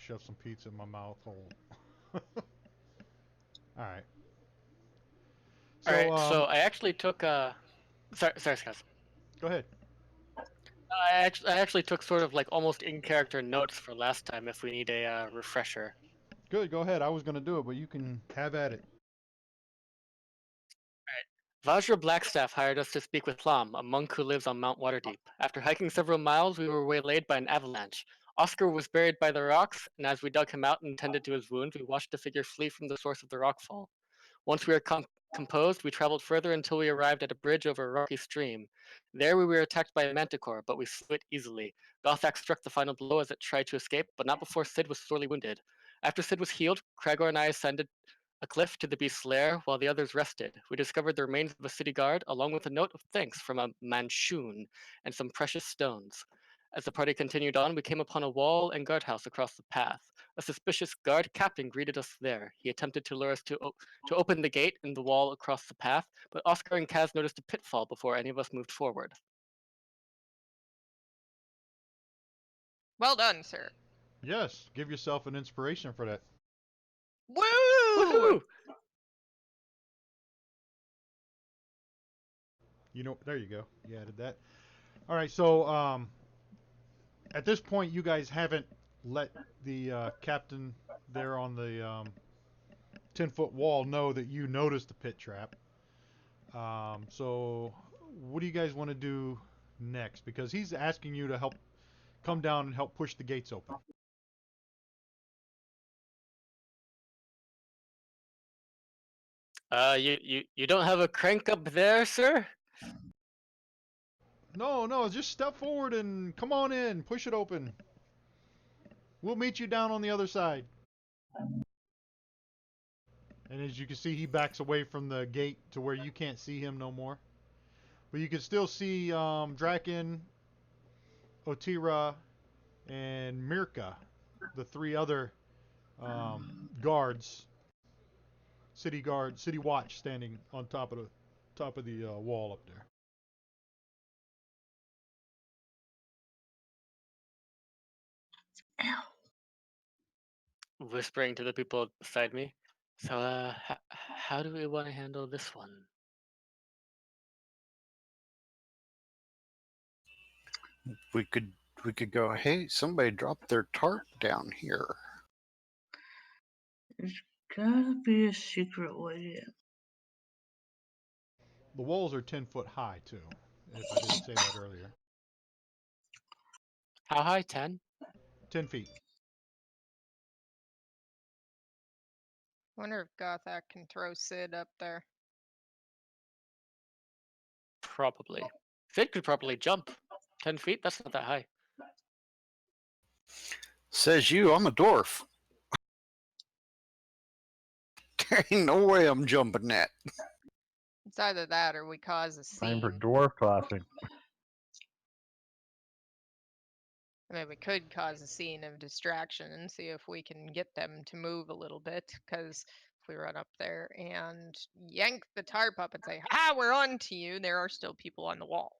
shove some pizza in my mouth hole. All right. All So, right, so I actually took sorry, guys. go ahead. I actually took sort of like almost in character notes for last time if we need a refresher. Good, go ahead. I was going to do it, but you can have at it. Vajra Blackstaff hired us to speak with Lam, a monk who lives on Mount Waterdeep. After hiking several miles, we were waylaid by an avalanche. Oscar was buried by the rocks, and as we dug him out and tended to his wound, we watched the figure flee from the source of the rockfall. Once we were composed, we traveled further until we arrived at a bridge over a rocky stream. There we were attacked by a manticore, but we slew it easily. Gothak struck the final blow as it tried to escape, but not before Sid was sorely wounded. After Sid was healed, Cragor and I ascended a cliff to the beast's lair while the others rested. We discovered the remains of a city guard, along with a note of thanks from a Manchun and some precious stones. As the party continued on, we came upon a wall and guardhouse across the path. A suspicious guard captain greeted us there. He attempted to lure us to open the gate in the wall across the path, but Oscar and Kaz noticed a pitfall before any of us moved forward. Well done, sir. Yes, give yourself an inspiration for that. Woo! Woohoo! You know, there you go. You added that. All right, so at this point, you guys haven't let the captain there on the 10-foot wall know that you noticed the pit trap. So, what do you guys want to do next? Because he's asking you to help come down and help push the gates open. You don't have a crank up there, sir? No, no, just step forward and come on in. Push it open. We'll meet you down on the other side. And as you can see, he backs away from the gate to where you can't see him no more. But you can still see Draken, Otira, and Mirka, the three other guards, city watch, standing on top of the wall up there. Whispering to the people beside me. So, how do we want to handle this one? We could go, hey, somebody dropped their tarp down here. There's gotta be a secret way in. The walls are 10 foot high too. If I didn't say that earlier, How high? 10? 10 feet. Wonder if Gothak can throw Sid up there. Probably. Sid could probably jump. 10 feet? That's not that high. Says you, I'm a dwarf. There ain't no way I'm jumping that. It's either that or we cause a Time for scene. dwarf tossing. I mean, we could cause a scene of distraction and see if we can get them to move a little bit. Because if we run up there and yank the tarp up and say, "Ah, we're on to you," there are still people on the wall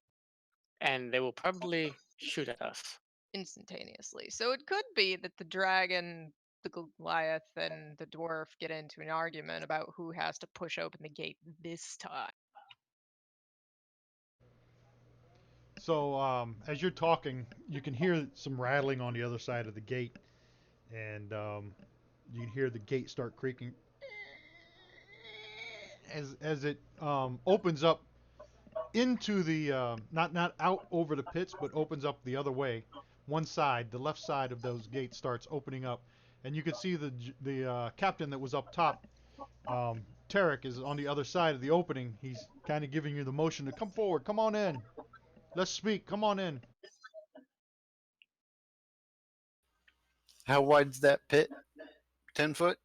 And they will probably shoot at us. instantaneously. So it could be that the dragon, the Goliath, and the dwarf get into an argument about who has to push open the gate this time. So as you're talking, you can hear some rattling on the other side of the gate, and you can hear the gate start creaking as it opens up into the not out over the pits, but opens up the other way. One side, the left side of those gates starts opening up, and you can see the captain that was up top. Tarek is on the other side of the opening. He's kind of giving you the motion to come forward, come on in. Let's speak. Come on in. How wide's that pit? 10 foot?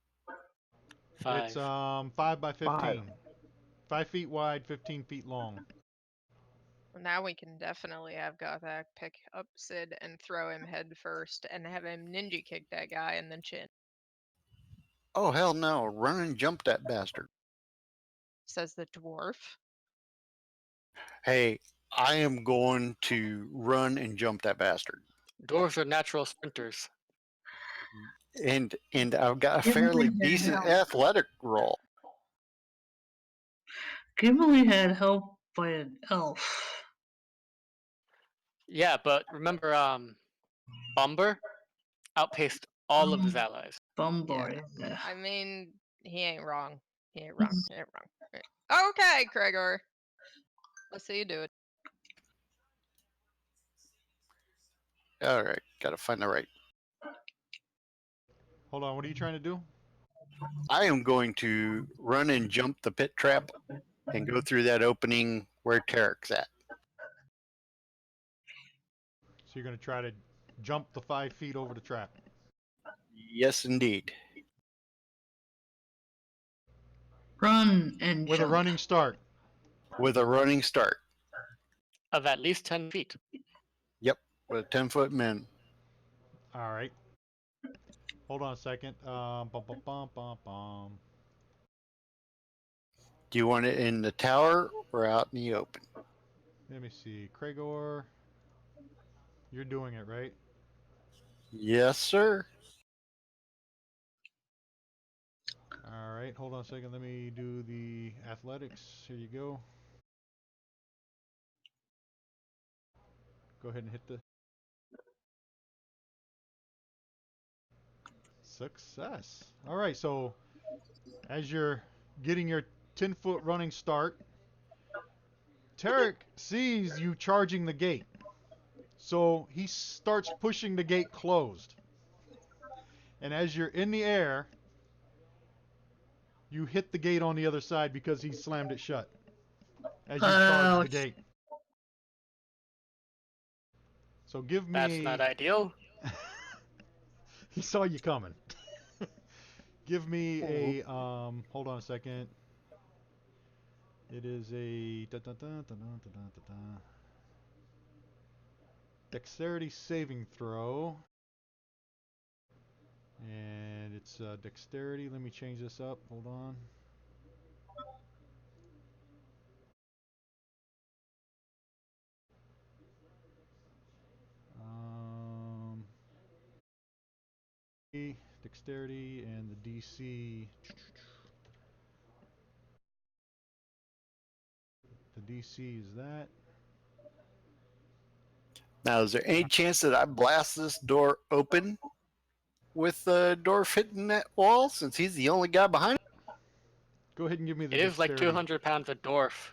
5. It's 5 by 15. 5 feet wide, 15 feet long. Well, now we can definitely have Gothak pick up Sid and throw him head first and have him ninja kick that guy in the chin. Oh, hell no. Run and jump that bastard. Says the dwarf. Hey, I am going to run and jump that bastard. Dwarves are natural sprinters. and I've got a Gimli fairly had decent help. athletic roll. Gimli had help by an elf. Yeah, but remember, Bumber outpaced all of his allies. Bumbar. Yeah. I mean, he ain't wrong. He ain't wrong. He ain't wrong. Okay, Gregor. Let's see you do it. All right, got to find the right. Hold on, what are you trying to do? I am going to run and jump the pit trap and go through that opening where Tarek's at. So you're going to try to jump the 5 feet over the trap. Yes, indeed. Run and With jump. a running start. With a running start. Of at least 10 feet. Yep, with a 10-foot min. All right. Hold on a second. Bum, bum, bum, bum, bum. Do you want it in the tower or out in the open? Let me see. Gregor, you're doing it, right? Yes, sir. All right. Hold on a second. Let me do the athletics. Here you go. Go ahead and hit the success. All right. So as you're getting your 10-foot running start, Tarek sees you charging the gate. So he starts pushing the gate closed. And as you're in the air, you hit the gate on the other side because he slammed it shut. As you charge the gate. So give me. That's not ideal. He saw you coming. Give me a hold on a second. It is a dexterity saving throw. And it's dexterity. Let me change this up. Hold on. Dexterity and the DC. The DC is that. Now, is there any chance that I blast this door open with the door hitting that wall since he's the only guy behind it? Go ahead and give me the It is like dexterity. 200 pounds of dwarf.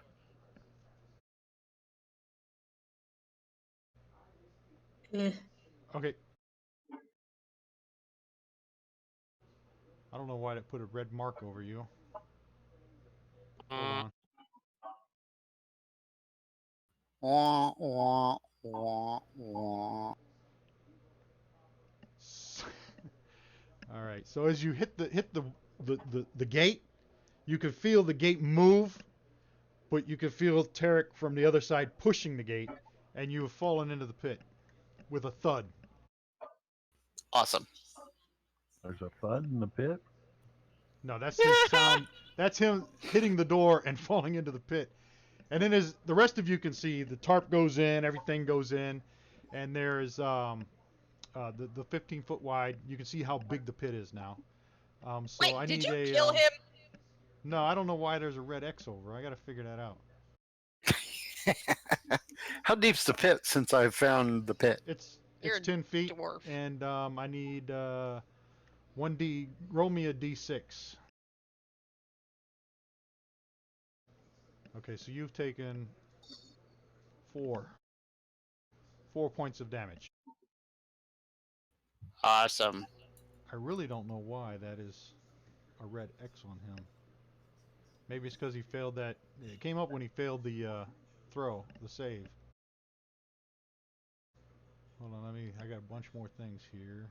Okay. I don't know why it put a red mark over you. Hold on. Wah, wah, wah, wah. All right. So as you hit the gate, you can feel the gate move, but you can feel Tarek from the other side pushing the gate, and you have fallen into the pit with a thud. Awesome. There's a thud in the pit. No, that's his sound. That's him hitting the door and falling into the pit. And then as the rest of you can see, the tarp goes in, everything goes in, and there's the 15-foot wide. You can see how big the pit is now. So Wait, I did need you a. kill him? No, I don't know why there's a red X over. I got to figure that out. How deep's the pit since I found the pit? You're It's 10 feet, dwarf. and I need 1d. Roll me a d6. Okay, so you've taken 4 points of damage. Awesome. I really don't know why that is a red X on him. Maybe it's because he failed that. It came up when he failed the throw, the save. Hold on, I got a bunch more things here.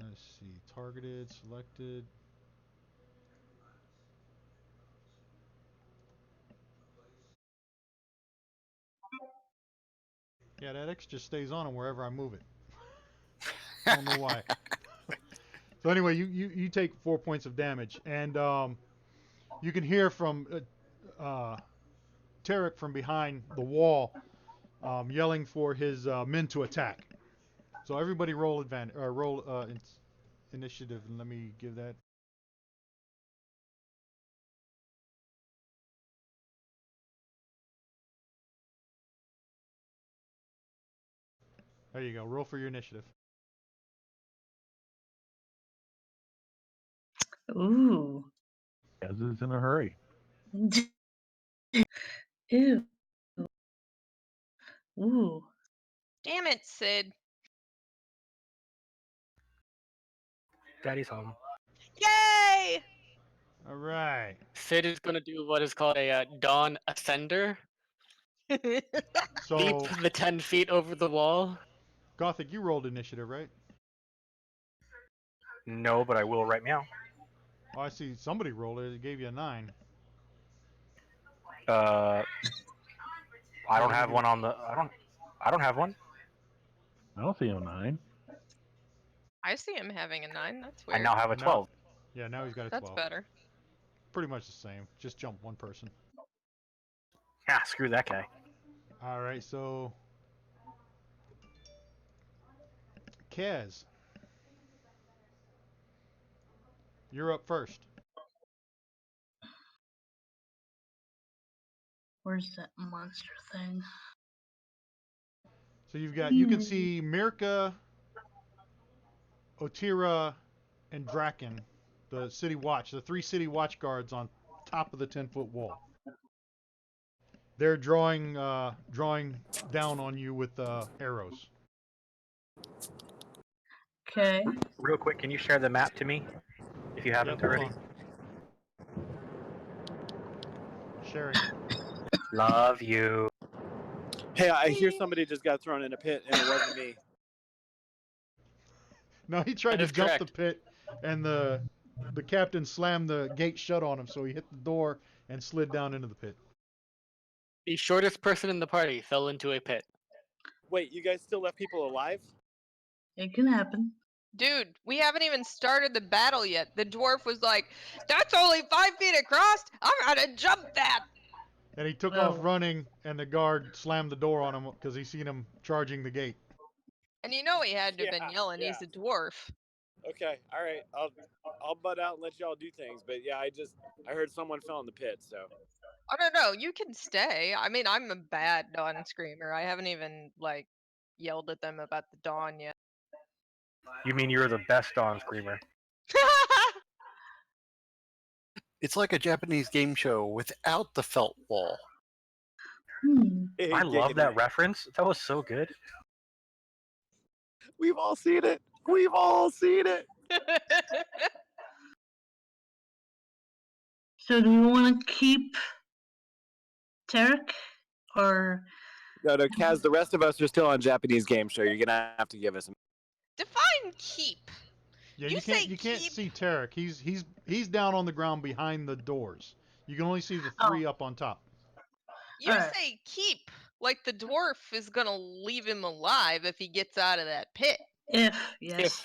Let's see, targeted, selected. Yeah, that X just stays on him wherever I move it. I don't know why. So anyway, you take 4 points of damage, and you can hear from Tarek from behind the wall yelling for his men to attack. So everybody roll initiative, and let me give that. There you go. Roll for your initiative. Ooh. Kaz is in a hurry. Ew. Ooh. Damn it, Sid. Daddy's home. Yay! All right. Sid is going to do what is called a Dawn Ascender. So Leap the 10 feet over the wall. Gothic, you rolled initiative, right? No, but I will right now. Oh, I see somebody rolled it. It gave you a 9. I don't Yeah, have one on the. I don't have one. I don't see a 9. I see him having a 9. That's I weird. now have a Now- 12. Yeah, now he's got a That's 12. better. Pretty much the same. Just jump one person. Ah, screw that guy. All right, so Kaz, you're up first. Where's that monster thing? So you can see Mirka, Otira, and Draken, the city watch, the 3 city watch guards on top of the 10-foot wall. They're drawing down on you with arrows. Okay. Real quick, can you share the map to me if you haven't Yep, hold already? on. Sharing. Love you. Hey, I hear somebody just got thrown in a pit, and it wasn't me. No, he tried That to is jump correct. the pit, and the captain slammed the gate shut on him, so he hit the door and slid down into the pit. The shortest person in the party fell into a pit. Wait, you guys still left people alive? It can happen. Dude, we haven't even started the battle yet. The dwarf was like, "That's only 5 feet across. I'm gonna jump that." And he took off Oh. running, and the guard slammed the door on him because he seen him charging the gate. And you know he had to have been Yeah, yelling. yeah. He's a dwarf. Okay, all right. I'll butt out and let y'all do things. But yeah, I heard someone fell in the pit. So Oh no, you can stay. I mean, I'm a bad dawn screamer. I haven't even like yelled at them about the dawn yet. You mean you're the best Dawn Screamer? It's like a Japanese game show without the felt wall. I love that Giggity. reference. That was so good. We've all seen it. We've all seen it. So do we want to keep Tarek or No, Kaz. The rest of us are still on Japanese game show. You're gonna have to give us some. Define keep. Yeah, You you say can't keep? see Tarek. He's down on the ground behind the doors. You can only see the 3 up on top. You Alright. say keep. Like the dwarf is gonna leave him alive if he gets out of that pit. if? Yes.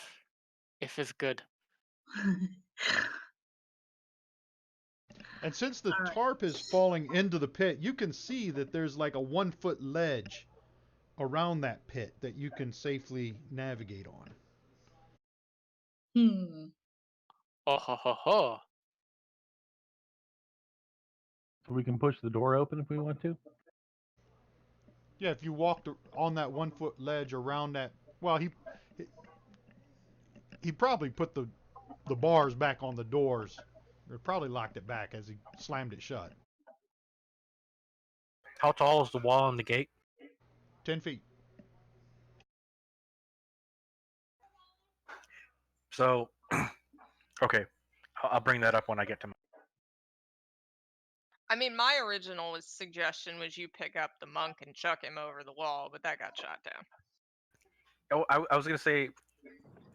If is good. And since the Alright. tarp is falling into the pit, you can see that there's like a 1-foot ledge around that pit that you can safely navigate on. Oh ho ho ho. So we can push the door open if we want to. Yeah, if you walked on that 1-foot ledge around that, well, he probably put the bars back on the doors, or probably locked it back as he slammed it shut. How tall is the wall and the gate? 10 feet. So, okay, I'll bring that up when I get to my. I mean, my original suggestion was you pick up the monk and chuck him over the wall, but that got shot down. Oh, I was gonna say,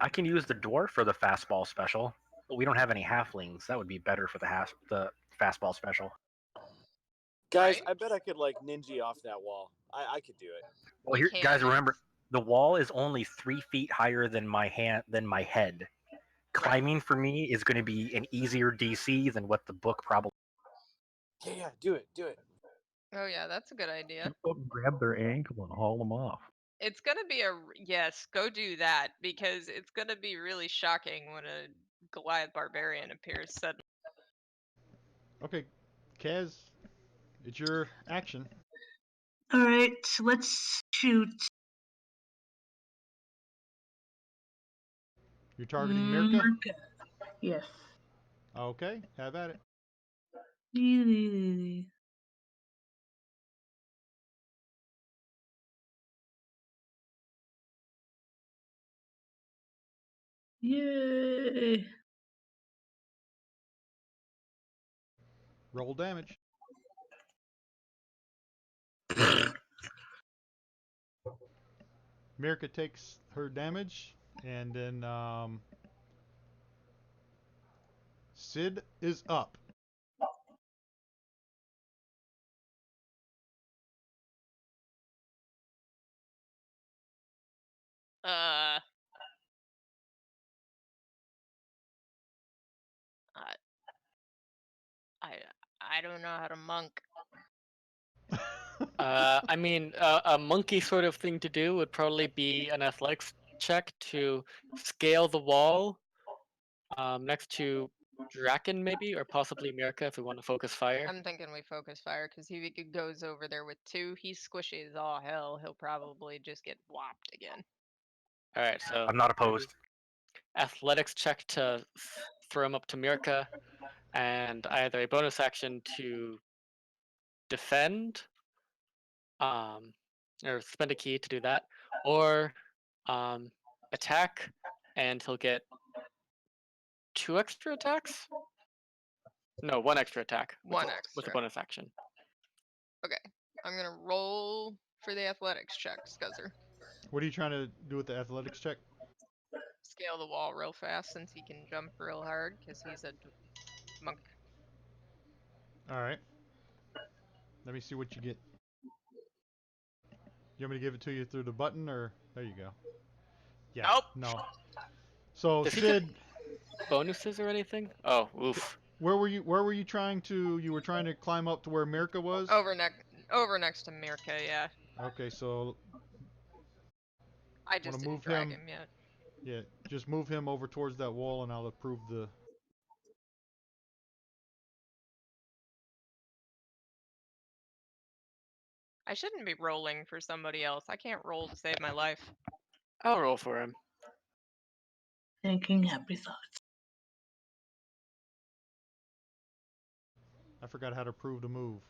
I can use the dwarf for the fastball special, but we don't have any halflings. That would be better for the fastball special. Guys, Right? I bet I could like ninja off that wall. I could do it. Well, You here, guys, can. remember the wall is only 3 feet higher than my head. Climbing for me is going to be an easier DC than what the book probably. Yeah, do it. Oh yeah, that's a good idea. Jump up and grab their ankle and haul them off. It's gonna be yes, go do that because it's gonna be really shocking when a Goliath barbarian appears suddenly. Okay, Kaz, it's your action. Alright, let's shoot. You're targeting Mirka? Mirka. Yes. Okay, have at it. Yay! Roll damage. Mirka takes her damage, and then Sid is up. Uh, I I I don't know how to monk. I mean, a monkey sort of thing to do would probably be an athletics check to scale the wall next to Draken, maybe, or possibly Mirka if we want to focus fire. I'm thinking we focus fire because if he goes over there with 2, he's squishy as all hell. He'll probably just get whopped again. All right, so I'm not opposed. athletics check to throw him up to Mirka, and either a bonus action to defend, or spend a key to do that, or attack, and he'll get 2 extra attacks. No, 1 extra attack with, One with a extra. bonus action. Okay, I'm gonna roll for the athletics check, Scuzzer. What are you trying to do with the athletics check? Scale the wall real fast since he can jump real hard because he's a monk. All right. Let me see what you get. You want me to give it to you through the button, or there you go. Yeah. Nope. No. So Does he get Sid, bonuses or anything? Oh, oof. where were you? Where were you trying to? You were trying to climb up to where Mirka was. Over next to Mirka, yeah. Okay, so I want just to didn't move drag him. him yet. Yeah, just move him over towards that wall, and I'll approve the. I shouldn't be rolling for somebody else. I can't roll to save my life. I'll roll for him. Thinking happy thoughts. I forgot how to approve the move.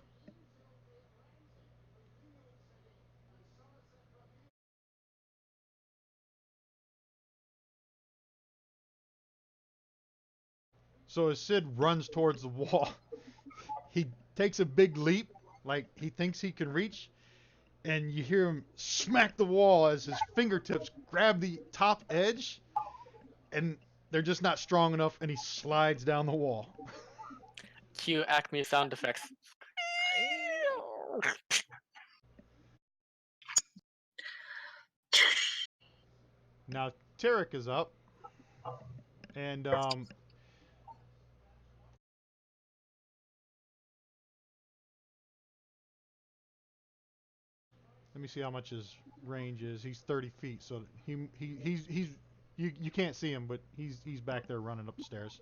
So as Sid runs towards the wall, he takes a big leap, like he thinks he can reach, and you hear him smack the wall as his fingertips grab the top edge, and they're just not strong enough, and he slides down the wall. Cue Acme sound effects. Now Tarek is up, and let me see how much his range is. He's 30 feet, so he's you can't see him, but he's back there running up the stairs.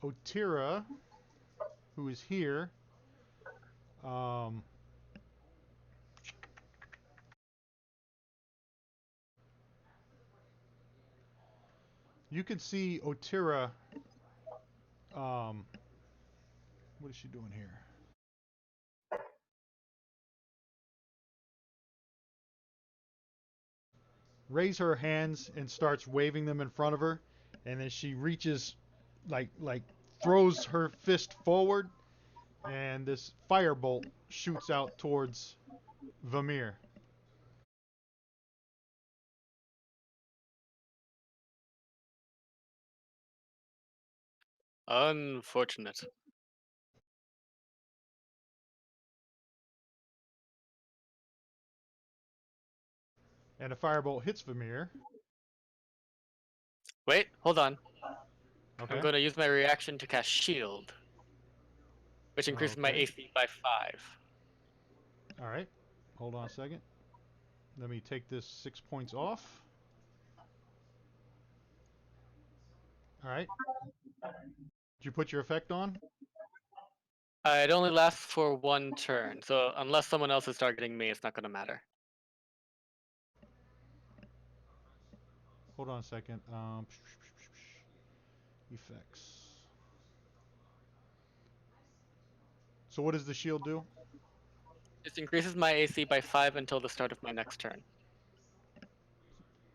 Otira, who is here, um, you can see Otira. What is she doing here? Raise her hands and starts waving them in front of her, and then she reaches, like throws her fist forward, and this firebolt shoots out towards Vamir. Unfortunate. And a firebolt hits Vamir. Wait, hold on. Okay. I'm going to use my reaction to cast shield. which increases my Okay. AC by 5. All right. Hold on a second. Let me take this 6 points off. All right. Did you put your effect on? It only lasts for 1 turn, so unless someone else is targeting me, it's not going to matter. Hold on a second. Effects. So what does the shield do? This increases my AC by 5 until the start of my next turn.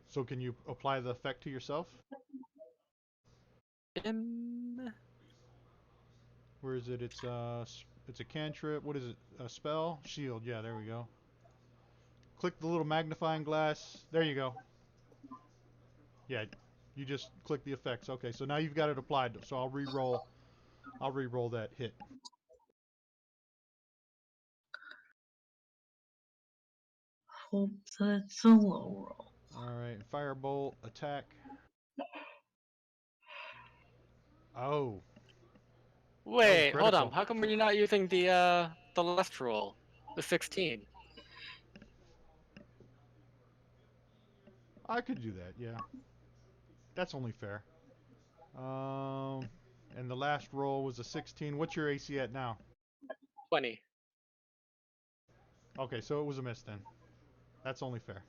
So can you apply the effect to yourself? Where is it? It's a cantrip. What is it? A spell? Shield. Yeah, there we go. Click the little magnifying glass. There you go. Yeah, you just click the effects. Okay, so now you've got it applied. So I'll re-roll. I'll re-roll that hit. Hope that's a low roll. All right, firebolt attack. Oh, Wait, hold on. critical. How come you're not using the left roll, the 16? I could do that. Yeah, that's only fair. And the last roll was a 16. What's your AC at now? 20. Okay, so it was a miss then. That's only fair.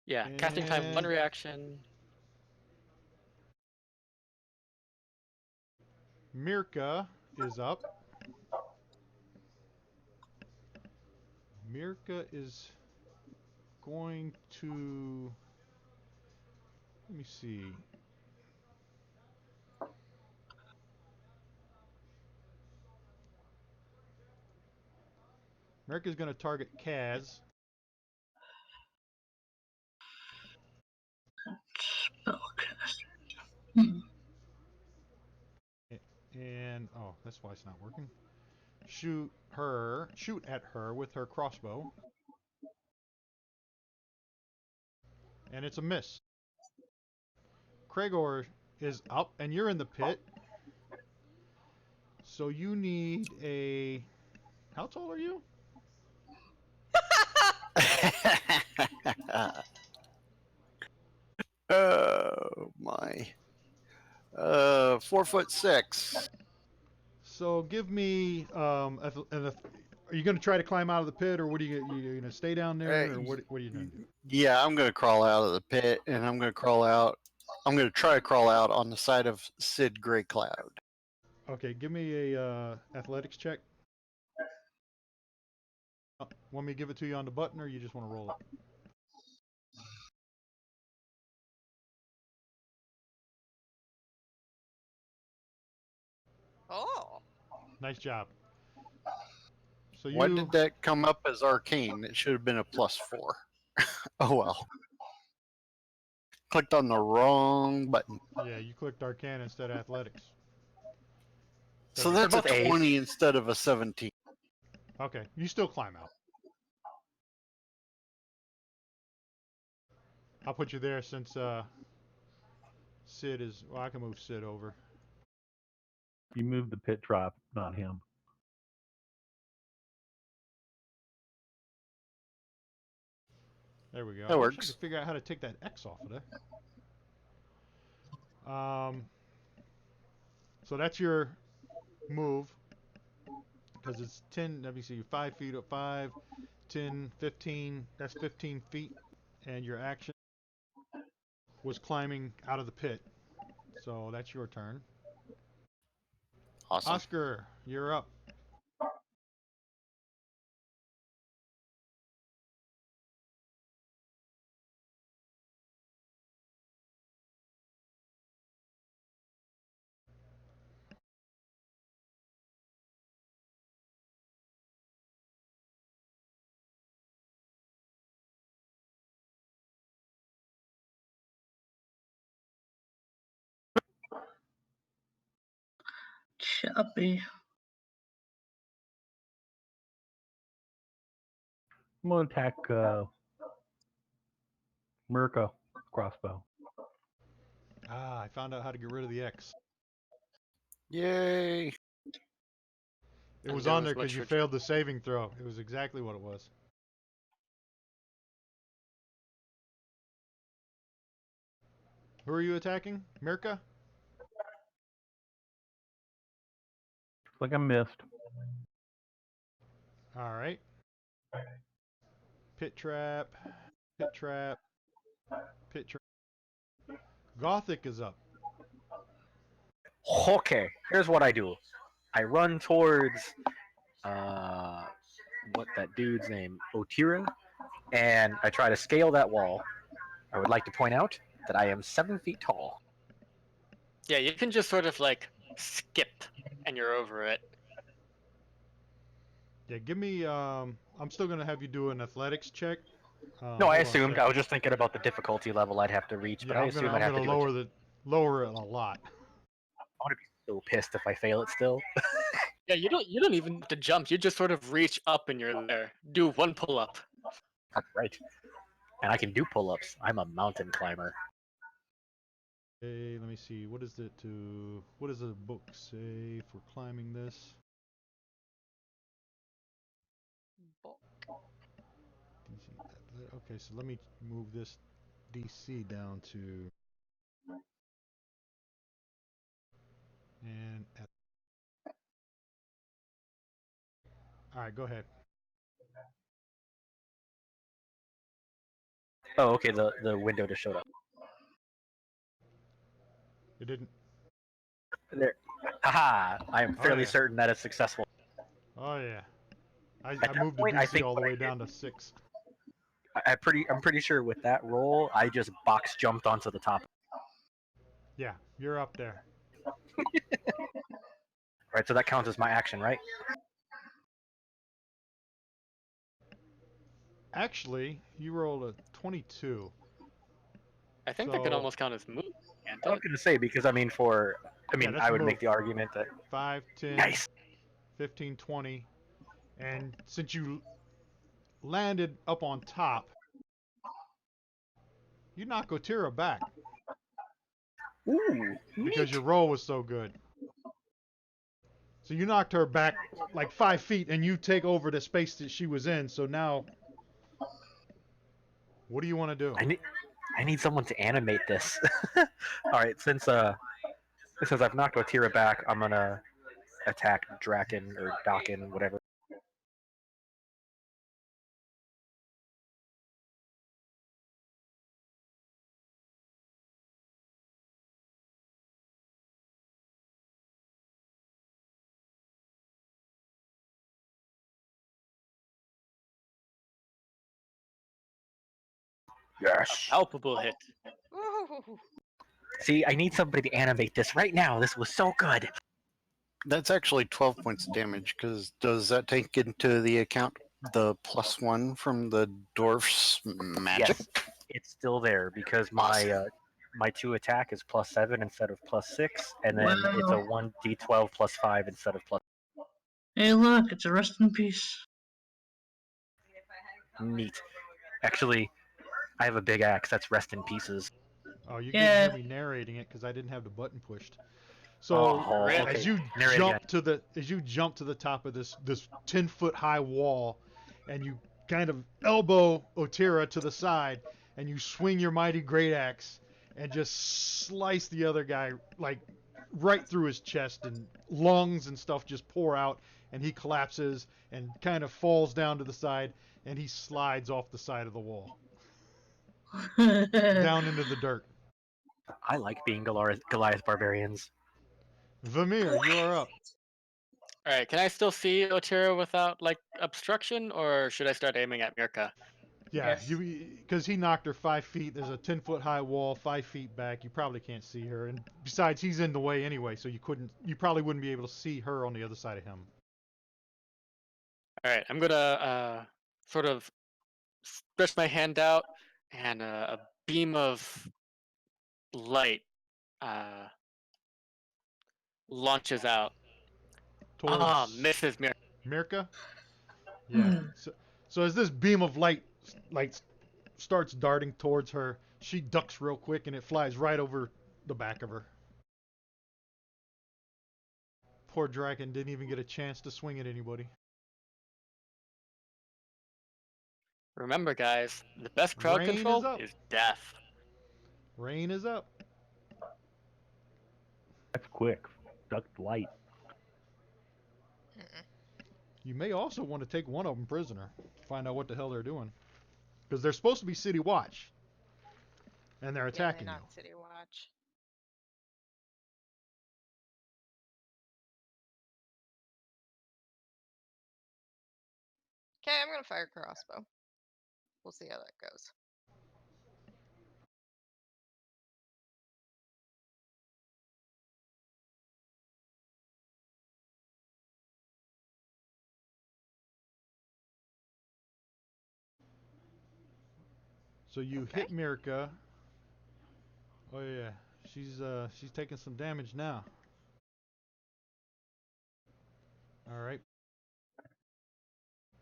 Yeah, casting time 1 And reaction. Mirka is up. Mirka is going to. Let me see. Mirka's going to target Kaz. Spellcaster. And oh, that's why it's not working. Shoot at her with her crossbow. And it's a miss. Kragor is up, and you're in the pit. So you need a. How tall are you? Oh my. 4'6". So give me. Are you going to try to climb out of the pit, or what are you going to stay down there, or what are you going to do? Yeah, I'm gonna crawl out of the pit, and I'm gonna crawl out. I'm gonna try to crawl out on the side of Sid Grey Cloud. Okay, give me a athletics check. Want me to give it to you on the button, or you just want to roll it? Oh. Nice job. So Why you. did that come up as arcane? It should have been a +4. Oh well. Clicked on the wrong button. Yeah, you clicked Arcana instead of athletics. So Doesn't- that's a both A's. 20 instead of a 17. Okay, you still climb out. I'll put you there since Sid is. Well, I can move Sid over. You moved the pit trap, not him. There we go. That I wish I works. could figure out how to take that X off of there. So that's your move. Because it's 10, let me see, 5 feet up, 5, 10, 15. That's 15 feet. And your action was climbing out of the pit. So that's your turn. Awesome. Oscar, you're up. Choppy. I'm gonna attack Mirka crossbow. Ah, I found out how to get rid of the X. Yay! It And was there on was there because much you for- failed the saving throw. It was exactly what it was. Who are you attacking? Mirka? Looks like I missed. All right. Pit trap. Pit trap. Pit trap. Gothic is up. Okay, here's what I do. I run towards what that dude's name, Otira, and I try to scale that wall. I would like to point out that I am 7 feet tall. Yeah, you can just sort of like skip and you're over it. Yeah, give me. I'm still gonna have you do an athletics check. No, I Hold on a assumed. sec. I was just thinking about the difficulty level I'd have to reach, but Yeah, I I'm assume gonna I'd have to do lower it. lower it a lot. I want to be so pissed if I fail it still. Yeah, you don't even have to jump. You just sort of reach up and you're there. Do one pull up. Right. And I can do pull-ups. I'm a mountain climber. Okay, let me see. What is it to? What does the book say for climbing this? Bulk. DC. Okay, so let me move this DC down to. And all right, go ahead. Oh, okay. The window just showed up. It didn't. There. Haha! I am Oh, fairly yeah. certain that it's successful. Oh yeah. I that moved the point, I DC think all the what I way did- down to 6. I'm pretty sure with that roll, I just box jumped onto the top. Yeah, you're up there. Right, so that counts as my action, right? Actually, you rolled a 22. I think that could So- almost count as move, can't I was it? gonna say because I mean, Yeah, that's I a would move. make the argument that 5, 10, nice. 15, 20. And since you landed up on top, you knock Otira back Ooh, because neat. your roll was so good. So you knocked her back like 5 feet and you take over the space that she was in. So now, what do you want to do? I need someone to animate this. All right, since I've knocked Otira back, I'm gonna attack Draken or Dakin, whatever. Yes. Palpable hit. Ooh. See, I need somebody to animate this right now. This was so good. That's actually 12 points of damage, because does that take into the account the +1 from the dwarf's magic? Yes, it's still there because my my 2 attack is +7 instead of +6, and then it's a Wow. 1d12 +5 instead of +. Hey, look, it's a rest in peace. Neat. Actually, I have a big axe that's rest in pieces. Oh, you Yeah. couldn't hear me narrating it because I didn't have the button pushed. So Oh, Really? okay. as you Narrate jump to the top of this 10-foot high wall, and you kind of elbow Otira to the side, and you swing your mighty great axe and just slice the other guy like right through his chest, and lungs and stuff just pour out, and he collapses and kind of falls down to the side, and he slides off the side of the wall down into the dirt. I like being Goliath barbarians. Vamir, you are up. All right, can I still see Otira without like obstruction, or should I start aiming at Mirka? Yeah, Yes. because he knocked her 5 feet. There's a 10-foot high wall, 5 feet back. You probably can't see her, and besides, he's in the way anyway, so you probably wouldn't be able to see her on the other side of him. All right, I'm gonna sort of stretch my hand out, and a beam of light uh, launches out. Ah, Towards misses Mirka. Mirka. Yeah. So as this beam of light starts darting towards her, she ducks real quick, and it flies right over the back of her. Poor Draken didn't even get a chance to swing at anybody. Remember, guys, the best crowd Rain is control up. is death. Rain is up. That's quick. Duck light. Mm-mm. You may also want to take one of them prisoner. Find out what the hell they're doing. Because they're supposed to be City Watch. And they're Yeah, attacking they're you. not City Watch. Okay, I'm gonna fire crossbow. We'll see how that goes. So you Okay. hit Mirka. Oh yeah, she's taking some damage now. All right.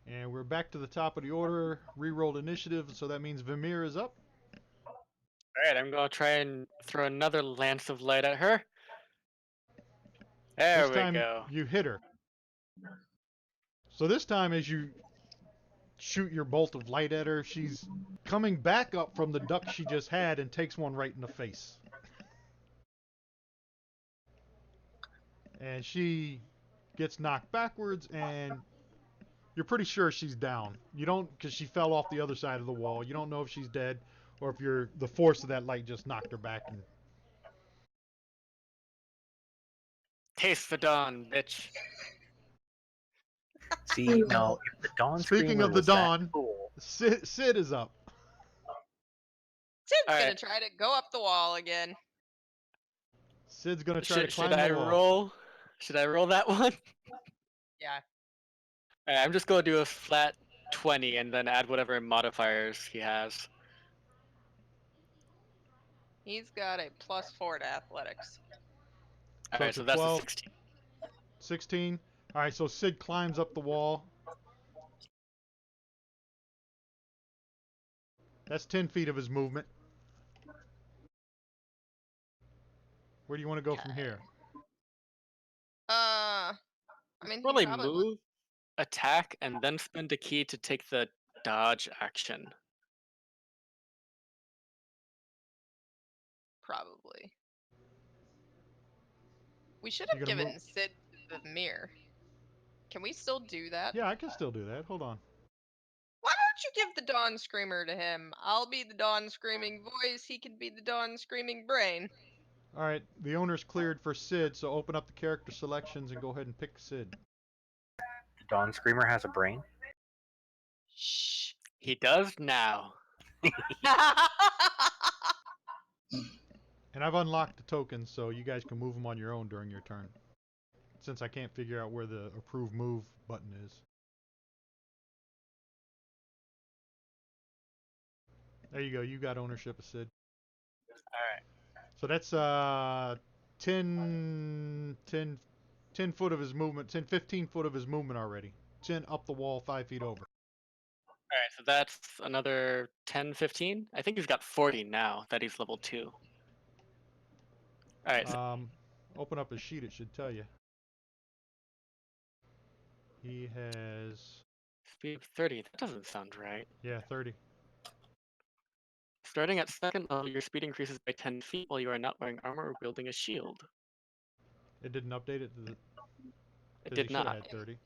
And we're back to the top of the order. Rerolled initiative, so that means Vimir is up. Alright, I'm gonna try and throw another lance of light at her. There This we time go. you hit her. So this time, as you shoot your bolt of light at her, she's coming back up from the duck she just had and takes one right in the face. And she gets knocked backwards, and you're pretty sure she's down. You don't, because she fell off the other side of the wall. You don't know if she's dead or if the force of that light just knocked her back. And Taste the dawn, bitch. See, now if the Dawn speaking Screamer of the was that dawn, cool, Sid is up. Sid's gonna Alright. try to go up the wall again. Sid's gonna try to Should climb I the wall. roll? Should I roll that one? Yeah. Alright, I'm just gonna do a flat 20 and then add whatever modifiers he has. He's got a +4 to athletics. So Alright, it's so a that's a 12, 16. 16. All right, so Sid climbs up the wall. That's 10 feet of his movement. Where do you want to go from here? I mean, he Probably probably move, attack, and then spend a key to take the dodge action. probably. We should You have gonna given move? Sid the mirror. Can we still do that? Yeah, I can still do that. Hold on. Why don't you give the Dawn Screamer to him? I'll be the Dawn Screaming voice. He can be the Dawn Screaming brain. All right, the owner's cleared for Sid, so open up the character selections and go ahead and pick Sid. the Dawn Screamer has a brain. Shh. He does now. And I've unlocked the tokens, so you guys can move them on your own during your turn. Since I can't figure out where the approve move button is. There you go. You got ownership of Sid. Alright. So that's 10 foot of his movement, 10, 15 foot of his movement already. 10 up the wall, 5 feet over. Alright, so that's another 10, 15? I think he's got 40 now that he's level 2. Alright, so Open up his sheet, it should tell you. He has, speed of 30. That doesn't sound right. yeah, 30. Starting at second level, your speed increases by 10 feet while you are not wearing armor or wielding a shield. It didn't update it It because he did should have not. had 30.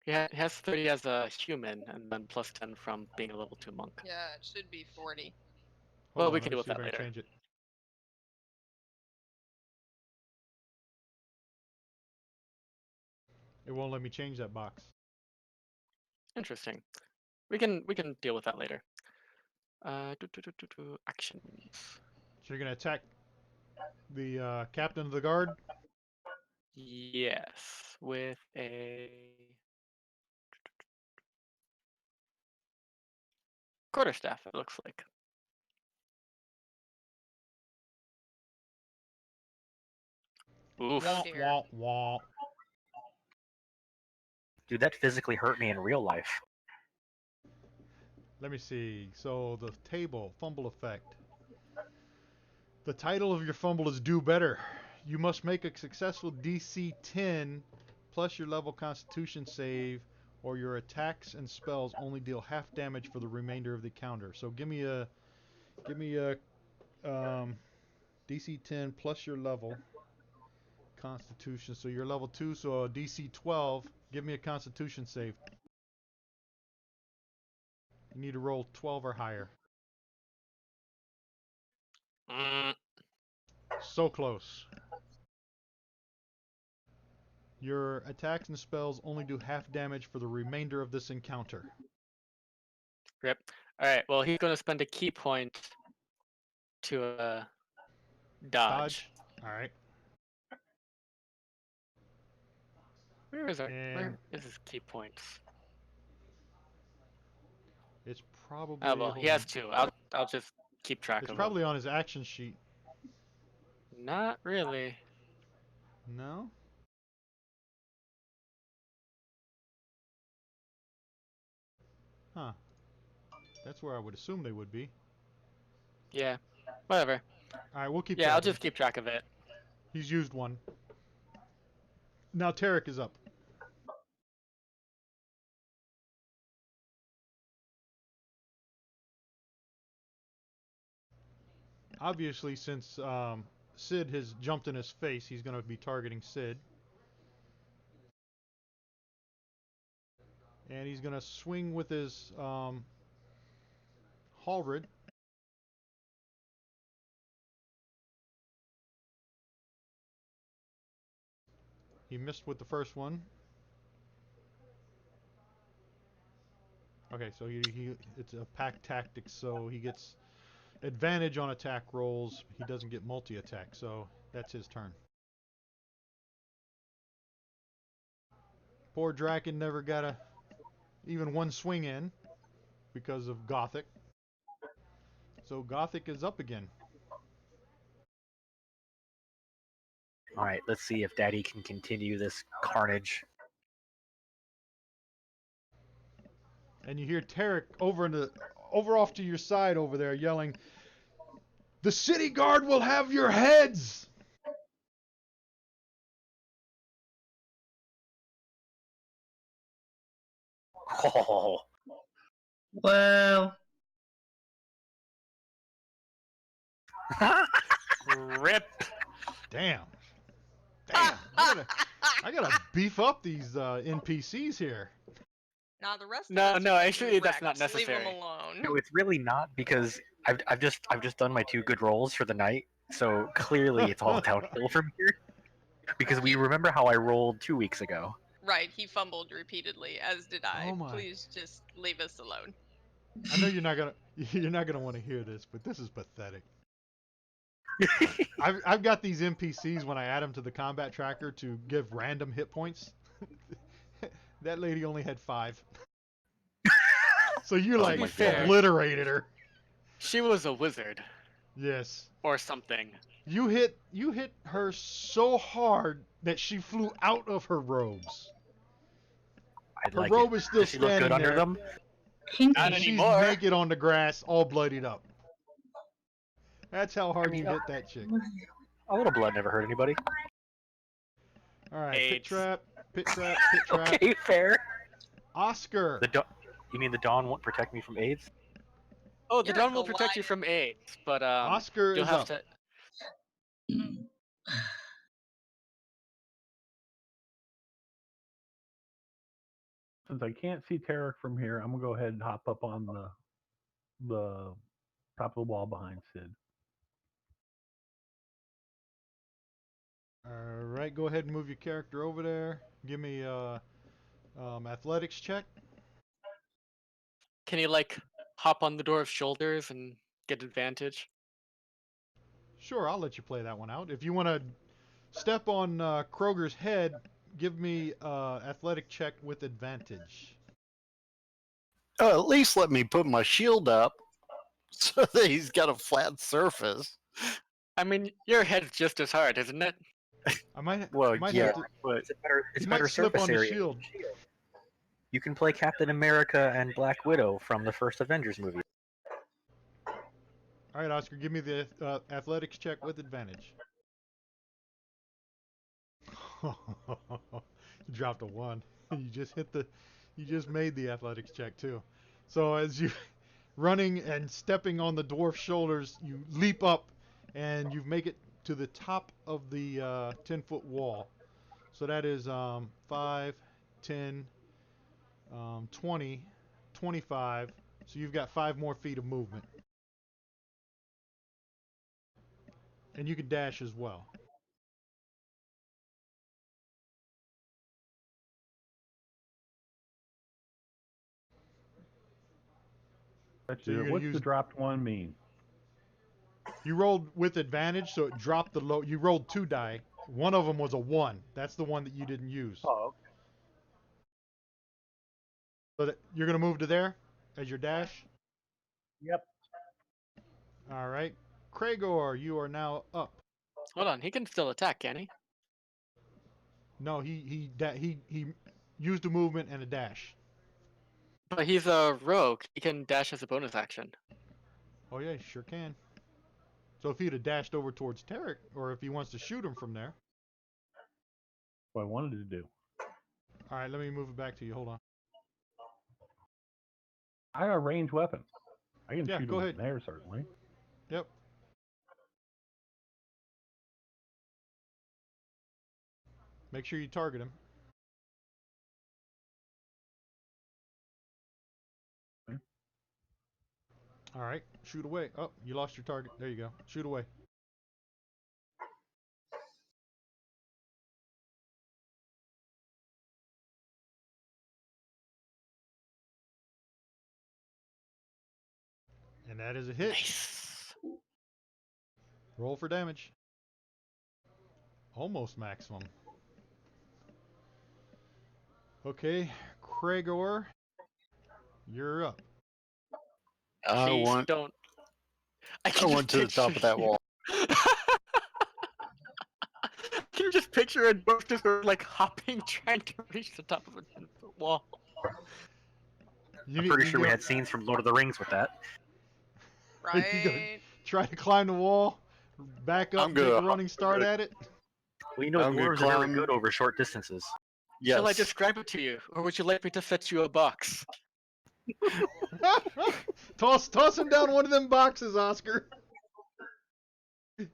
He has 30 as a human, and then plus 10 from being a level 2 monk. Yeah, it should be 40. Hold Well, on, we let can me deal with see if that I can later. change it. It won't let me change that box. Interesting. We can deal with that later. Actions. So you're gonna attack the captain of the guard. Yes, with a quarterstaff. It looks like. Oof. Wah, dear. wah, wah. Dude, that physically hurt me in real life. Let me see. So the table, fumble effect. The title of your fumble is Do Better. You must make a successful DC 10 plus your level Constitution save, or your attacks and spells only deal half damage for the remainder of the counter. So give me a DC 10 plus your level Constitution. So you're level 2, so a DC 12. Give me a Constitution save. You need to roll 12 or higher. So close. Your attacks and spells only do half damage for the remainder of this encounter. Rip. Alright, well, he's going to spend a key point to dodge. Alright. Where is And his key points? it's probably... Oh, well, he has two. I'll just keep track It's of probably them. on his action sheet. Not really. No? Huh. That's where I would assume they would be. Yeah, whatever. Alright, we'll keep Yeah, track I'll of just them. keep track of it. He's used one. Now Tarek is up. Obviously, since Sid has jumped in his face, he's going to be targeting Sid. And he's going to swing with his halberd. He missed with the first one. Okay, so it's a pack tactics, so he gets advantage on attack rolls. He doesn't get multi-attack, so that's his turn. Poor Draken never got even one swing in because of Gothic. So Gothic is up again. All right, let's see if Daddy can continue this carnage. And you hear Tarek over off to your side over there yelling, "The city guard will have your heads!" Oh, Well, Rip. Damn. I gotta beef up these NPCs here. Now the rest of No, us no, are actually, that's not Rex. Leave them necessary. alone. no, it's really not because I've just done my 2 good rolls for the night, so clearly it's all downhill from here. Because we remember how I rolled 2 weeks ago. Right, he fumbled repeatedly, as did I. Oh my. Please just leave us alone. I know you're not gonna want to hear this, but this is pathetic. I've got these NPCs when I add them to the combat tracker to give random hit points. That lady only had 5. So you Oh like my God. obliterated her. She was a wizard Yes. or something. You hit her so hard that she flew out of her robes. I'd Her like robe it. is still Does she look good standing under there. them? kinky. Not And she's anymore. naked on the grass, all bloodied up. That's how hard you mean, hit that chick. A little blood never hurt anybody. All right, pit AIDS. trap, pit trap, pit trap. Okay, fair. Oscar. You mean the Dawn won't protect me from AIDS? Oh, the You're dawn will protect you Goliath. from AIDS, but Oscar you'll is have up. to. Since I can't see Tarek from here, I'm gonna go ahead and hop up on the top of the wall behind Sid. All right, go ahead and move your character over there. Give me athletics check. Can you like hop on the dwarf's shoulders and get advantage? Sure, I'll let you play that one out. If you want to step on Kroger's head, give me athletic check with advantage. Oh, at least let me put my shield up so that he's got a flat surface. I mean, your head's just as hard, isn't it? I might Well, have yeah, to. but It's You better might slip surface on the area. shield. You can play Captain America and Black Widow from the first Avengers movie. All right, Oscar, give me the athletics check with advantage. You dropped a 1. You just hit the. You just made the athletics check too. So as you running and stepping on the dwarf's shoulders, you leap up, and you make it to the top of the 10-foot wall. So that is 5, 10, 20, 25. So you've got 5 more feet of movement. And you can dash as well. That's So you're it. gonna What's use. the dropped one mean? You rolled with advantage, so it dropped the low. You rolled 2 die. One of them was a 1. That's the one that you didn't use. Oh, okay. So that you're gonna move to there as your dash. Yep. All right, Kragor, you are now up. Hold on, he can still attack, can he? No, he used a movement and a dash. But he's a rogue. He can dash as a bonus action. Oh yeah, he sure can. So if he'd have dashed over towards Tarek, or if he wants to shoot him from there. What I wanted to do. All right, let me move it back to you. Hold on. I got a ranged weapon. I can Yeah, shoot go him ahead. from there, certainly. Yep. Make sure you target him. Okay. All right, shoot away. Oh, you lost your target. There you go. Shoot away. And that is a hit. Nice. Roll for damage. Almost maximum. Okay, Kragor, you're up. I Please want don't. I can want to the just top of that picture wall. Can you just picture a dwarf just sort of like hopping, trying to reach the top of a 10-foot wall? You I'm pretty you sure we go- had scenes from Lord of the Rings with that. Are you gonna Right? try to climb the wall, back up, I'm and take gonna a running start gonna- at it? Well, you know, I'm gonna dwarves are very climb. good over short distances. Yes. Shall I describe it to you, or would you like me to fetch you a box? toss him down one of them boxes, Oscar.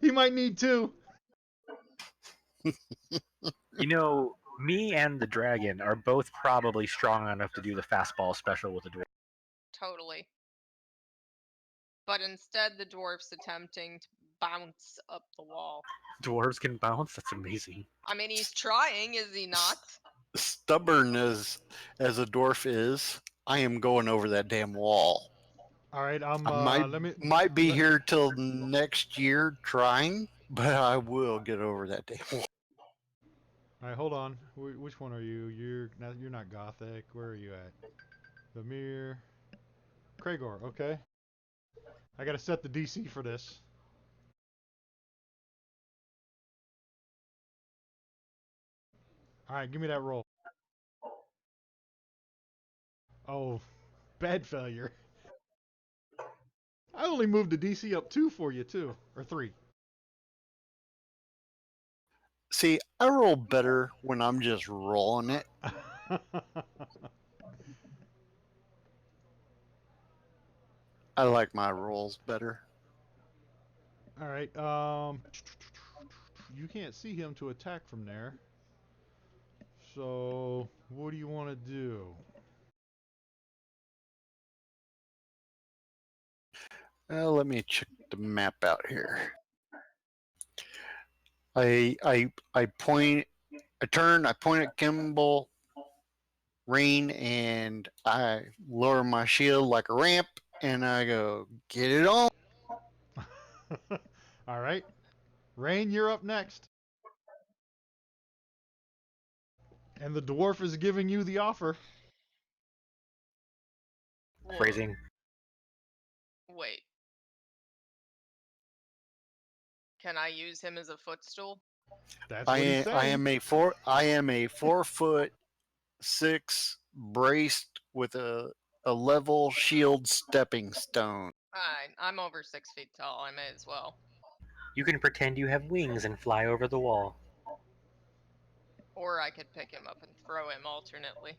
He might need 2. You know, me and the dragon are both probably strong enough to do the fastball special with the dwarf. Totally. But instead, the dwarf's attempting to bounce up the wall. Dwarves can bounce? That's amazing. I mean, he's trying, is he not? Stubborn as a dwarf is, I am going over that damn wall. All right, I'm. I Let me. might be let- here till next year trying, but I will get over that damn wall. All right, hold on. Which one are you? You're not Gothic. Where are you at? Vamir. Kragor. Okay. I gotta set the DC for this. All right, give me that roll. Oh, bad failure. I only moved the DC up 2 for you too, or 3. See, I roll better when I'm just rolling it. I like my rolls better. All right. You can't see him to attack from there. So, what do you want to do? Let me check the map out here. I point, I turn, I point at Kimball, Rain, and I lower my shield like a ramp, and I go, get it on. All right. Rain, you're up next. And the dwarf is giving you the offer. Whoa, Phrasing. wait. Can I use him as a footstool? That's what he's saying. I am a 4'6" braced with a level shield stepping stone. Fine. I'm over 6 feet tall. I may as well. You can pretend you have wings and fly over the wall. Or I could pick him up and throw him alternately.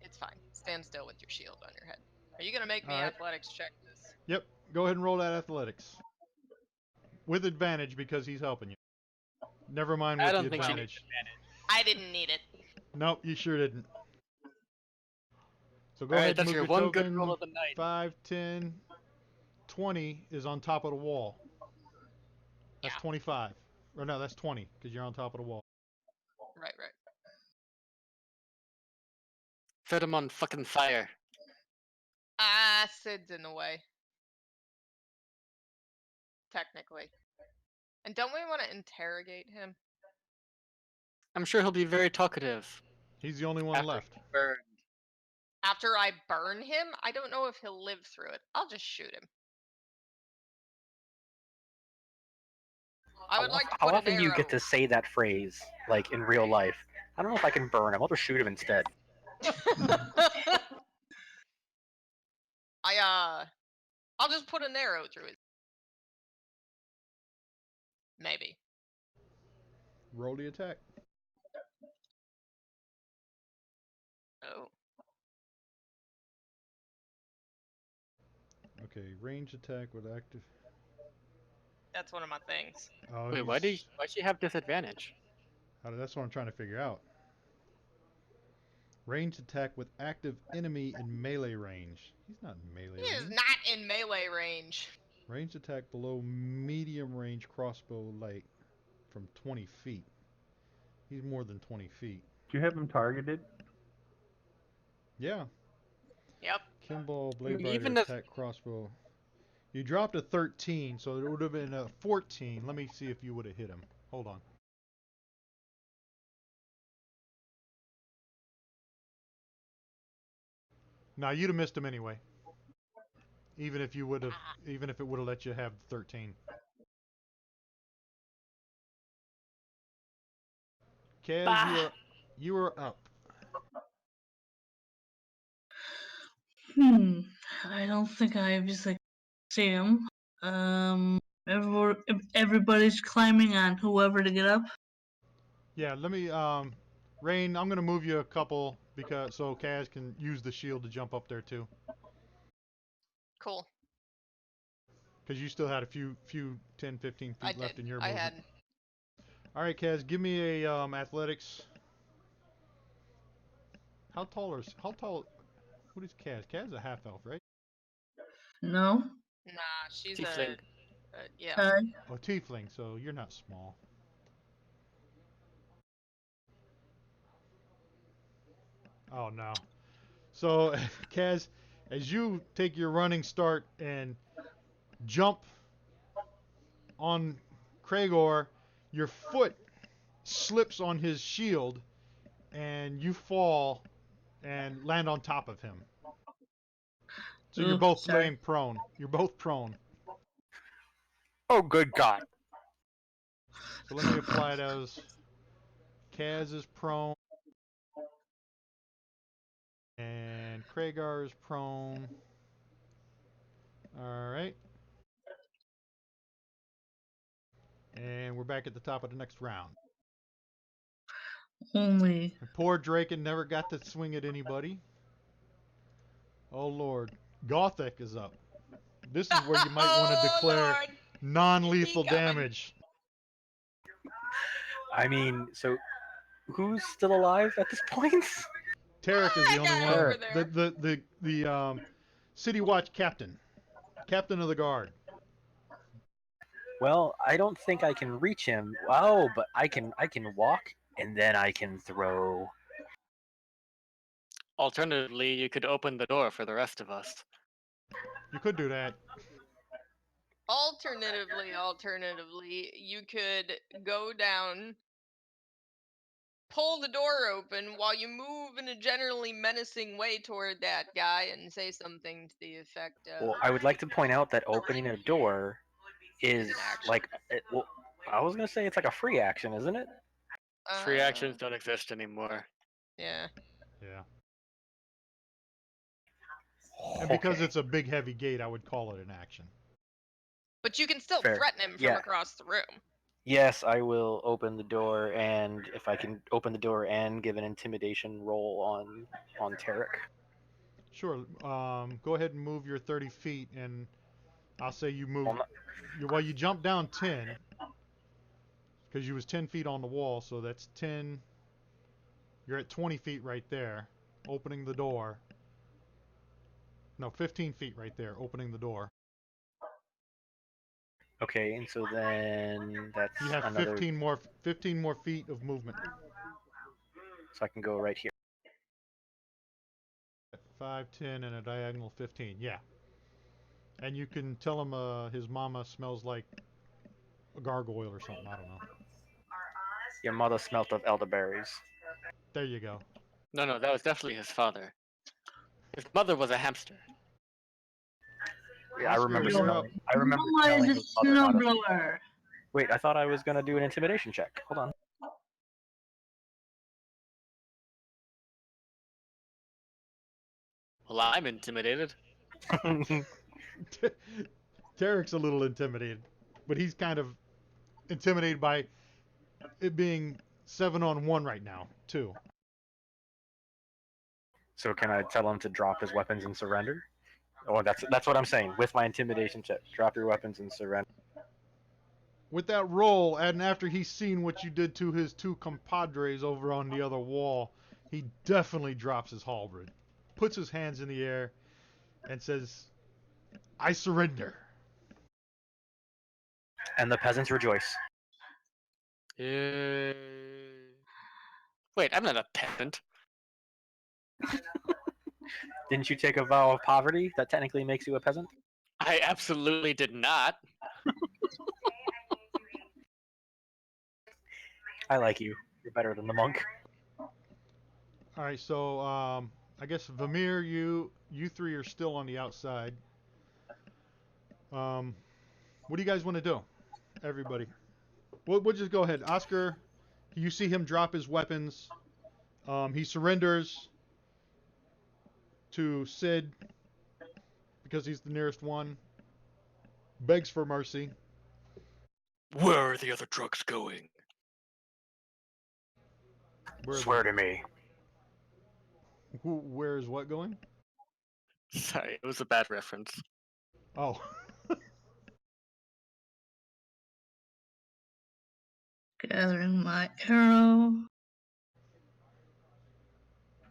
It's fine. Stand still with your shield on your head. Are you going to make me All right. athletics check this? Yep. Go ahead and roll that athletics. With advantage because he's helping you. Never mind I with don't the think she needs advantage. advantage. I didn't need it. Nope, you sure didn't. So go All right, ahead and that's move your your one good token. roll of the night. 5, 10, 20 is on top of the wall. That's Yeah. 25. Or no, that's 20 because you're on top of the wall. Right. Set him on fucking fire. Acid's in the way. Technically. And don't we want to interrogate him? I'm sure he'll be very talkative. He's the only one after left. he's burned. After I burn him, I don't know if he'll live through it. I'll just shoot him. I would like to How put an often do you arrow. get to say that phrase, like in real life? I don't know if I can burn him. I'll just shoot him instead. I'll just put an arrow through it. Maybe. Roll the attack. Oh. Okay, range attack with active. That's one of my things. Oh, Wait, why'd she have disadvantage? That's what I'm trying to figure out. Range attack with active enemy in melee range. He's not in melee He is range. not in melee range. Range attack below medium range crossbow light from 20 feet. He's more than 20 feet. Do you have him targeted? Yeah. Yep. Kimball, blade rider, even if- attack crossbow. You dropped a 13, so it would have been a 14. Let me see if you would have hit him. Hold on. Now you'd have missed him anyway. Even if you would have, even if it would have let you have the 13. Kaz, you are up. I don't think I obviously see him. Everybody's climbing on whoever to get up. Yeah, let me, Rain, I'm gonna move you a couple because so Kaz can use the shield to jump up there too. Cool. Because you still had a few 10, 15 feet left in your I movement. had. All right, Kaz, give me a athletics. How tall? What is Kaz? Kaz is a half elf, right? No. Nah, she's Tiefling. yeah. Oh, tiefling. So you're not small. Oh no. So, Kaz, as you take your running start and jump on Kragor, your foot slips on his shield, and you fall and land on top of him. So you're Ooh, both sorry. laying prone. You're both prone. Oh, good God. So let me apply those. Kaz is prone. And Kragar is prone. Alright. And we're back at the top of the next round. Only. And poor Draken never got to swing at anybody. Oh lord. Gothic is up. This is where you might want to declare Lord. non-lethal He coming. damage. I mean, so who's still alive at this point? Tarek is the only guy one. over there. The City Watch captain. Captain of the guard. Well, I don't think I can reach him. Oh, but I can walk and then I can throw. Alternatively, you could open the door for the rest of us. You could do that. Alternatively, you could go down, pull the door open while you move in a generally menacing way toward that guy and say something to the effect of. Well, I would like to point out that opening a door is an action. like, well, I was gonna say it's like a free action, isn't it? Free actions don't exist anymore. Yeah. Yeah. And because Okay. it's a big, heavy gate, I would call it an action. But you can still Fair. threaten him from Yeah. across the room. Yes, I will open the door, and if I can open the door and give an intimidation roll on Tarek. Sure. Go ahead and move your 30 feet, and I'll say you move. Well, not- Well, you jump down 10 because you was 10 feet on the wall, so that's 10. You're at 20 feet right there, opening the door. No, 15 feet right there, opening the door. Okay, and so then that's You have another. 15 more feet of movement. So I can go right here. 5, 10, and a diagonal 15. Yeah. And you can tell him his mama smells like a gargoyle or something. I don't know. Your mother smelt of elderberries. There you go. No, that was definitely his father. His mother was a hamster. Yeah, I Oscar, remember you're smelling. up. I remember Mama smelling is a his mother. Not a... snowblower. Wait, I thought I was gonna do an intimidation check. Hold Well, I'm intimidated. on. Tarek's a little intimidated, but he's kind of intimidated by it being 7-on-1 right now, too. So can I tell him to drop his weapons and surrender? Oh, that's what I'm saying. With my intimidation check, drop your weapons and surrender. With that roll, and after he's seen what you did to his two compadres over on the other wall, he definitely drops his halberd, puts his hands in the air, and says, I surrender. And the peasants rejoice. Wait, I'm not a peasant. Didn't you take a vow of poverty that technically makes you a peasant? I absolutely did not. I like you. You're better than the monk. All right, so I guess Vamir, you three are still on the outside. What do you guys want to do? Everybody. We'll just go ahead. Oscar, you see him drop his weapons. He surrenders to Sid because he's the nearest one. Begs for mercy. Where are the other trucks going? Swear to me. Where is what going? Sorry, it was a bad reference. Oh. Gathering my arrow.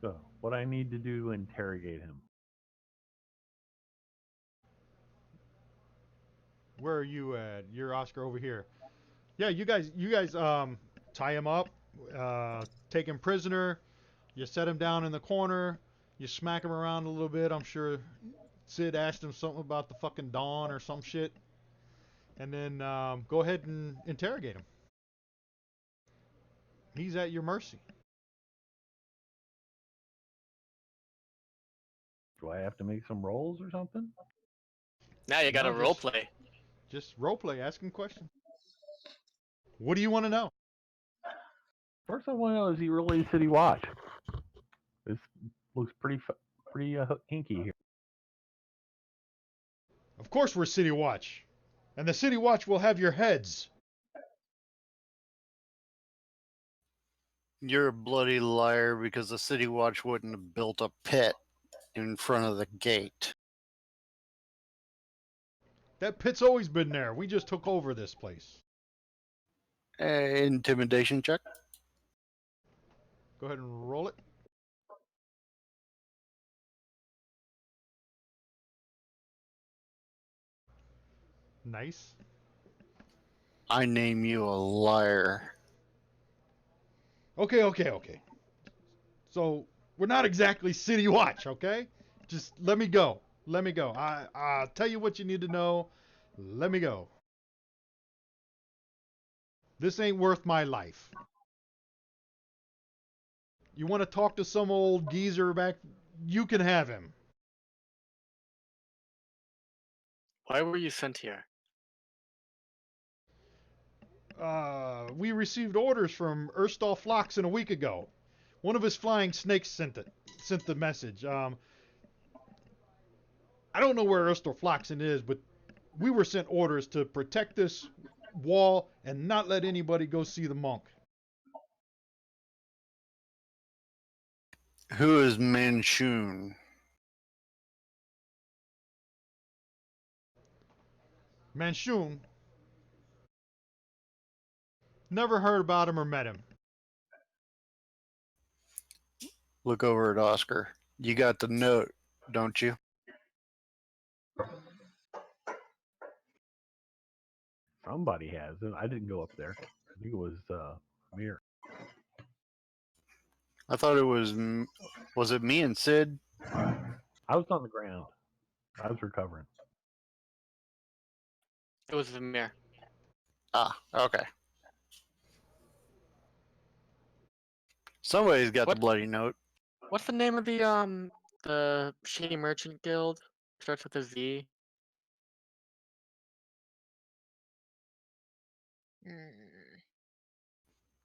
So, what I need to do to interrogate him? Where are you at? You're Oscar over here. Yeah, you guys tie him up, take him prisoner. You set him down in the corner. You smack him around a little bit. I'm sure Sid asked him something about the fucking dawn or some shit. And then go ahead and interrogate him. He's at your mercy. Do I have to make some rolls or something? Now you got to No, role just- play. Just role play, ask him questions. What do you want to know? First, I want to know: is he really City Watch? This looks pretty hinky here. Of course we're City Watch. And the City Watch will have your heads. You're a bloody liar because the City Watch wouldn't have built a pit in front of the gate. That pit's always been there. We just took over this place. Intimidation check. Go ahead and roll it. Nice. I name you a liar. Okay. So we're not exactly City Watch, okay? Just let me go. I'll tell you what you need to know. Let me go. This ain't worth my life. You want to talk to some old geezer back? You can have him. Why were you sent here? We received orders from Erstal Floxen a week ago. One of his flying snakes sent the message. I don't know where Floxen is, but we were sent orders to protect this wall and not let anybody go see the monk. Who is Manchun? Manchun. Never heard about him or met him. Look over at Oscar. You got the note, don't you? Somebody has it. I didn't go up there. I think it was Amir. I thought it was it me and Sid? I was on the ground. I was recovering. It was Vimir. Ah, okay. Somebody's got What? the bloody note. What's the name of the Shady Merchant Guild? Starts with a Z. Mm,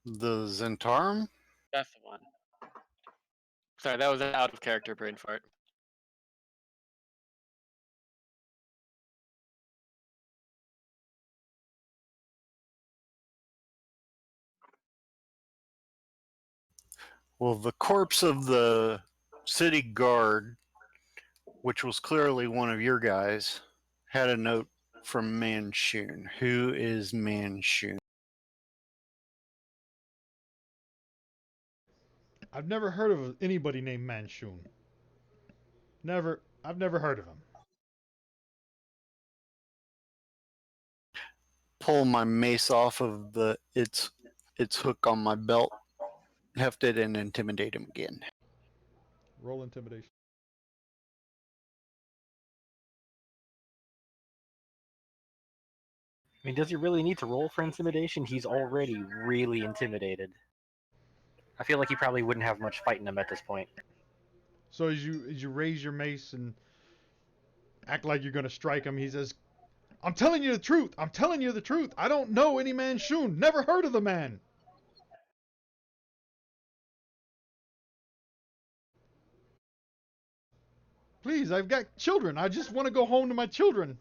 The Zentarum? That's the one. Sorry, that was an out of character brain fart. Well, the corpse of the city guard, which was clearly one of your guys, had a note from Manchun. Who is Manchun? I've never heard of anybody named Manchun. I've never heard of him. Pull my mace off of its hook on my belt, heft it, and intimidate him again. Roll intimidation. I mean, does he really need to roll for intimidation? He's already really intimidated. I feel like he probably wouldn't have much fight in him at this point. So as you raise your mace and act like you're gonna strike him, he says, "I'm telling you the truth. I'm telling you the truth. I don't know any Manchun. Never heard of the man." Please, I've got children. I just want to go home to my children.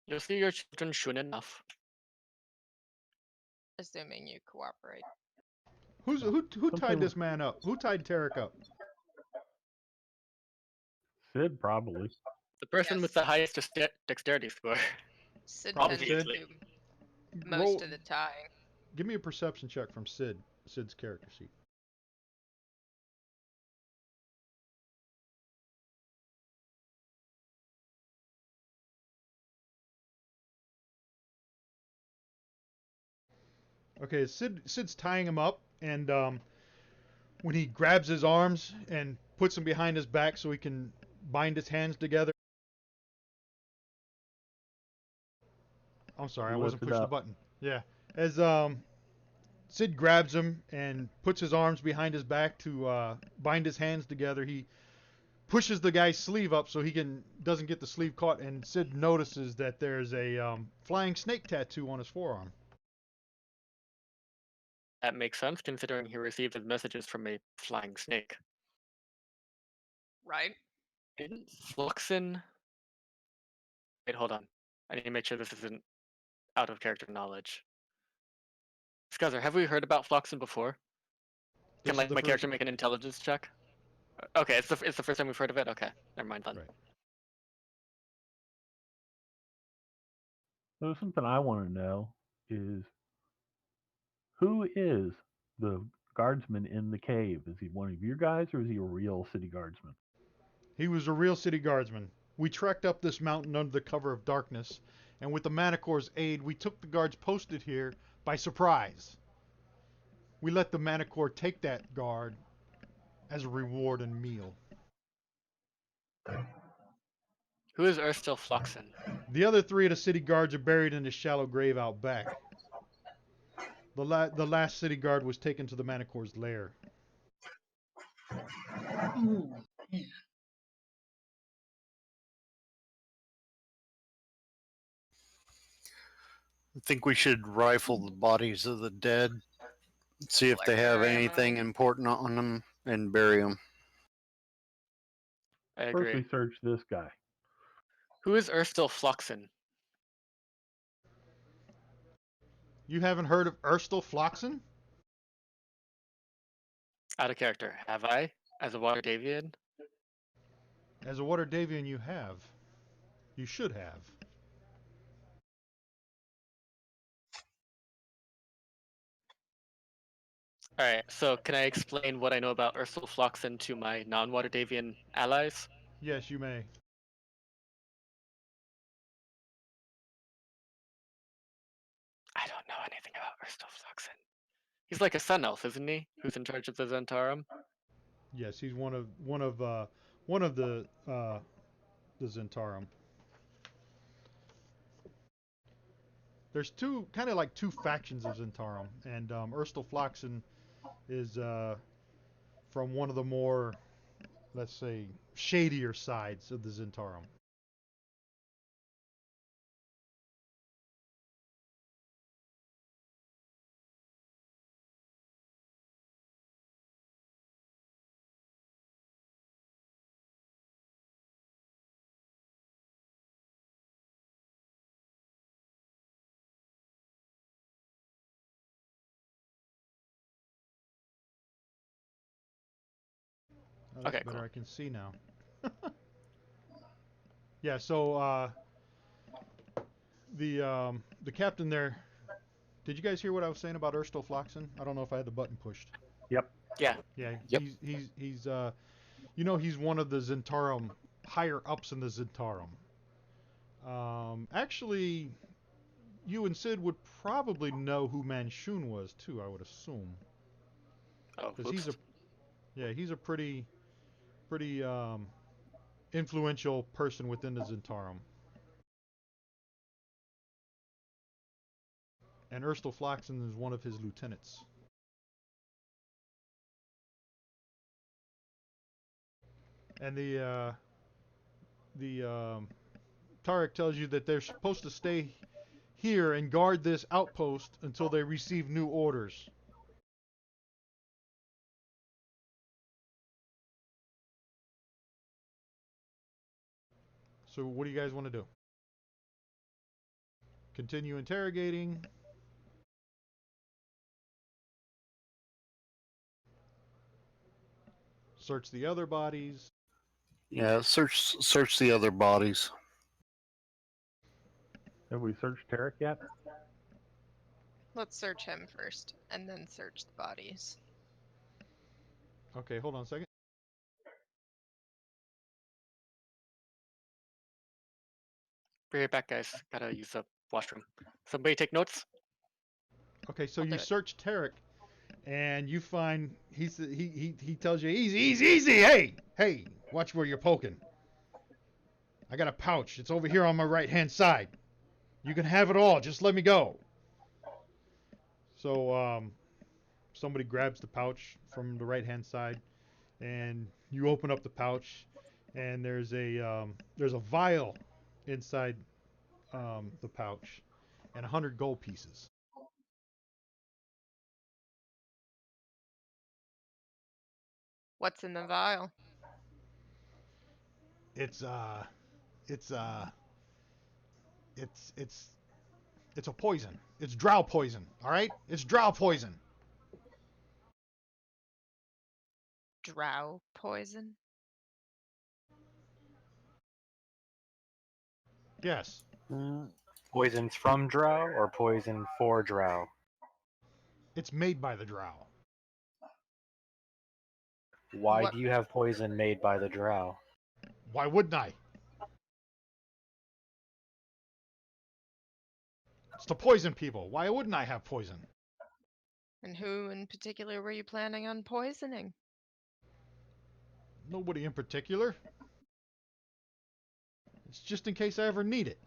You'll see your children soon enough. assuming you cooperate. Who tied this man up? Who tied Tarek up? Sid probably. The person with the highest dexterity score. Sid Probably tends Sid. to do most Roll. of the tying. Give me a perception check from Sid's character sheet. Okay, Sid's tying him up, and when he grabs his arms and puts them behind his back so he can bind his hands together. I'm sorry, I wasn't pushing the button. Yeah, as Sid grabs him and puts his arms behind his back to bind his hands together, he pushes the guy's sleeve up so he doesn't get the sleeve caught, and Sid notices that there's a flying snake tattoo on his forearm. That makes sense considering he received his messages from a flying snake. Right? Didn't Fluxen... Wait, hold on. I need to make sure this isn't out of character knowledge. Scuzzer, have we heard about Fluxen before? Can This is the my first. character make an intelligence check? Okay, it's the first time we've heard of it? Okay, never mind then. Right. So something I want to know is who is the guardsman in the cave? Is he one of your guys or is he a real city guardsman? He was a real city guardsman. We trekked up this mountain under the cover of darkness, and with the Manicor's aid, we took the guards posted here by surprise. We let the Manicor take that guard as a reward and meal. Who is Erstil Fluxen? The other three of the city guards are buried in a shallow grave out back. The last city guard was taken to the Manicor's lair. Ooh, yeah. I think we should rifle the bodies of the dead, see if they have Collect their anything ammo. important on them, and bury them. I First, agree. we search this guy. Who is Erstil Floxen? You haven't heard of Erstil Floxen? Out of character. Have I? As a Water Davian? As a Water Davian, you have. You should have. Alright, so can I explain what I know about Ursula Floxen to my non-Water Davian allies? Yes, you may. I don't know anything about Ursula Floxen. He's like a sun elf, isn't he? Who's in charge of the Zentarum? Yes, he's one of the Zentarum. There's kind of like two factions of Zentarum, and Erstil Floxen is from one of the more, let's say, shadier sides of the Zentarum. Oh, that's Okay, better. cool. I can see now. Yeah. So the captain there. Did you guys hear what I was saying about Erstil Floxen? I don't know if I had the button pushed. Yep. Yeah. Yeah. Yep. He's he's one of the Zentarum higher ups in the Zentarum. Actually, you and Sid would probably know who Manshun was too. I would assume, Oh, because whoops. he's a pretty influential person within the Zentarum. And Erstil Floxen is one of his lieutenants. And the Tarek tells you that they're supposed to stay here and guard this outpost until they receive new orders. So what do you guys want to do? Continue interrogating. Search the other bodies. Yeah, search the other bodies. Have we searched Tarek yet? Let's search him first, and then search the bodies. Okay, hold on a second. Be right back, guys. Gotta use the washroom. Somebody take notes? Okay, so I'll you do it. search Tarek, and you find he tells you easy. Hey, watch where you're poking. I got a pouch. It's over here on my right hand side. You can have it all. Just let me go. So somebody grabs the pouch from the right hand side, and you open up the pouch, and there's a vial inside the pouch, and 100 gold pieces. What's in the vial? It's it's uh it's it's it's a poison. It's drow poison. All right, it's drow poison. Drow poison? Yes, Poisons from drow or poison for drow? it's made by the drow. Why What? do you have poison made by the drow? Why wouldn't I? It's to poison people. Why wouldn't I have poison? And who in particular were you planning on poisoning? Nobody in particular. It's just in case I ever need it.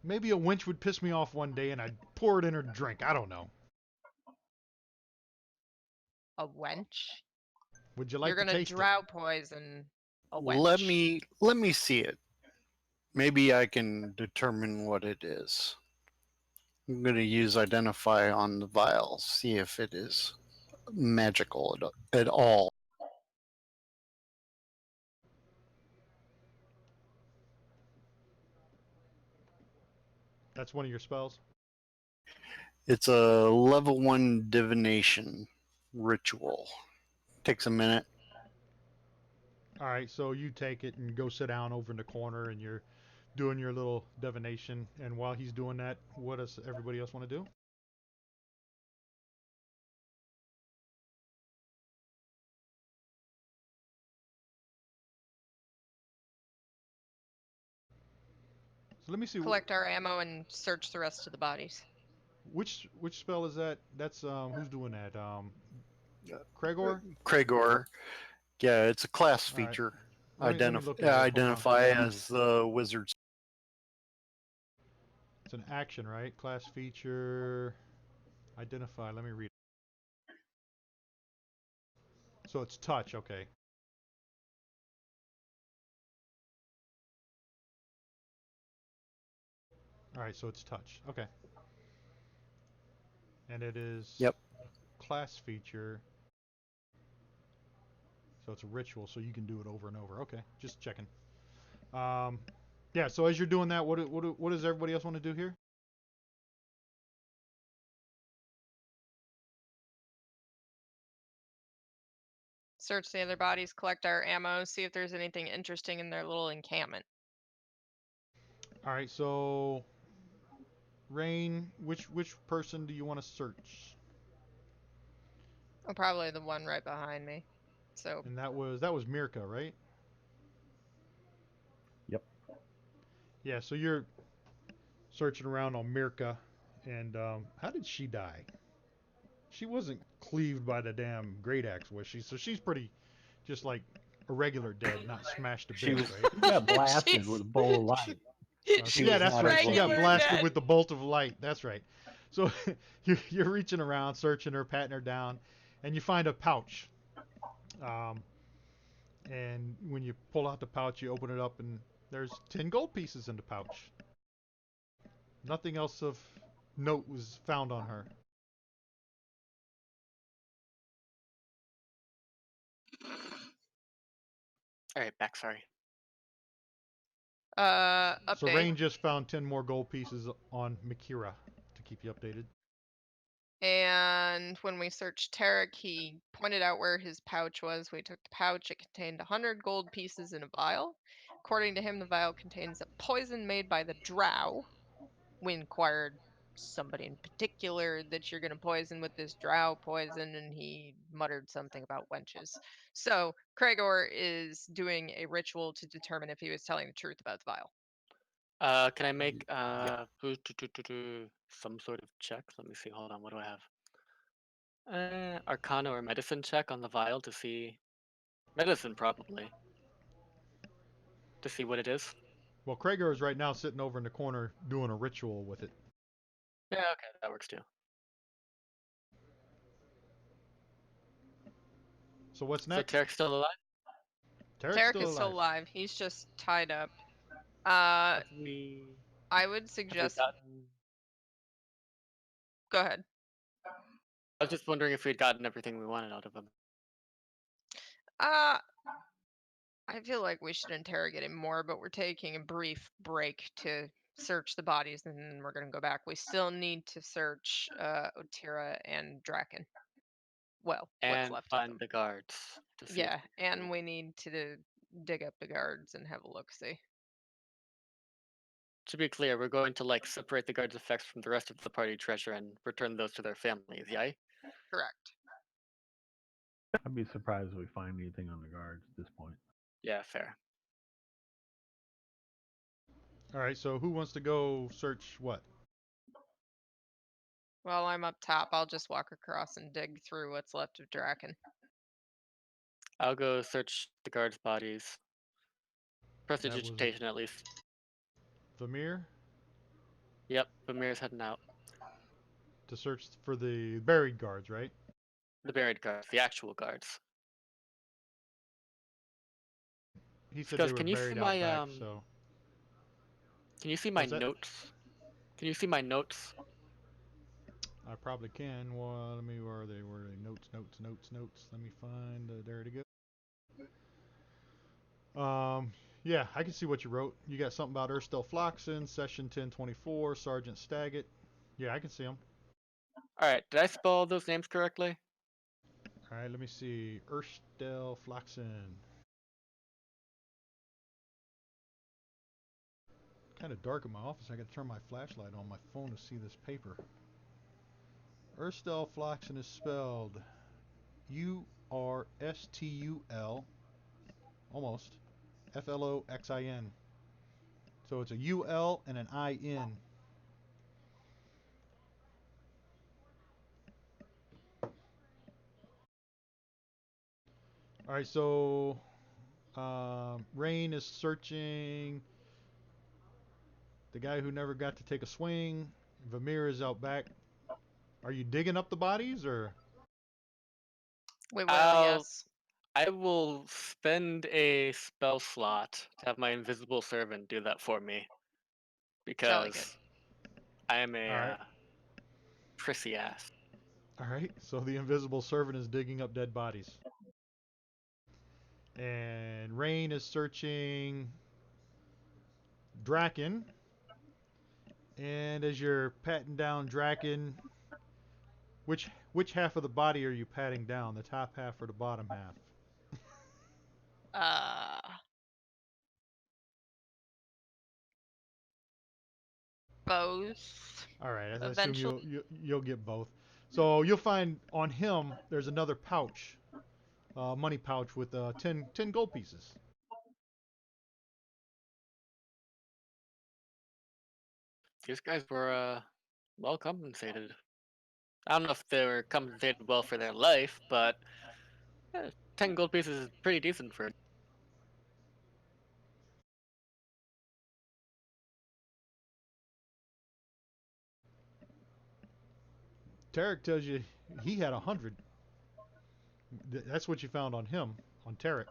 Maybe a wench would piss me off one day and I'd pour it in her drink. I don't know. A wench? Would you like You're to gonna taste it? drow poison a wench. Let me see it. Maybe I can determine what it is. I'm going to use identify on the vial, see if it is magical at all. That's one of your spells. It's a level 1 divination ritual. Takes a minute. All right, so you take it and go sit down over in the corner, and you're doing your little divination. And while he's doing that, what does everybody else want to do? So let me see. Collect our ammo and search the rest of the bodies. Which spell is that? That's who's doing that? Cragor? Cragor. Yeah, it's a class All right. feature. Let me look at it. Hold on. Identify as the wizard's. It's an action, right? Class feature. Identify. Let me read it. So it's touch. Okay. All right. So it's touch. Okay. And it is. Yep. Class feature. So it's a ritual, so you can do it over and over. Okay. Just checking. Yeah. So as you're doing that, what does everybody else want to do here? Search the other bodies, collect our ammo, see if there's anything interesting in their little encampment. All right. So Rain, which person do you want to search? Oh, probably the one right behind me. So And that was Mirka, right? Yep. Yeah. So you're searching around on Mirka, and how did she die? She wasn't cleaved by the damn great axe, was she? So she's pretty, just like a regular dead, not smashed to She bits, was right? she got blasted She's- with a bowl of light. She Yeah, was that's not right. able She to got regular blasted dead. with the bolt of light. That's right. So you're reaching around, searching her, patting her down, and you find a pouch. Um, and when you pull out the pouch, you open it up, and there's 10 gold pieces in the pouch. Nothing else of note was found on her. All right, back. Sorry. So Update. Rain just found 10 more gold pieces on Mikira to keep you updated. And when we searched Tarek, he pointed out where his pouch was. We took the pouch. It contained 100 gold pieces in a vial. According to him, the vial contains a poison made by the drow. We inquired somebody in particular that you're going to poison with this drow poison, and he muttered something about wenches. So Cragor is doing a ritual to determine if he was telling the truth about the vial. Can I make some sort of check? Let me see. Hold on. What do I have? Arcana or medicine check on the vial to see. Medicine probably. To see what it is. Well, Krager is right now sitting over in the corner doing a ritual with it. Yeah, okay, that works too. So what's So next? Tarek's still alive? Tarek's Tarek still is alive. still alive. He's just tied up. Have we I would have we suggest. gotten Go ahead. I was just wondering if we'd gotten everything we wanted out of him. Uh, I feel like we should interrogate him more, but we're taking a brief break to search the bodies, and then we're gonna go back. We still need to search Otira and Draken. Well, what's And left of find them. the guards to see. Yeah, and we need to dig up the guards and have a look. See. To be clear, we're going to like separate the guards' effects from the rest of the party treasure and return those to their families, yeah? Correct. I'd be surprised if we find anything on the guards at this point. Yeah, fair. All right, so who wants to go search what? Well, I'm up top. I'll just walk across and dig through what's left of Draken. I'll go search the guards' bodies. That was Prestidigitation at least. Vamir Yep, Vamir's heading out. to search for the buried guards, right? The buried guards, the actual guards. He said they Because were can you see buried out my back, so can you see my what's that? notes? Can you see my notes I probably can. Well, let me. Where are they? Where are they? Notes. Let me find. There to go. Yeah, I can see what you wrote. You got something about Erstel Floxen, Session 1024, Sergeant Staggett. Yeah, I can see them. All right, did I spell those names correctly? All right, let me see. Erstel Floxen. Kind of dark in my office. I got to turn my flashlight on my phone to see this paper. Erstel Floxen is spelled Urstul, almost, Floxin. So it's a UL and an IN. All right, so Rain is searching the guy who never got to take a swing. Vamir is out back. Are you digging up the bodies or? We will, I'll yes. I will spend a spell slot to have my invisible servant do that for me Jolly good. because I am a All right. prissy ass. All right. So the invisible servant is digging up dead bodies. And Rain is searching Draken. And as you're patting down Draken, which half of the body are you patting down? The top half or the bottom half? Uh, both. All right. I assume Eventually. you'll get both. So you'll find on him there's another pouch, money pouch with 10 gold pieces. These guys were well compensated. I don't know if they were compensated well for their life, but 10 gold pieces is pretty decent for it. Tarek tells you he had 100. That's what you found on him, on Tarek.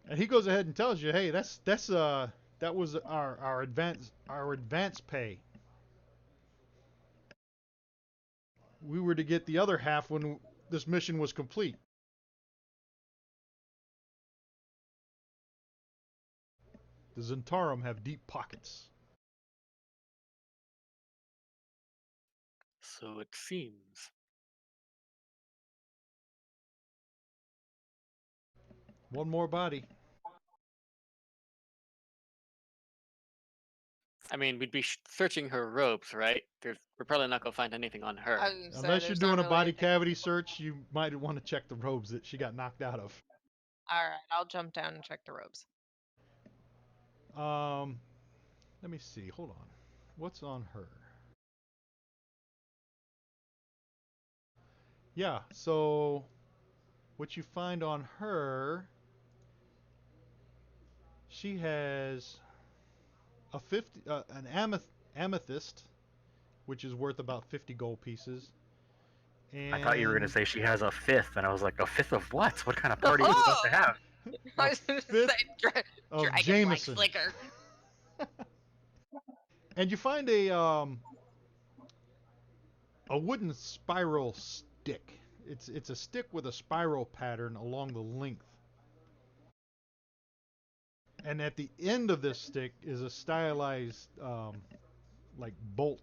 And he goes ahead and tells you, hey, that was our advance pay. We were to get the other half when this mission was complete. The Zentarum have deep pockets. So it seems. One more body. I mean, we'd be searching her robes, right? We're probably not gonna find anything on her. I was gonna say, Unless you're there's doing not a really body anything. cavity search, you might want to check the robes that she got knocked out of. Alright, I'll jump down and check the robes. Let me see. Hold on. What's on her? Yeah, so what you find on her, she has an amethyst, which is worth about 50 gold pieces. I thought you were going to And say she has a fifth, and I was like, a fifth of what? What kind of party is about to have? I a was gonna fifth say of dragon-like Jameson. liquor. And you find a wooden spiral stick. It's a stick with a spiral pattern along the length. And at the end of this stick is a stylized like bolt.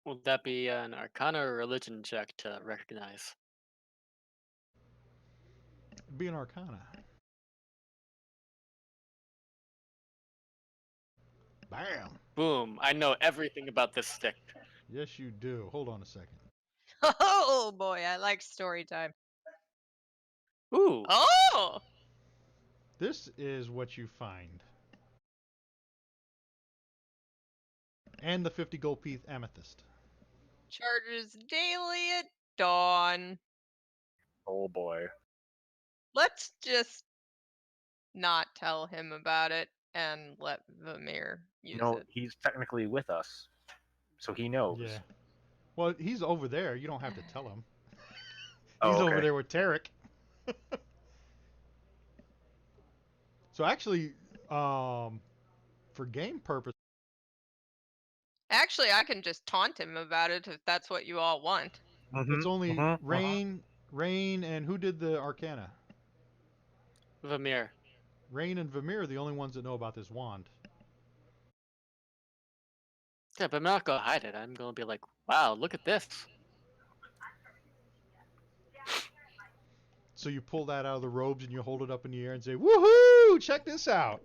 Would that be an Arcana or religion check to recognize? It'd be an Arcana. Bam! Boom! I know everything about this stick. Yes, you do. Hold on a second. Oh boy, I like story time. Ooh! Oh! This is what you find. And the 50 gold piece amethyst. Charges daily at dawn. Oh boy. Let's just not tell him about it and let Vamir use No, it. he's technically with us, so he knows. Yeah. Well, he's over there. You don't have to tell him. Oh, He's over okay. there with Tarek. So actually, For game purpose, Actually, I can just taunt him about it if that's what you all want. it's only Rain, and who did the Arcana? Vamir. Rain and Vamir are the only ones that know about this wand. Yeah, but I'm not gonna hide it. I'm gonna be like, wow, look at this. So you pull that out of the robes and you hold it up in the air and say, "Woohoo! Check this out!"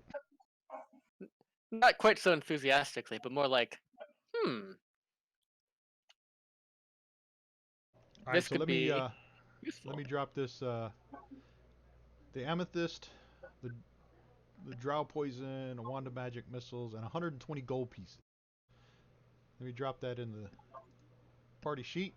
Not quite so enthusiastically, but more like, All right, this so could be useful. let me drop this the amethyst, the drow poison, a wand of magic missiles, and 120 gold pieces. Let me drop that in the party sheet.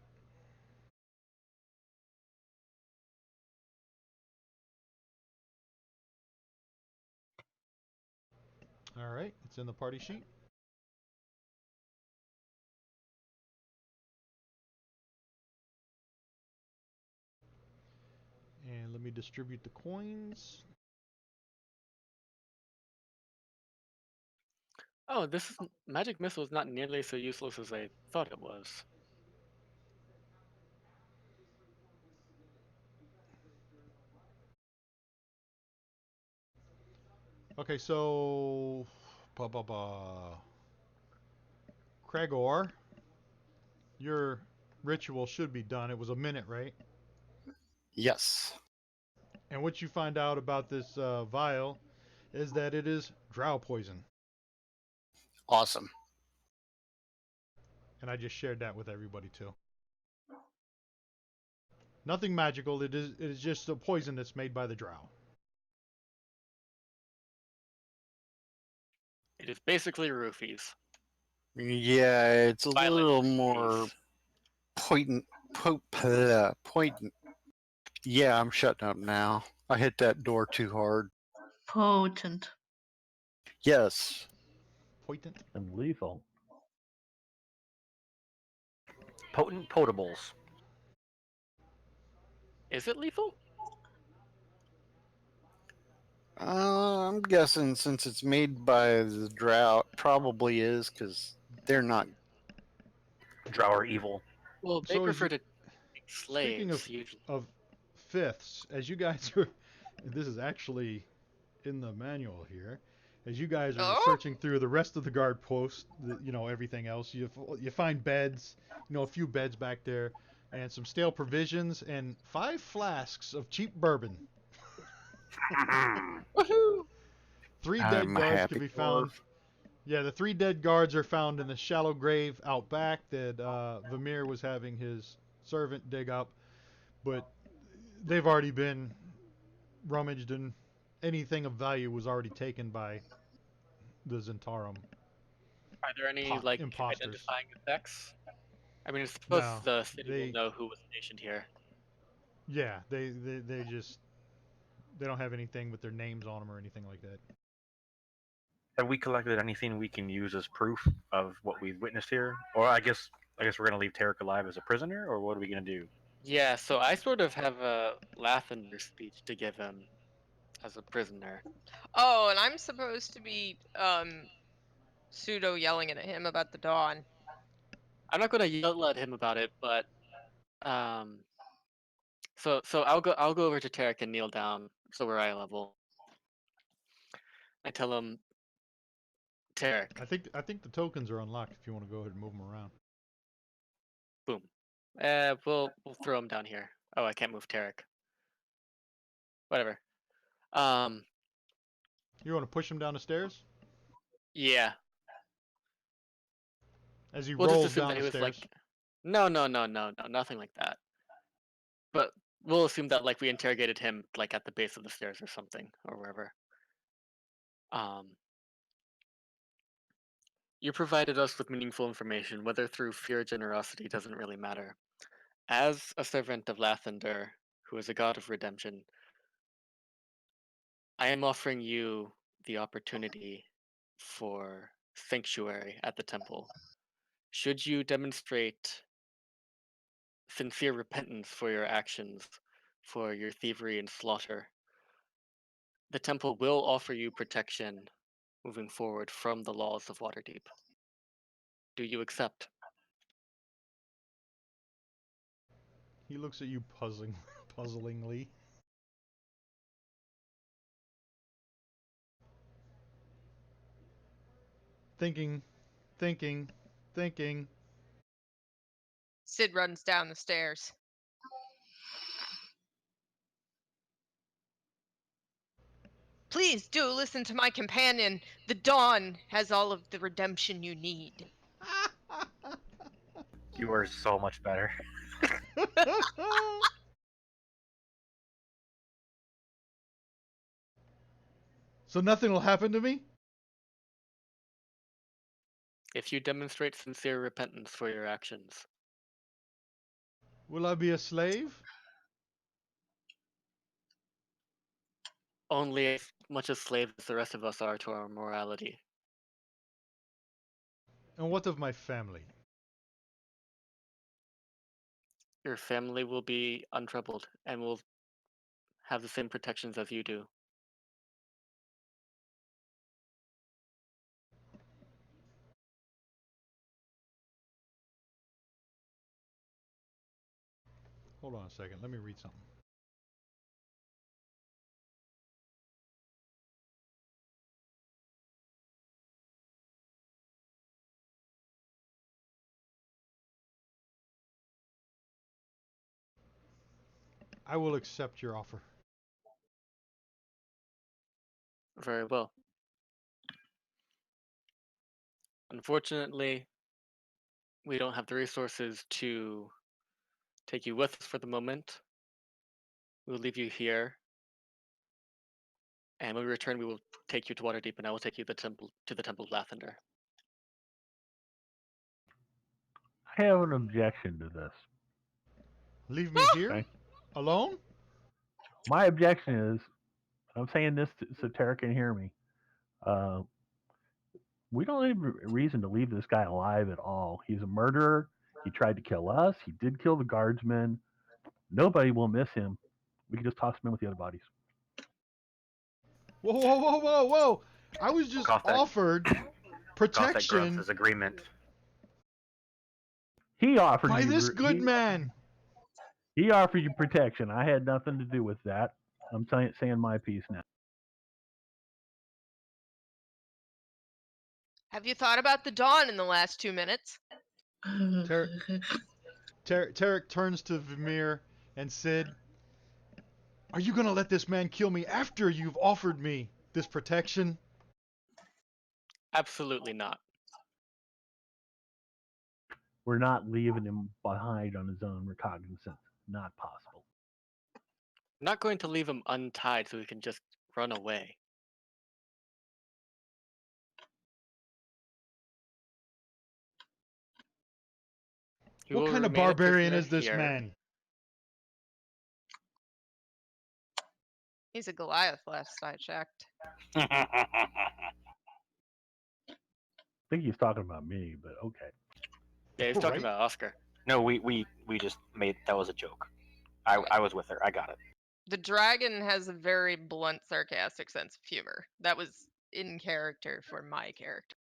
All right, it's in the party sheet. And let me distribute the coins. Oh, this magic missile is not nearly so useless as I thought it was. Okay, so Cragor, your ritual should be done. It was a minute, right? Yes. And what you find out about this vial is that it is drow poison. Awesome. And I just shared that with everybody too. Nothing magical. It is just a poison that's made by the drow. It is basically roofies. Yeah, it's a Violent little roofies. more poignant. Poignant. Yeah, I'm shutting up now. I hit that door too hard. Potent. Yes. Potent. And lethal. Potent potables. Is it lethal? I'm guessing since it's made by the drought, probably is because they're not. Drow are evil. Well, they So prefer to take speaking slaves usually. of fifths, as you guys are, this is actually in the manual here. As you guys are Oh, searching through the rest of the guard post, everything else, you find beds, a few beds back there, and some stale provisions and 5 flasks of cheap bourbon. Woohoo! 3 dead I'm a guards can happy be dwarf. found. Yeah, the 3 dead guards are found in the shallow grave out back that Vamir was having his servant dig up, but they've already been rummaged and anything of value was already taken by the Zentarum Are there any like imposters. identifying effects? I mean, I suppose No, the city will they know who was stationed here. yeah they just they don't have anything with their names on them or anything like that. Have we collected anything we can use as proof of what we've witnessed here? Or I guess we're gonna leave Tarek alive as a prisoner, or what are we gonna do? Yeah, so I sort of have a Lathander speech to give him as a prisoner. oh, and I'm supposed to be pseudo yelling at him about the dawn. I'm not gonna yell at him about it, but so I'll go over to Tarek and kneel down so we're eye level. I tell him, Tarek, I think the tokens are unlocked if you want to go ahead and move them around. boom. We'll throw him down here. Oh, I can't move Tarek. Whatever. Um, You want to push him down the stairs yeah. as he We'll just rolls assume down that the he was stairs. like, no, nothing like that. But we'll assume that like we interrogated him like at the base of the stairs or something or wherever. Um, you provided us with meaningful information, whether through fear or generosity doesn't really matter. As a servant of Lathander, who is a god of redemption, I am offering you the opportunity for sanctuary at the temple. Should you demonstrate sincere repentance for your actions, for your thievery and slaughter, the temple will offer you protection moving forward from the laws of Waterdeep. Do you accept? He looks at you puzzlingly. Thinking. Sid runs down the stairs. Please do listen to my companion. The Dawn has all of the redemption you need. You are so much better. So nothing will happen to me? If you demonstrate sincere repentance for your actions. Will I be a slave? Only as much a slave as the rest of us are to our morality. And what of my family? Your family will be untroubled and will have the same protections as you do. Hold on a second. Let me read something. I will accept your offer. Very well. Unfortunately, we don't have the resources to take you with us for the moment. We'll leave you here. And when we return, we will take you to Waterdeep, and I will take you to the Temple of Lathander. I have an objection to this. Leave me here? Okay. Alone? My objection is, I'm saying this so Tara can hear me. We don't have a reason to leave this guy alive at all. He's a murderer. He tried to kill us. He did kill the guardsmen. Nobody will miss him. We can just toss him in with the other bodies. Whoa. I was just offered Gothic grunts protection his agreement. He offered by you. this good man. He offered you protection. I had nothing to do with that. I'm saying my piece now. Have you thought about the Dawn in the last 2 minutes? Tarek turns to Vimir and Sid, are you going to let this man kill me after you've offered me this protection? Absolutely not. We're not leaving him behind on his own recognizance. Not possible. I'm not going to leave him untied so he can just run away. He What will kind of remain a barbarian prisoner is this here. man? He's a Goliath last I checked. I think he's talking about me, but okay. Yeah, he's talking Right? about Oscar. No, we just made that was a joke. I was with her. I got it. The dragon has a very blunt, sarcastic sense of humor. That was in character for my character.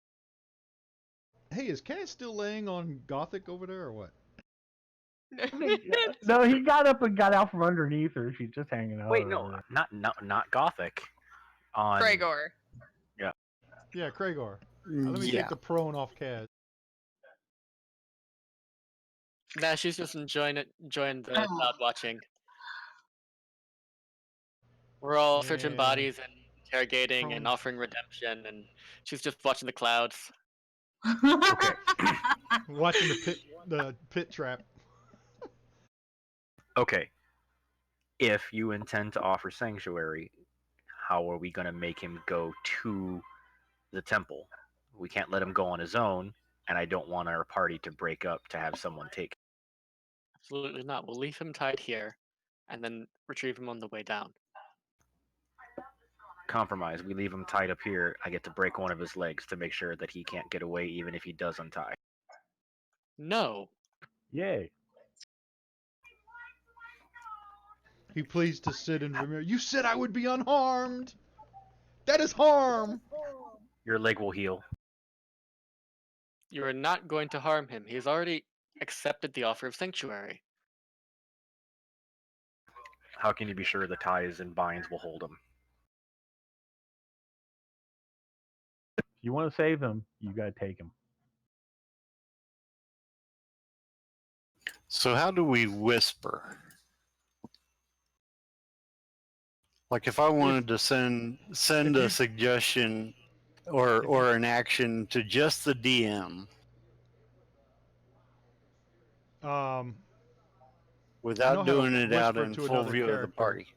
Hey, is Cass still laying on Gothic over there or what? No, he got up and got out from underneath her. She's just hanging out. Wait, no, not Gothic. On Gregor. Yeah, Kragar. Let me Yeah. take the prone off Kaz. Nah, she's just enjoying the cloud watching. We're all searching Yeah. bodies and interrogating and Prone. offering redemption, and she's just watching the clouds. Okay. Watching the pit trap. Okay. If you intend to offer sanctuary, how are we going to make him go to the temple? We can't let him go on his own, and I don't want our party to break up to have someone take him. Absolutely not. We'll leave him tied here, and then retrieve him on the way down. Compromise. We leave him tied up here. I get to break one of his legs to make sure that he can't get away, even if he does untie. No. Yay. He pleads to Sid and Vimir. You said I would be unharmed. That is harm. Your leg will heal. You are not going to harm him. He has already accepted the offer of sanctuary. How can you be sure the ties and binds will hold him? If you want to save him, you got to take him. So how do we whisper? Like if I wanted to send if a you suggestion if you or an action to just the DM I know without how to doing it out whisper in to full another view of the character. party.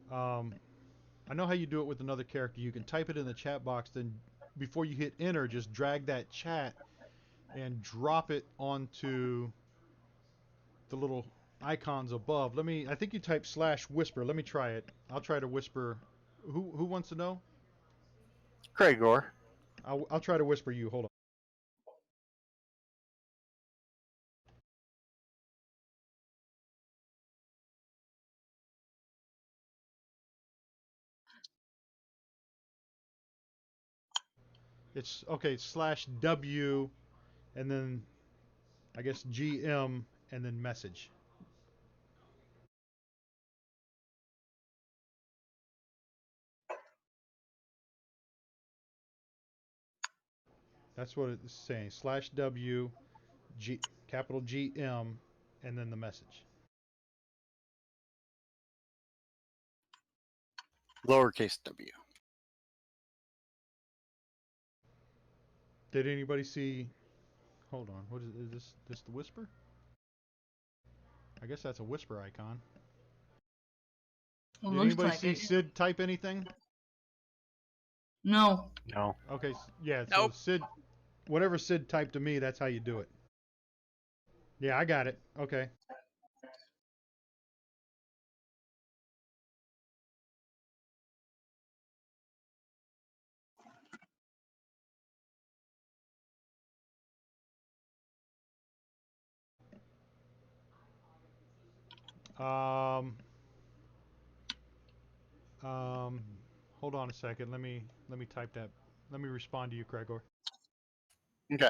I know how you do it with another character. You can type it in the chat box, then before you hit enter, just drag that chat and drop it onto the little icons above. I think you type /whisper. Let me try it. I'll try to whisper. Who wants to know? Cragor. I'll try to whisper you. Hold on. It's okay. /W and then I guess GM and then message. That's what it's saying. /W G capital GM and then the message. Lowercase w. Did anybody see? Hold on. What is this? This the whisper? I guess that's a whisper icon. Well, Did looks anybody like see it. Sid type anything? No. No. Okay, yeah. So Nope. Sid, whatever Sid typed to me, that's how you do it. Yeah, I got it. Okay. Um, um, hold on a second. Let me type that. Let me respond to you, Gregor. Okay.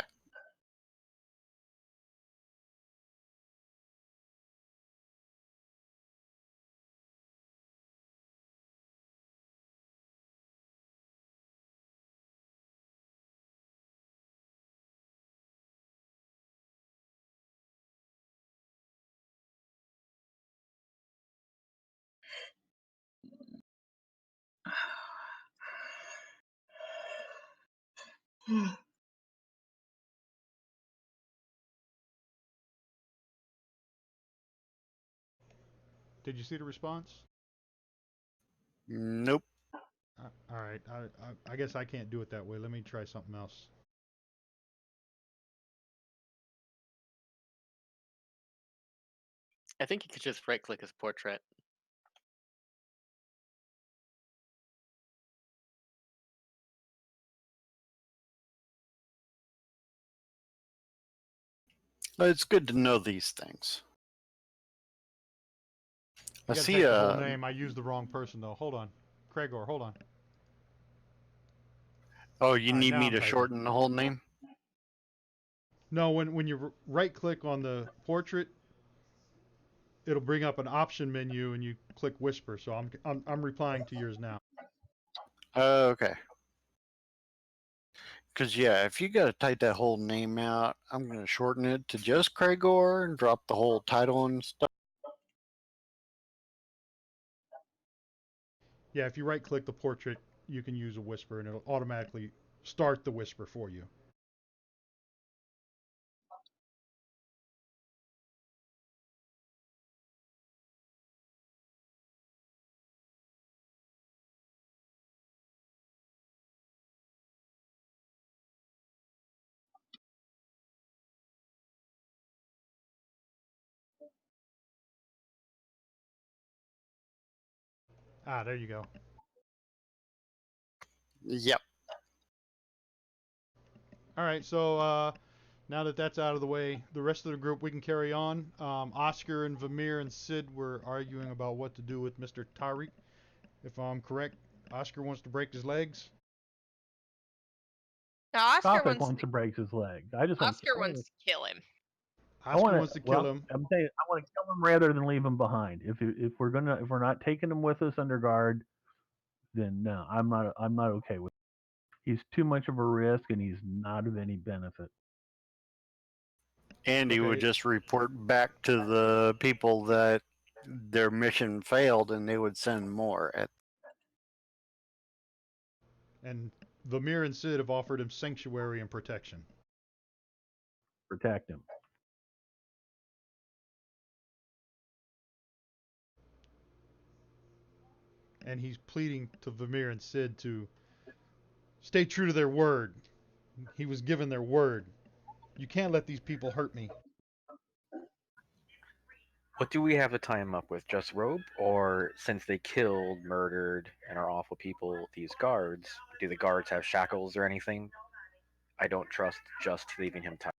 Did you see the response? Nope. All right. I guess I can't do it that way. Let me try something else. I think you could just right-click his portrait. But it's good to know these things. I I gotta see type the whole name. I used the wrong person though. Hold on, Gregor. Hold on. Oh, you All right, need now me I'm to typing. shorten the whole name? No, when you right click on the portrait, it'll bring up an option menu and you click whisper. So I'm replying to yours now. Okay. Because, yeah, if you got to type that whole name out, I'm going to shorten it to just Cragor and drop the whole title and stuff. Yeah, if you right click the portrait, you can use a whisper and it'll automatically start the whisper for you. Ah, there you go. Yep. All right, so now that that's out of the way, the rest of the group we can carry on. Oscar and Vamir and Sid were arguing about what to do with Mr. Tariq. If I'm correct, Oscar wants to break his legs. Now, Oscar Gothic wants wants to break his leg. I just want. Oscar wants to kill him. Oscar wants to kill well, him. I'm saying I want to kill him rather than leave him behind. If we're not taking him with us under guard, then no, I'm not okay with it. He's too much of a risk and he's not of any benefit. Andy would Okay. just report back to the people that their mission failed, and they would send more. And Vamir and Sid have offered him sanctuary and protection. Protect him. And he's pleading to Vamir and Sid to stay true to their word. He was given their word. You can't let these people hurt me. What do we have to tie him up with? Just rope? Or since they killed, murdered, and are awful people, these guards, do the guards have shackles or anything? I don't trust just leaving him tied.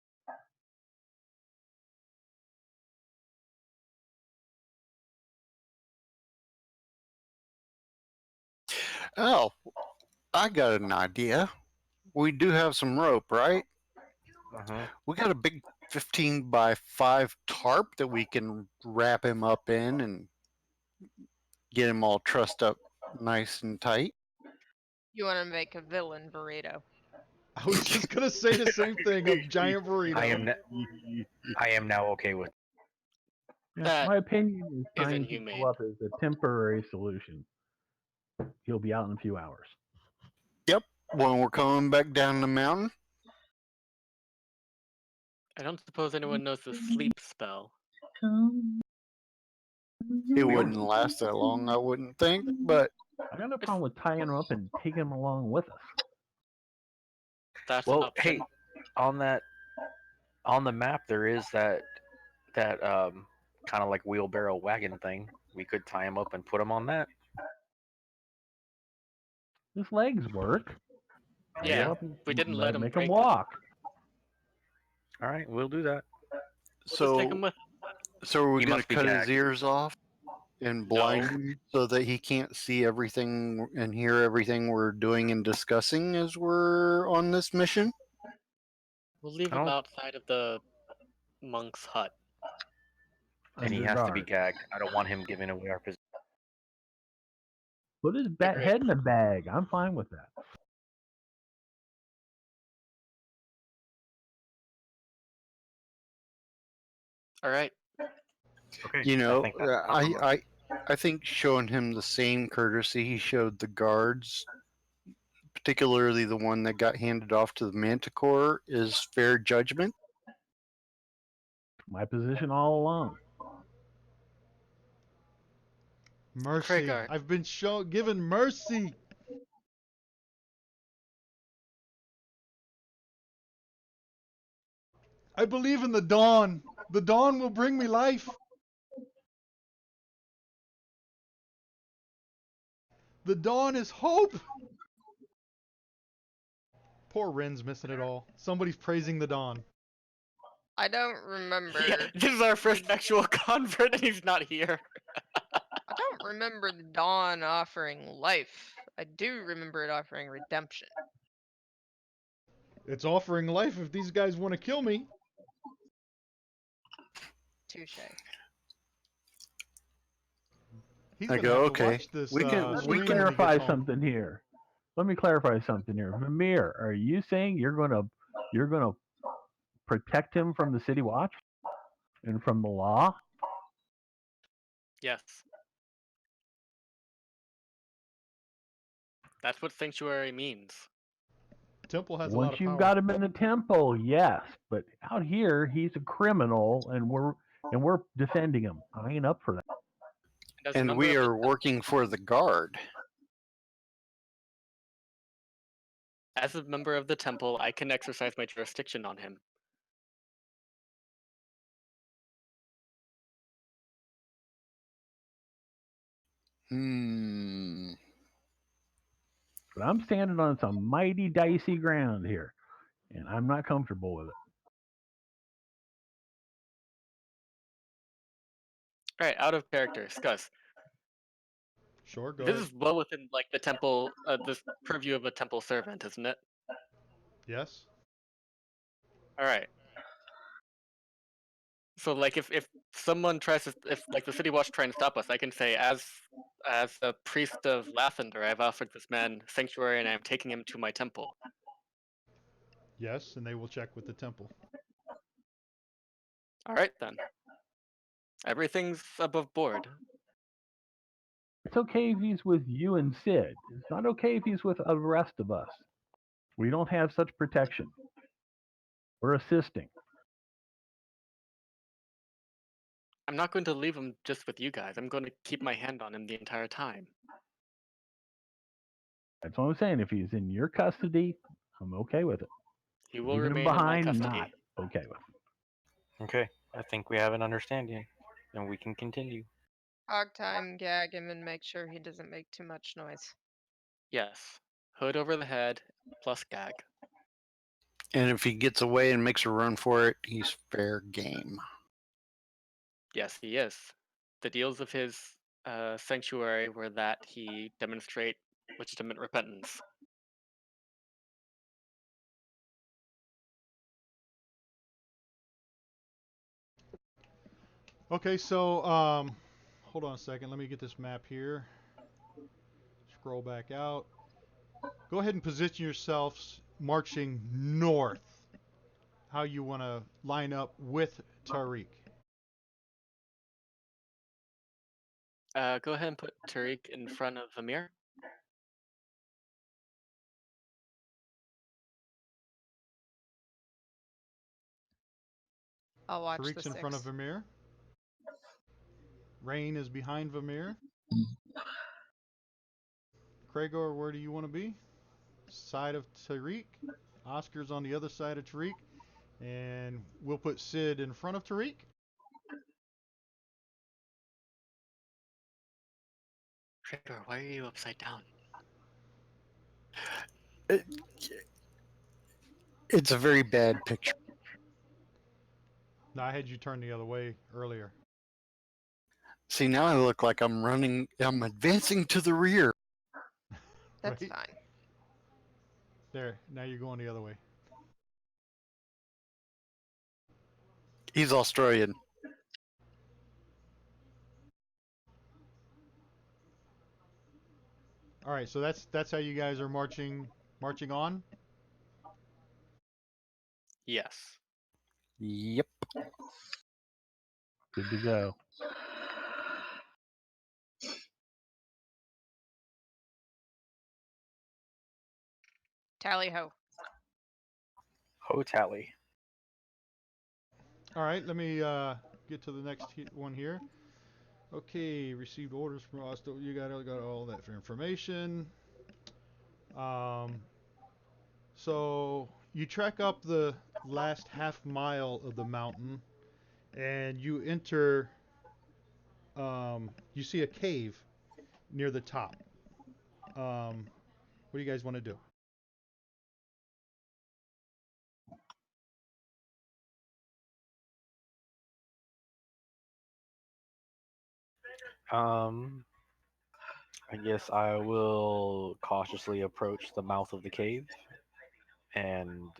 Oh, I got an idea. We do have some rope, right? We got a big 15 by 5 tarp that we can wrap him up in and get him all trussed up nice and tight. You want to make a villain burrito. I was just gonna say the same thing. A giant burrito. I am now okay with. Yeah, That my opinion is isn't tying humane. people up is a temporary solution. He'll be out in a few hours. Yep, when we're coming back down the mountain. I don't suppose anyone knows the sleep spell. It wouldn't last that long, I wouldn't think, but I got no problem with tying him up and taking him along with us. That's an Well, option. hey, on the map there is that kind of like wheelbarrow wagon thing. We could tie him up and put him on that. His legs work. Tie him Yeah, up and we didn't let him make break him them. walk. All right, we'll do that. We'll just take him with. So are we He going to must be cut his gagged. ears off and blind him so that he can't see everything and hear everything we're doing and discussing as we're on this mission? We'll leave I him don't- outside of the monk's hut. And he Under has to be guard. gagged. I don't want him giving away our position. Put his Agreed. head in a bag. I'm fine with that. All right. Okay. You know, think that's I think showing him the same courtesy he showed the guards, particularly the one that got handed off to the Manticore, is fair judgment. My position all along. Mercy. Kragar. I've been given mercy. I believe in the dawn. The dawn will bring me life. The dawn is hope. Poor Rin's missing it all. Somebody's praising the dawn. I don't remember. Yeah, this is our first actual convert, and he's not here. I don't remember the dawn offering life. I do remember it offering redemption. It's offering life if these guys want to kill me. Touche. He's I gonna go, have to okay. watch this We can- Let stream me when he clarify gets home. something here. Let me clarify something here. Vamir, are you saying you're gonna protect him from the city watch and from the law? Yes. That's what sanctuary means. Temple has a Once lot of you've power. got him in the temple, yes. But out here, he's a criminal, and we're defending him. I ain't up for that. As a And member we of the are working for the guard. As a member of the temple, I can exercise my jurisdiction on him. But I'm standing on some mighty dicey ground here, and I'm not comfortable with it. All right, out of character, Scuzz. Sure, go This ahead. is well within like the temple, this purview of a temple servant, isn't it? Yes. All right. So like if someone tries to if like the city watch trying to stop us, I can say as a priest of Lathander, I've offered this man sanctuary and I'm taking him to my temple. Yes, and they will check with the temple. All right then. Everything's above board. It's okay if he's with you and Sid. It's not okay if he's with the rest of us. We don't have such protection. We're assisting. I'm not going to leave him just with you guys. I'm going to keep my hand on him the entire time. That's what I'm saying. If he's in your custody, I'm okay with it. He will Leaving him remain in my behind, custody. not okay with it. Okay, I think we have an understanding, and we can continue. Hog time, gag him, and make sure he doesn't make too much noise. Yes. Hood over the head plus gag. And if he gets away and makes a run for it, he's fair game. Yes, he is. The deals of his sanctuary were that he demonstrate legitimate repentance. Okay, so hold on a second. Let me get this map here. Scroll back out. Go ahead and position yourselves marching north. How you want to line up with Tariq. Go ahead and put Tariq in front of Amir. I'll watch the Tariq's in front of six. Vamir. Rain is behind Vamir. Kragor, where do you want to be? Side of Tariq. Oscar's on the other side of Tariq. And we'll put Sid in front of Tariq. Kragor, why are you upside down? It's a very bad picture. No, I had you turn the other way earlier. See, now I look like I'm advancing to the rear. That's Right? fine. There, now you're going the other way. He's Australian. All right, so that's how you guys are marching on. Yes. Yep. Good to go. Tally ho. Ho tally. All right, let me get to the next one here. Okay, received orders from Austin. You got all that for information. So you trek up the last half mile of the mountain, and you enter. You see a cave near the top. What do you guys want to do? I guess I will cautiously approach the mouth of the cave, and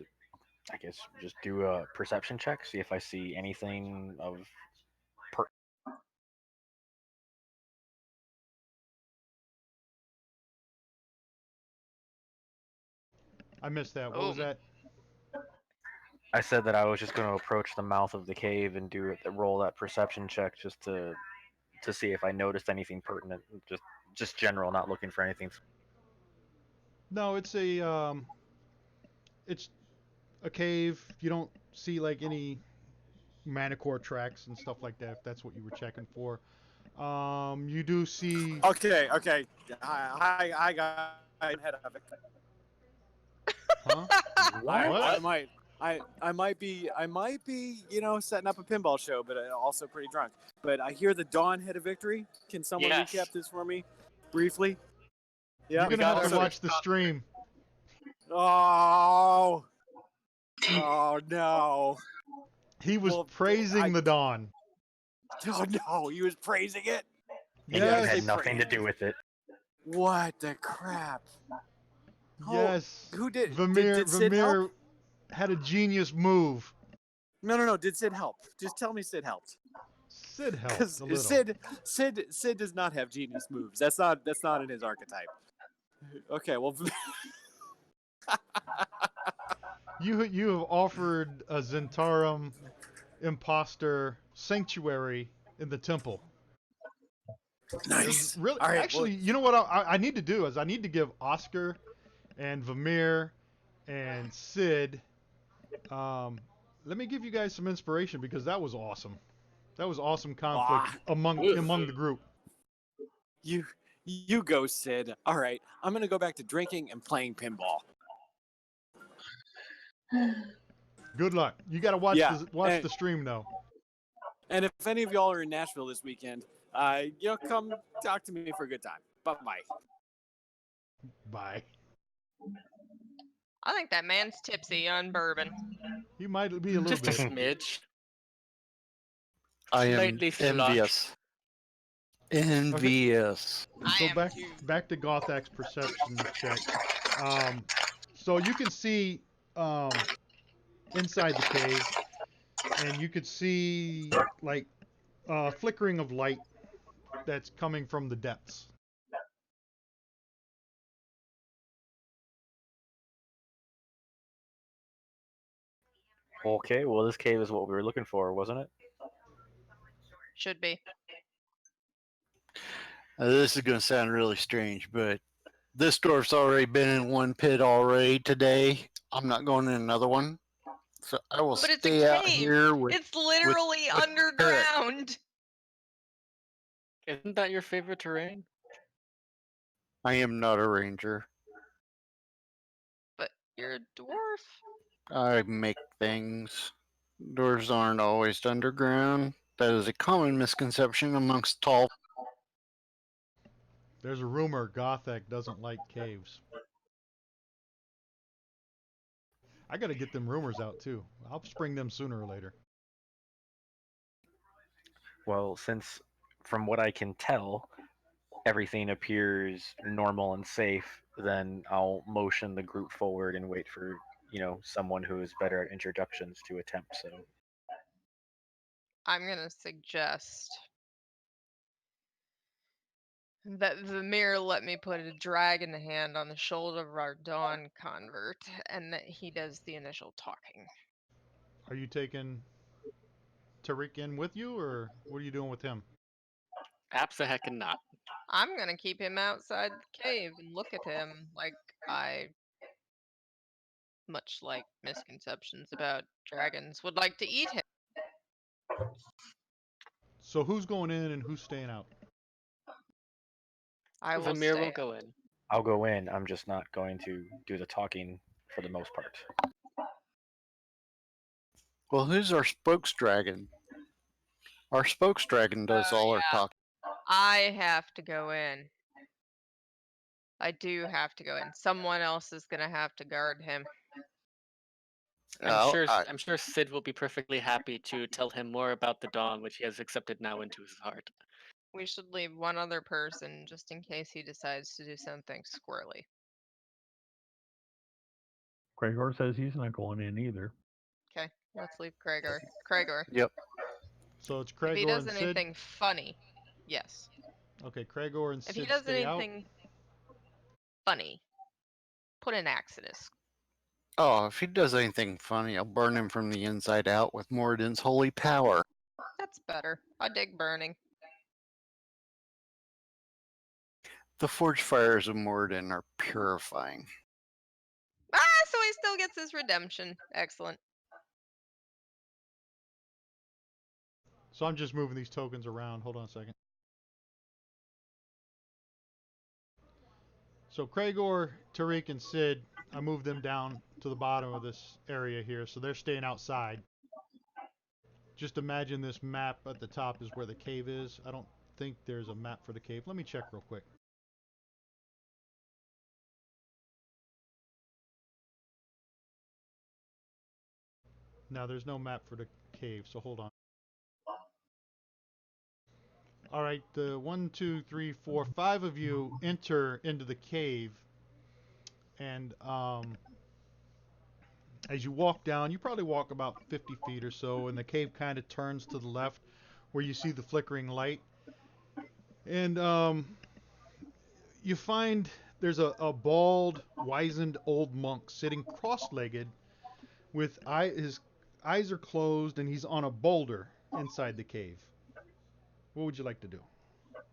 I guess just do a perception check, see if I see anything of I missed that. What was that? I said that I was just going to approach the mouth of the cave and roll that perception check just to see if I noticed anything pertinent. Just general, not looking for anything. No, it's a cave. You don't see like any manicore tracks and stuff like that. If that's what you were checking for. You do see. Okay. I got ahead of it. Huh? I might be, setting up a pinball show, but also pretty drunk. But I hear the Dawn head of victory. Can someone Yes. recap this for me, briefly? Yeah, You're gonna got have to also- watch the stream. Oh no! He was Well, praising the Dawn. Oh no! He was praising it. You Yes. had nothing to do with it. What the crap? Yes. Who did? Vermeer Did Sid help? Vermeer had a genius move. No. Did Sid help? Just tell me Sid helped. Sid helped Because a little. Sid does not have genius moves. That's not in his archetype. Okay, well, You have offered a Zentarum imposter sanctuary in the temple. There's nice. really, All right, well, actually, you know what I need to do is I need to give Oscar and Vermeer and Sid. Um, Let me give you guys some inspiration because that was awesome. That was awesome conflict among the group. you go, Sid. All right, I'm gonna go back to drinking and playing pinball. Good luck. You got to watch Yeah, the stream though. and if any of y'all are in Nashville this weekend, come talk to me for a good time. Bye bye. Bye. I think that man's tipsy on bourbon. He might be a little Just a bit. smidge. I am Slightly slush. envious. Envious. I So am back too. back to Gothak's perception check. So you can see inside the cave, and you could see like flickering of light that's coming from the depths. Okay, well, this cave is what we were looking for, wasn't it? Should be. This is going to sound really strange, but this dwarf's already been in one pit already today. I'm not going in another one. So I will But it's a stay out cave. here with. It's literally with underground. Isn't that your favorite terrain? I am not a ranger. But you're a dwarf. I make things. Doors aren't always underground. That is a common misconception amongst tall. There's a rumor Gothak doesn't like caves. I got to get them rumors out too. I'll spring them sooner or later. Well, since from what I can tell, everything appears normal and safe, then I'll motion the group forward and wait for, someone who is better at introductions to attempt so. I'm gonna suggest that Vamir let me put a dragon hand on the shoulder of our Dawn convert, and that he does the initial talking. Are you taking Tariq in with you, or what are you doing with him? Abso-heckin' not. I'm gonna keep him outside the cave and look at him like I, much like misconceptions about dragons, would like to eat him. So who's going in and who's staying out? I will Vermeer stay. will go in. I'll go in, I'm just not going to do the talking for the most part. Well, who's our spokes dragon? Our spokes dragon does all our Yeah. talking. I have to go in. I do have to go in. Someone else is gonna have to guard him. I'm sure Sid will be perfectly happy to tell him more about the Dawn, which he has accepted now into his heart. We should leave one other person just in case he decides to do something squirrely. Gregor says he's not going in either. Okay, let's leave Gregor. Gregor. Yep. So it's If he Cragor does and Sid. anything funny, yes. Okay, Cragor and If Sid he does stay out. anything funny, put an Exodus. Oh, if he does anything funny, I'll burn him from the inside out with Moradin's holy power. That's better. I dig burning. The forge fires of Moradin are purifying. Ah, so he still gets his redemption. Excellent. So I'm just moving these tokens around. Hold on a second. So Cragor, Tariq, and Sid, I moved them down to the bottom of this area here, so they're staying outside. Just imagine this map at the top is where the cave is. I don't think there's a map for the cave. Let me check real quick. No, there's no map for the cave, so hold on. All right, the 1, 2, 3, 4, 5 of you enter into the cave. And as you walk down, you probably walk about 50 feet or so, and the cave kind of turns to the left where you see the flickering light. And you find there's a bald, wizened old monk sitting cross-legged with his eyes are closed, and he's on a boulder inside the cave. What would you like to do?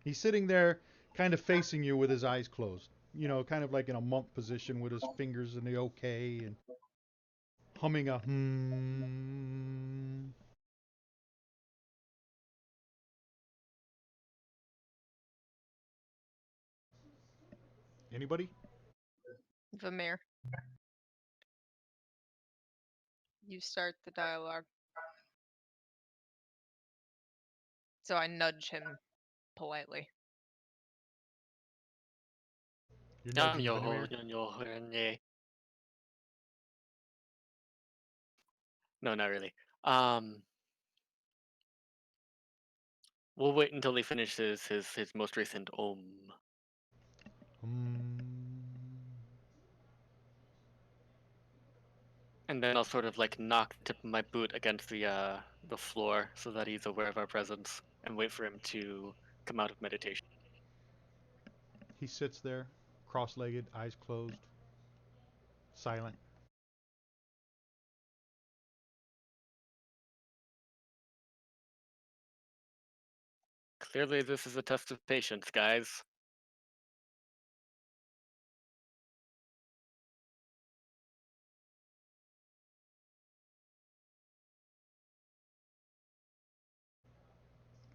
He's sitting there kind of facing you with his eyes closed. You know, kind of like in a monk position with his fingers in the OK and humming a hmm. Anybody? Vamir, you start the dialogue. So I nudge him politely. You're Nam nudging yo ho, Venomir? yun yo ho, yun, No, not really. Um, we'll wait until he finishes his most recent om, Hmm. and then I'll sort of like knock the tip of my boot against the floor so that he's aware of our presence, and wait for him to come out of meditation. He sits there, cross-legged, eyes closed, silent. Clearly, this is a test of patience, guys.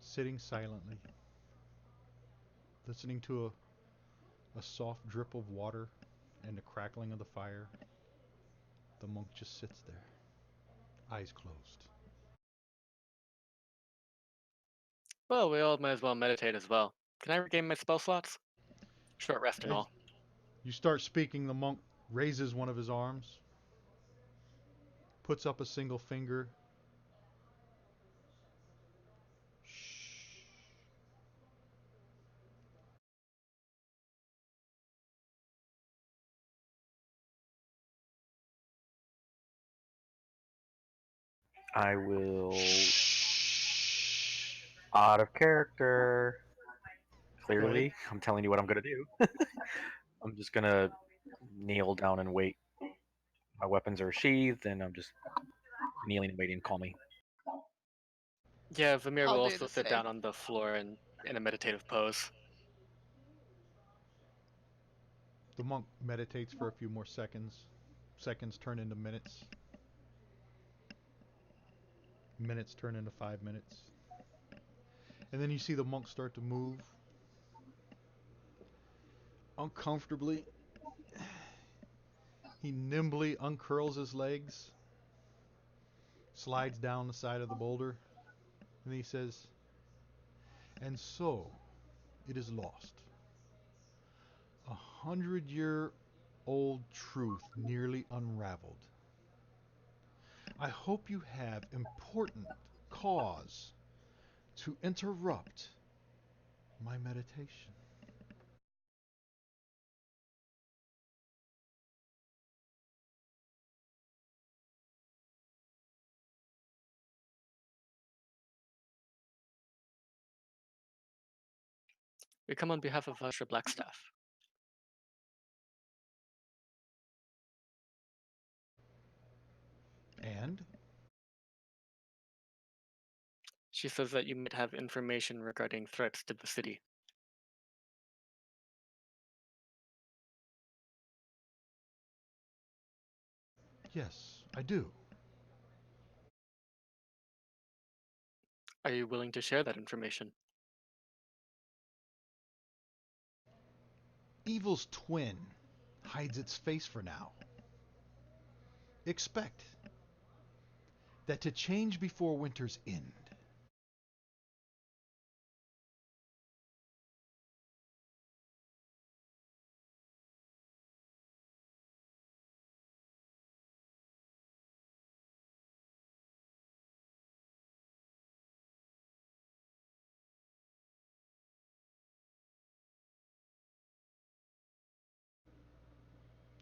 Sitting silently, listening to a soft drip of water and the crackling of the fire. The monk just sits there, eyes closed. Well, we all might as well meditate as well. Can I regain my spell slots? Short rest and As all. you start speaking, the monk raises one of his arms, puts up a single finger. Shh. I will, out of character. Go ahead. Clearly, I'm telling you what I'm gonna do. I'm just gonna kneel down and wait. My weapons are sheathed, and I'm just kneeling and waiting calmly. Yeah, Vamir will I'll do also the sit same. down on the floor and in a meditative pose. The monk meditates for a few more seconds. Seconds turn into minutes. Minutes turn into 5 minutes. And then you see the monk start to move uncomfortably. He nimbly uncurls his legs, slides down the side of the boulder, and he says, "And so it is lost. 100-year-old truth nearly unraveled. I hope you have important cause to interrupt my meditation." We come on behalf of Vasha Blackstaff. And She says that you might have information regarding threats to the city. yes, I do. Are you willing to share that information? Evil's twin hides its face for now. Expect that to change before winter's end.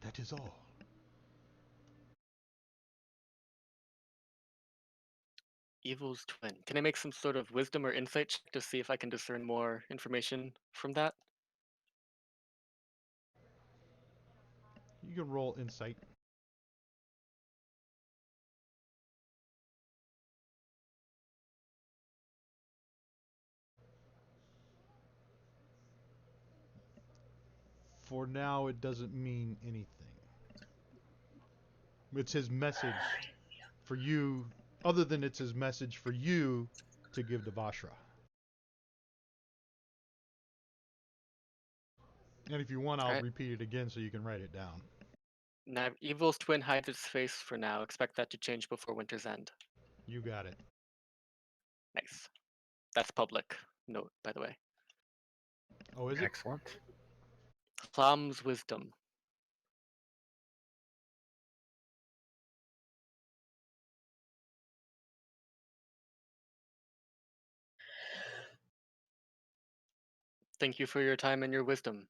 That 'tis all. Evil's twin. Can I make some sort of wisdom or insight check to see if I can discern more information from that? You can roll insight. For now, it doesn't mean anything. It's his message for you, other than it's his message for you to give to Vashra. And if you want, I'll Alright. repeat it again so you can write it down. Now, Evil's twin hides its face for now. Expect that to change before winter's end. You got it. Nice. That's public note, by the way. Oh, is it? Excellent. Clam's wisdom. Thank you for your time and your wisdom.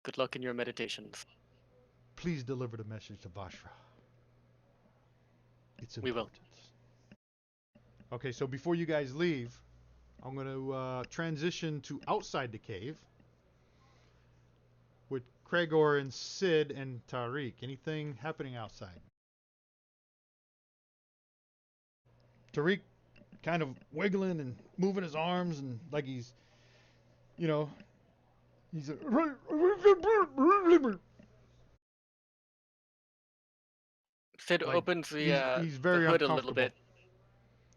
Good luck in your meditations. Please deliver the message to Vashra. It's We will. important. Okay, so before you guys leave, I'm going to transition to outside the cave with Kregor and Sid and Tariq. Anything happening outside? Tariq kind of wiggling and moving his arms and like he's, you know, he's Sid like opens the he's the very hood a little uncomfortable. bit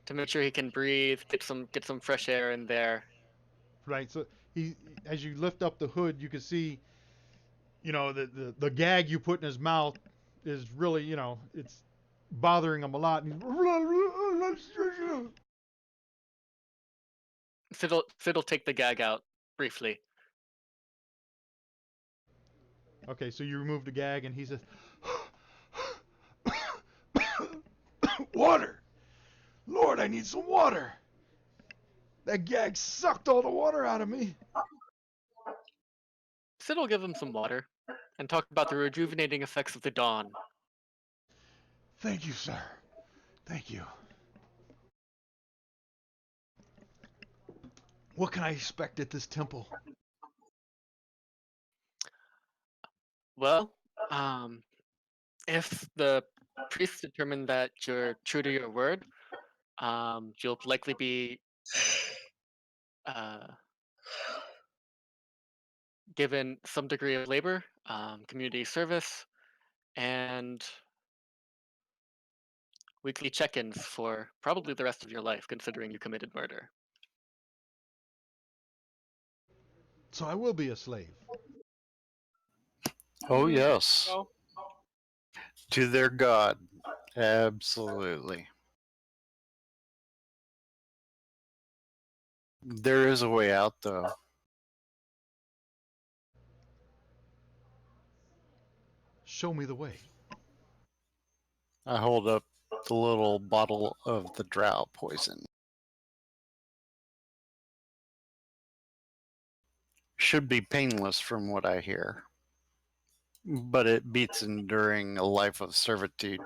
to make sure he can breathe, get some fresh air in there. Right. So he, as you lift up the hood, you can see, you know, the gag you put in his mouth is really, you know, it's bothering him a lot. And Sid'll take the gag out briefly. okay, so you remove the gag, and he says, "Water, Lord, I need some water. That gag sucked all the water out of me." Sid'll give him some water and talk about the rejuvenating effects of the dawn. Thank you, sir. Thank you. What can I expect at this temple? Well, if the priests determine that you're true to your word, you'll likely be uh, given some degree of labor, community service, and weekly check-ins for probably the rest of your life, considering you committed murder. So I will be a slave. Oh, yes. So, To their God. Absolutely. There is a way out, though. Show me the way. I hold up the little bottle of the drought poison. Should be painless from what I hear. But it beats enduring a life of servitude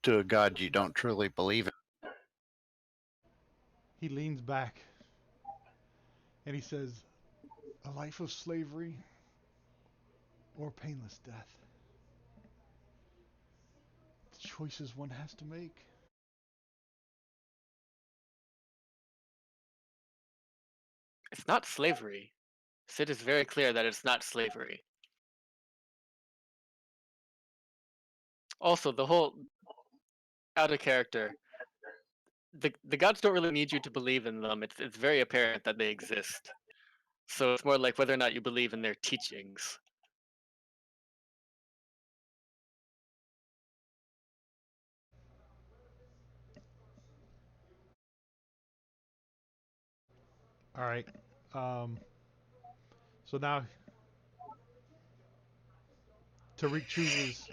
to a God you don't truly believe in. He leans back and he says, "A life of slavery or painless death. The choices one has to make." It's not slavery. Sid is very clear that it's not slavery. Also, the whole out of character. The gods don't really need you to believe in them. It's very apparent that they exist. So it's more like whether or not you believe in their teachings. All right. So now Tariq chooses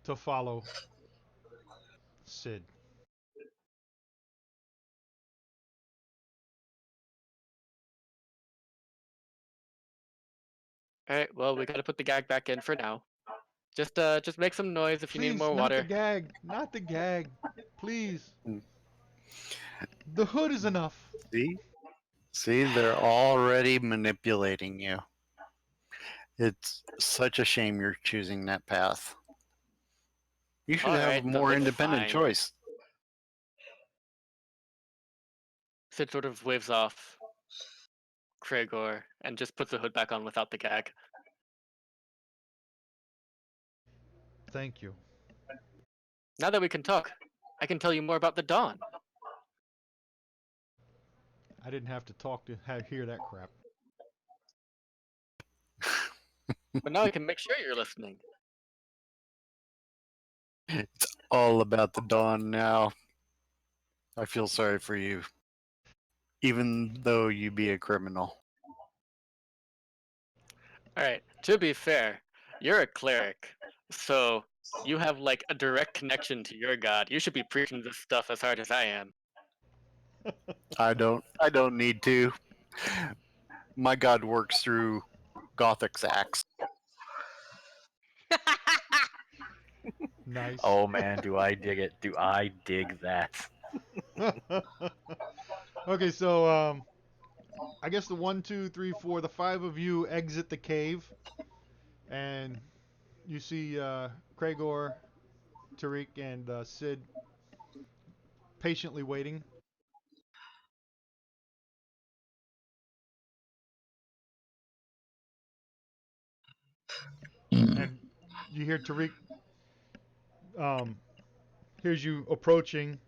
to follow Sid. All right. Well, we gotta put the gag back in for now. Just make some noise if you need Please, more not the water. gag. Not the gag. Please. Mm. The hood is enough. See? See, they're already manipulating you. It's such a shame you're choosing that path. You should All have a right, the more hood's independent fine. choice. Sid sort of waves off Kragor and just puts the hood back on without the gag. Thank you. Now that we can talk, I can tell you more about the Dawn. I didn't have to talk to hear that crap. But now I can make sure you're listening. It's all about the dawn now. I feel sorry for you, even though you be a criminal. All right. To be fair, you're a cleric, so you have like a direct connection to your god. You should be preaching this stuff as hard as I am. I don't need to. My god works through Gothic's axe. Nice. Oh man, do I dig it? Do I dig that? Okay, so I guess the 1, 2, 3, 4, the 5 of you exit the cave, and you see Kragor, Tariq, and Sid patiently waiting. And you hear Tariq hears you approaching,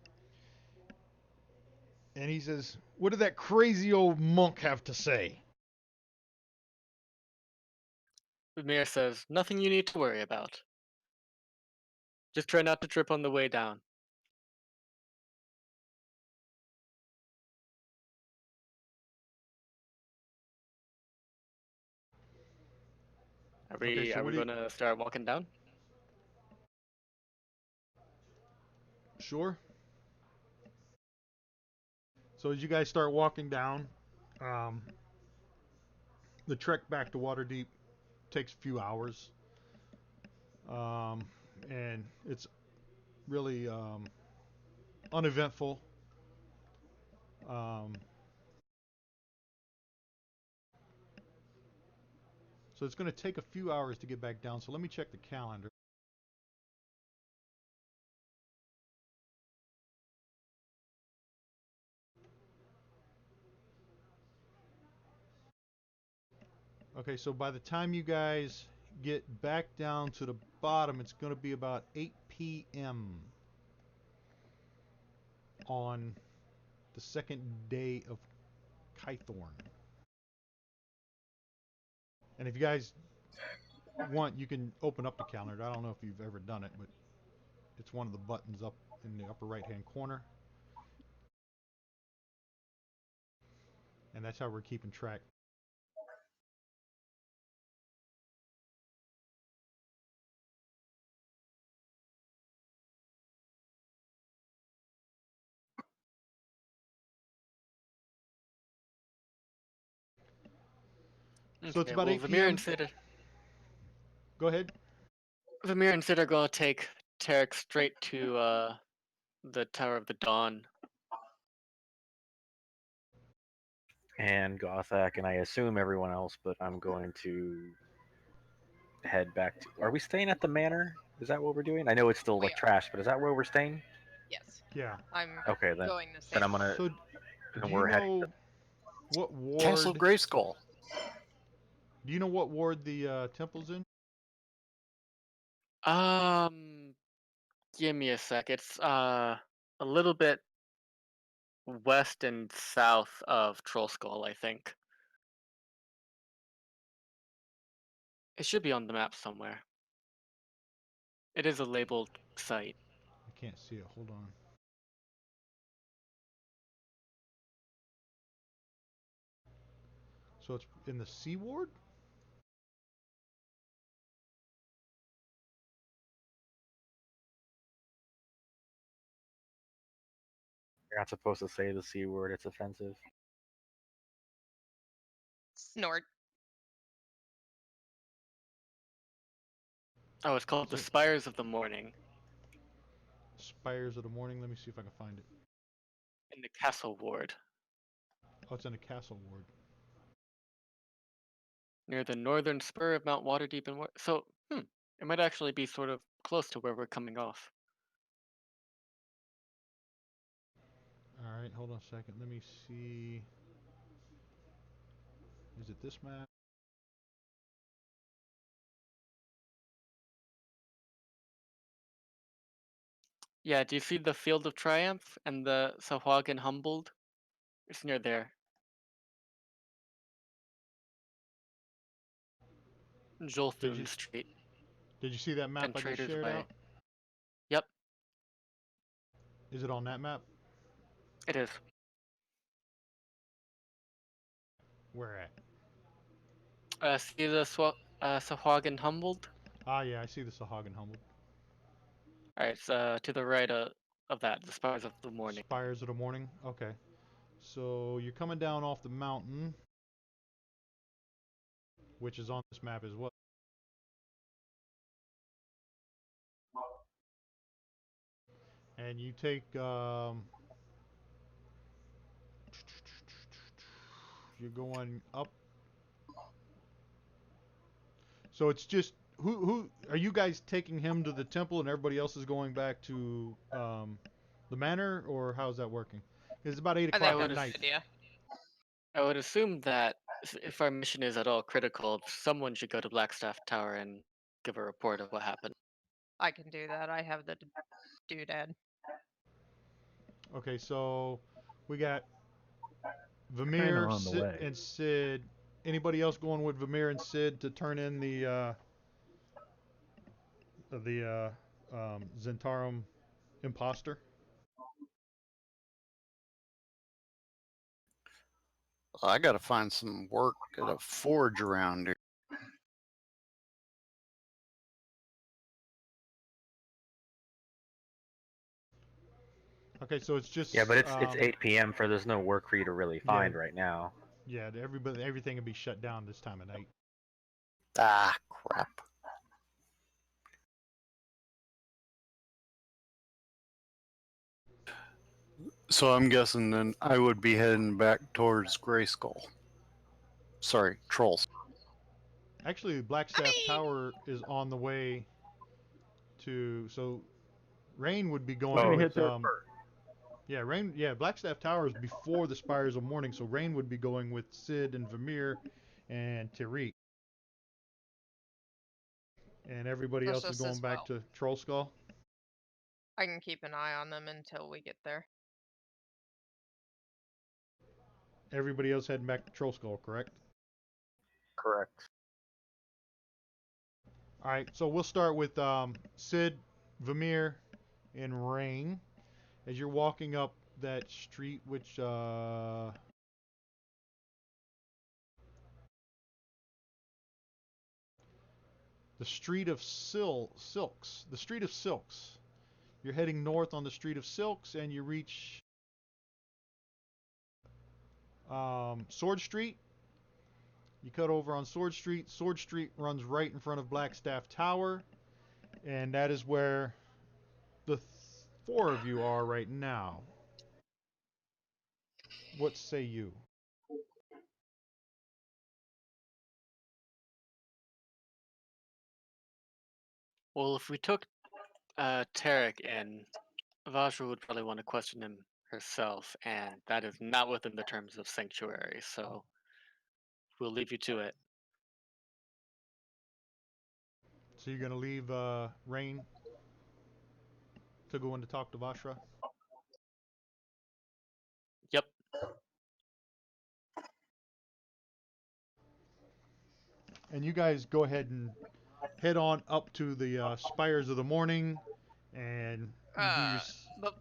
and he says, "What did that crazy old monk have to say?" Mir says, nothing you need to worry about. Just try not to trip on the way down. Are Okay, we so are what we do you? gonna start walking down? Sure. So as you guys start walking down, um, the trek back to Waterdeep takes a few hours, um, and it's really uneventful. Um, so it's going to take a few hours to get back down. So let me check the calendar. Okay, so by the time you guys get back down to the bottom, it's going to be about 8 p.m. on the second day of Kythorn. And if you guys want, you can open up the calendar. I don't know if you've ever done it, but it's one of the buttons up in the upper right-hand corner. And that's how we're keeping track. So it's Okay, about well 8 Vamir p.m. and Sid Go ahead. are gonna take Tarek straight to the Tower of the Dawn. And Gothak, and I assume everyone else, but I'm going to head back to. Are we staying at the manor? Is that what we're doing? I know it's still We like are. trash, but is that where we're staying? Yes, Yeah. I'm Okay, then. going the Then same I'm gonna. way. So Then do you we're heading. know what Castle ward? Grayskull. Do you know what ward the temple's in? Um, give me a sec. It's a little bit west and south of Troll Skull, I think. It should be on the map somewhere. It is a labeled site. I can't see it. Hold on. So it's in the C ward? You're not supposed to say the C word, it's offensive. Snort. Oh, it's called the So- Spires of the Morning Spires of the Morning. Let me see if I can find it. in the Castle Ward, Oh, it's in the Castle Ward. near the northern spur of Mount Waterdeep. So, it might actually be sort of close to where we're coming off. All right, hold on a second. Let me see. Is it this map? Yeah, do you see the Field of Triumph and the Sahuagin Humboldt? It's near there. Did you Jolthun Street did you see that map and I just Traders shared Way. out? Yep, Is it on that map? it is. Where at? See the Sahuagin Humboldt? Ah, yeah, I see the Sahagin Humboldt. Alright, it's to the right of that, the Spires of the Morning. Spires of the Morning. Okay. So you're coming down off the mountain, which is on this map as well. And you take you're going up. So it's just who are you guys taking him to the temple and everybody else is going back to the manor, or how's that working? It's about 8 I o'clock think at that's a night. good idea. I would assume that if our mission is at all critical, someone should go to Blackstaff Tower and give a report of what happened. I can do that. I have the doodad. Okay, so we got Kinda Vamir, on the Sid, way. and Sid. Anybody else going with Vamir and Sid to turn in the Zentarum imposter? I got to find some work at a forge around here. Okay, so it's just Yeah, but it's 8 p.m. for there's no work for you to really find right now. Yeah, everything will be shut down this time of night. Ah, crap. So I'm guessing then I would be heading back towards Grayskull. Sorry, Trolls. Actually, Blackstaff Tower is on the way to. So Rain would be We're going gonna with hit there first. Yeah, Rain. Yeah, Blackstaff Tower is before the Spires of Morning, so Rain would be going with Sid and Vamir and Tariq, and everybody That's else is just going as back well. to Troll Skull. I can keep an eye on them until we get there. Everybody else heading back to Troll Skull, correct? Correct. All right, so we'll start with Sid, Vamir, and Rain. As you're walking up that street, which the Street of Silks, the Street of Silks. You're heading north on the Street of Silks, and you reach Sword Street. You cut over on Sword Street. Sword Street runs right in front of Blackstaff Tower, and that is where the four of you are right now. What say you? Well, if we took Tarek in, Vajra would probably want to question him herself, and that is not within the terms of Sanctuary, so we'll leave you to it. So you're gonna leave Rain to go in to talk to Vashra? Yep. And you guys go ahead and head on up to the Spires of the Morning, and you do your. But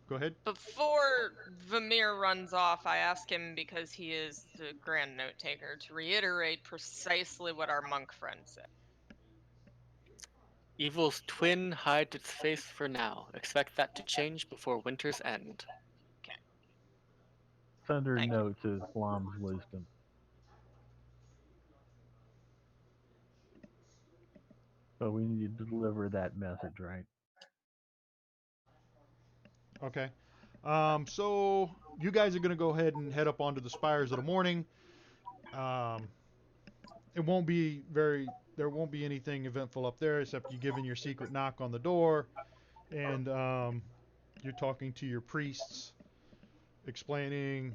Go ahead. before Vamir runs off, I ask him, because he is the grand note taker, to reiterate precisely what our monk friend said. Evil's twin hides its face for now. Expect that to change before winter's end. Thunder Thank you. notes is Blom's wisdom. So we need to deliver that message, right? Okay. So you guys are gonna go ahead and head up onto the spires of the morning. Um, it won't be very. There won't be anything eventful up there except you giving your secret knock on the door, and you're talking to your priests, explaining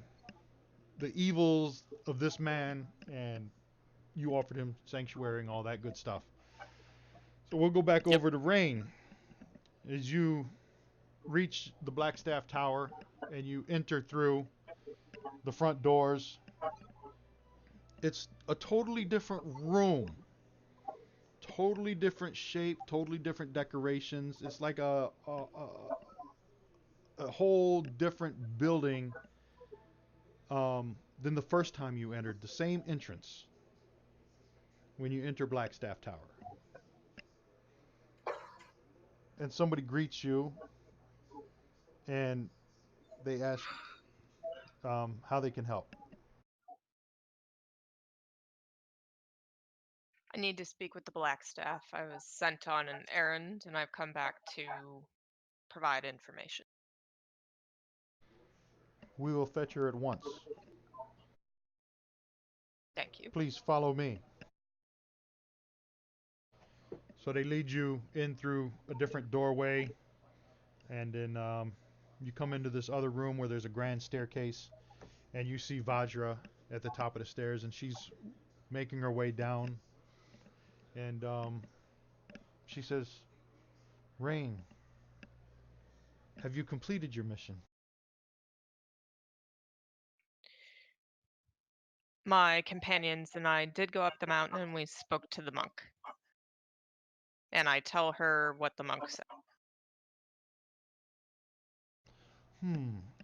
the evils of this man, and you offered him sanctuary and all that good stuff. So we'll go back Yep. over to Rain. As you reach the Blackstaff Tower and you enter through the front doors, it's a totally different room. Totally different shape, totally different decorations. It's like a whole different building than the first time you entered. The same entrance when you enter Blackstaff Tower. And somebody greets you and they ask how they can help. I need to speak with the Black Staff. I was sent on an errand and I've come back to provide information. We will fetch her at once. Thank you. Please follow me. So they lead you in through a different doorway, and then you come into this other room where there's a grand staircase, and you see Vajra at the top of the stairs, and she's making her way down, and she says, "Rain, have you completed your mission?" My companions and I did go up the mountain and we spoke to the monk. And I tell her what the monk said.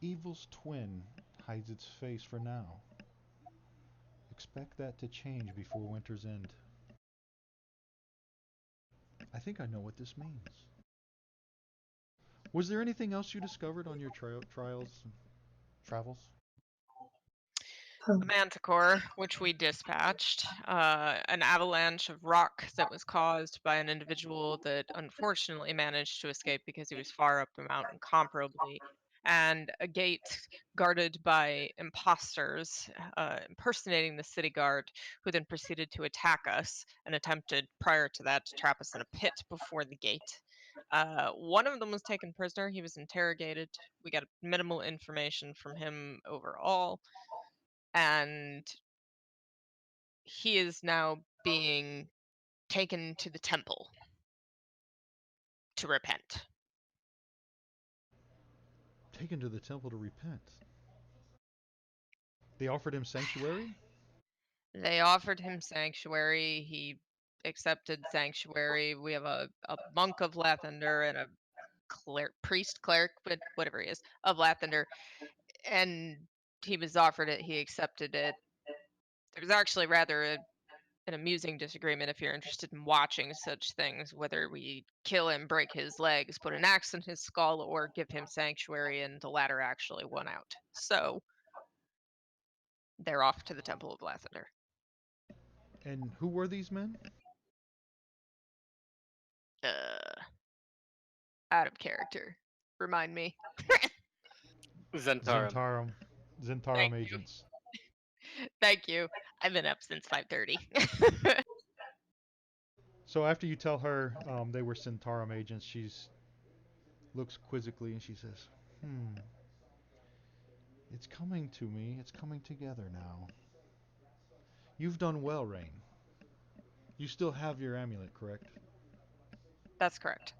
Evil's twin hides its face for now. Expect that to change before winter's end. I think I know what this means. Was there anything else you discovered on your trials and travels? A manticore, which we dispatched, an avalanche of rock that was caused by an individual that unfortunately managed to escape because he was far up the mountain comparably, and a gate guarded by imposters impersonating the city guard, who then proceeded to attack us and attempted prior to that to trap us in a pit before the gate. One of them was taken prisoner. He was interrogated. We got minimal information from him overall, and he is now being taken to the temple to repent. Taken to the temple to repent. They offered him sanctuary? They offered him sanctuary. He accepted sanctuary. We have a monk of Lathander and a cleric, but whatever he is, of Lathander. And he was offered it. He accepted it. There was actually rather an amusing disagreement, if you're interested in watching such things, whether we kill him, break his legs, put an axe in his skull, or give him sanctuary, and the latter actually won out. So they're off to the Temple of Lathander. And who were these men? Out of character. Remind me. Zentarum. Zentarum. Zentarum Thank you. agents. Thank you. I've been up since 5:30. So after you tell her they were Zentarum agents, she looks quizzically and she says, It's coming to me. It's coming together now. You've done well, Rain. You still have your amulet, correct? That's correct.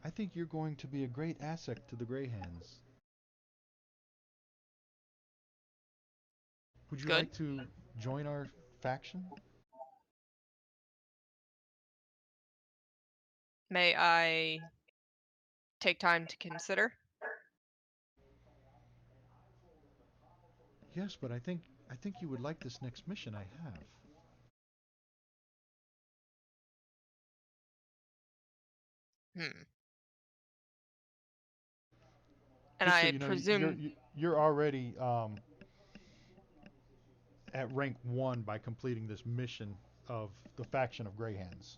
I think you're going to be a great asset to the Greyhands. Would you Good. like to join our faction? May I take time to consider? Yes, but I think you would like this next mission I have. And Just so I you know, presume you're already at rank 1 by completing this mission of the faction of Greyhands.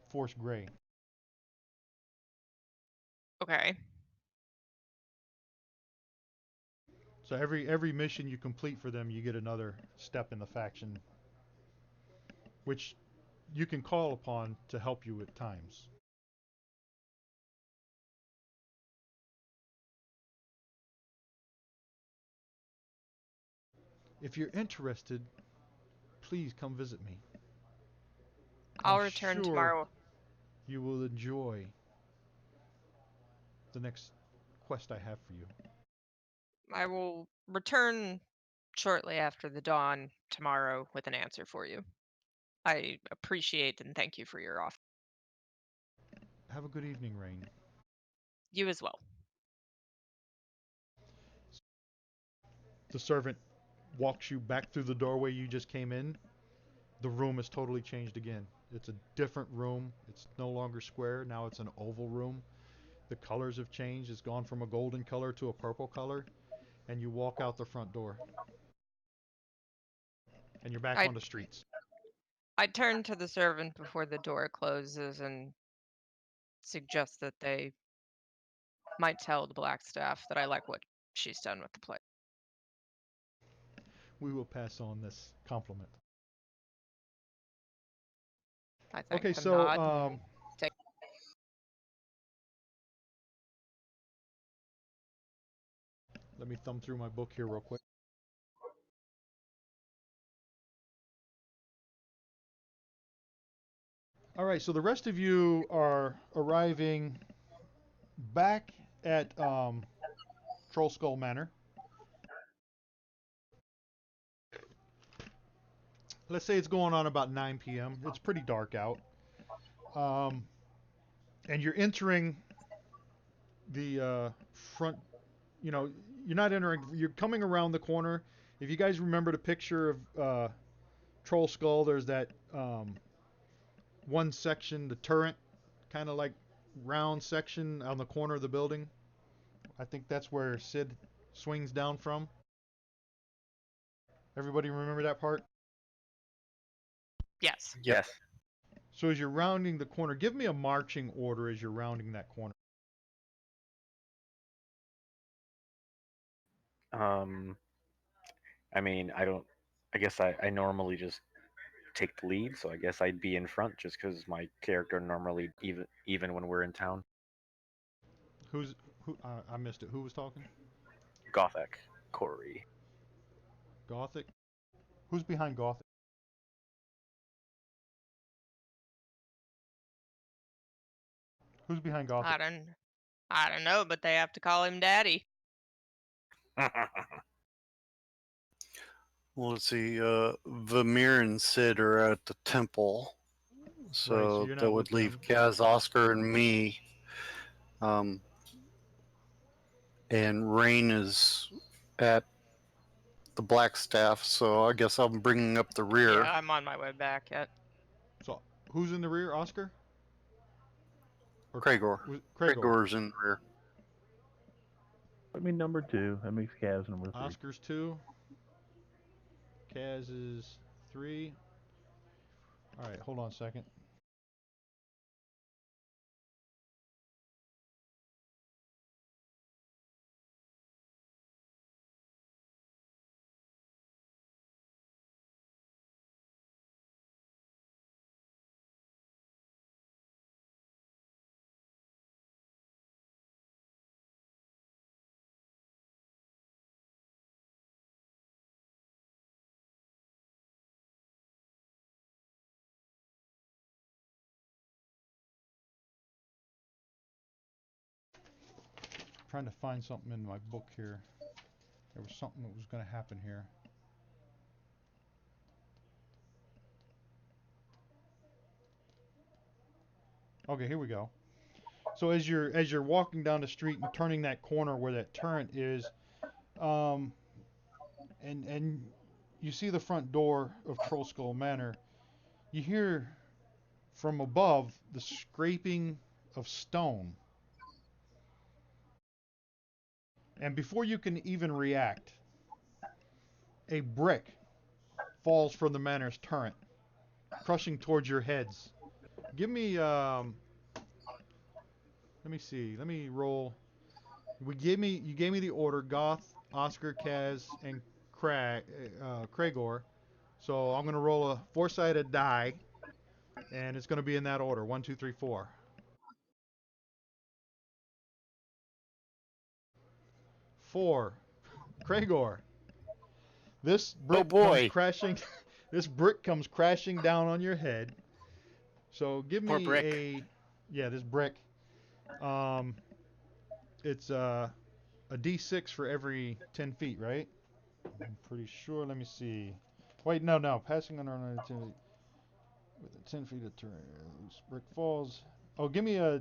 Force Grey. Okay. So every mission you complete for them, you get another step in the faction, which you can call upon to help you at times. If you're interested, please come visit me. I'll I'm return sure tomorrow. you will enjoy the next quest I have for you. I will return shortly after the dawn tomorrow with an answer for you. I appreciate and thank you for your offer. Have a good evening, Rain. You as well. The servant walks you back through the doorway you just came in. The room has totally changed again. It's a different room. It's no longer square. Now it's an oval room. The colors have changed. It's gone from a golden color to a purple color. And you walk out the front door. And you're back I on the streets. I turn to the servant before the door closes and suggest that they might tell the black staff that I like what she's done with the place. We will pass on this compliment. I thank Okay, them, so nod, and take. let me thumb through my book here real quick. All right, so the rest of you are arriving back at Troll Skull Manor. Let's say it's going on about 9 p.m. It's pretty dark out. And you're entering the front, you know, you're not entering, you're coming around the corner. If you guys remember the picture of Troll Skull, there's that one section, the turret, kind of like round section on the corner of the building. I think that's where Sid swings down from. Everybody remember that part? Yes. Yes. So as you're rounding the corner, give me a marching order as you're rounding that corner. I mean, I don't. I guess I normally just take the lead, so I guess I'd be in front just because my character normally even when we're in town. Who's who? I missed it. Who was talking? Gothic, Corey. Gothic. Who's behind Gothic? Who's behind Gothic? I don't know, but they have to call him Daddy. Well, let's see. Vamir and Sid are at the temple, Right, so so you're that not with would leave them. Kaz, Oscar, and me. Um, and Rain is at the Blackstaff, so I guess I'm bringing up the rear. Yeah, I'm on my way back yet. So who's in the rear? Oscar? Or Kragor. Kragor. Kragor's in the rear. Put me number 2. That makes Kaz number 3. Oscar's 2. Kaz is 3. All right, hold on a second. Trying to find something in my book here. There was something that was going to happen here. Okay, here we go. So as you're walking down the street and turning that corner where that turret is, and you see the front door of Troll Skull Manor, you hear from above the scraping of stone. And before you can even react, a brick falls from the manor's turret, crushing towards your heads. Give me, let me see. Let me roll. You gave me the order: Goth, Oscar, Kaz, and Kragor. So I'm gonna roll a four-sided die, and it's gonna be in that order: one, two, three, four. 4. Kragor. This Oh brick comes boy. crashing. This brick comes crashing down on your head. So give Poor me brick. yeah, this brick. Um, it's a D6 for every 10 feet, right? I'm pretty sure. Let me see. Wait, no. Passing under 10 with a 10 feet of terrain. Loose brick falls. Oh, give me a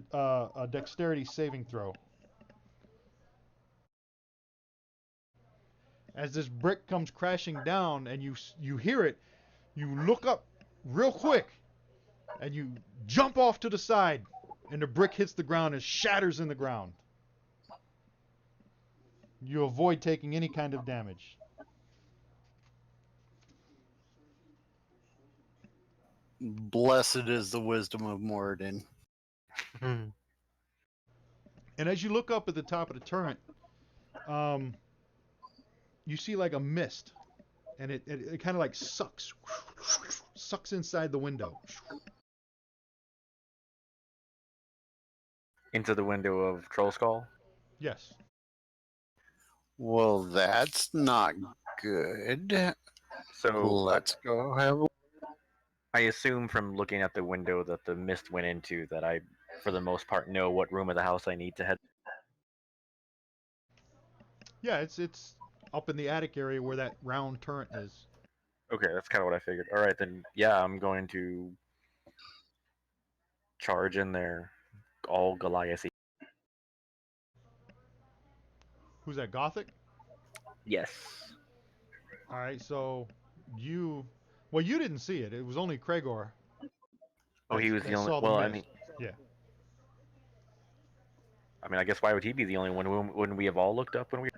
dexterity saving throw. As this brick comes crashing down and you hear it, you look up real quick and you jump off to the side and the brick hits the ground and shatters in the ground. You avoid taking any kind of damage. Blessed is the wisdom of Moradin. And as you look up at the top of the turret, um, you see like a mist, and it kind of like sucks inside the window. Into the window of Troll Skull. Yes. Well, that's not good. So Let's go have a I assume from looking at the window that the mist went into that I, for the most part, know what room of the house I need to head. Yeah, it's up in the attic area where that round turret is. Okay, that's kind of what I figured. All right, then, yeah, I'm going to charge in there, all Goliath. Who's that? Gothic? Yes. All right, so you, well, you didn't see it. It was only Kragor Oh, he was the that only. saw the Well, mist. Yeah. I guess why would he be the only one? Wouldn't we have all looked up when we?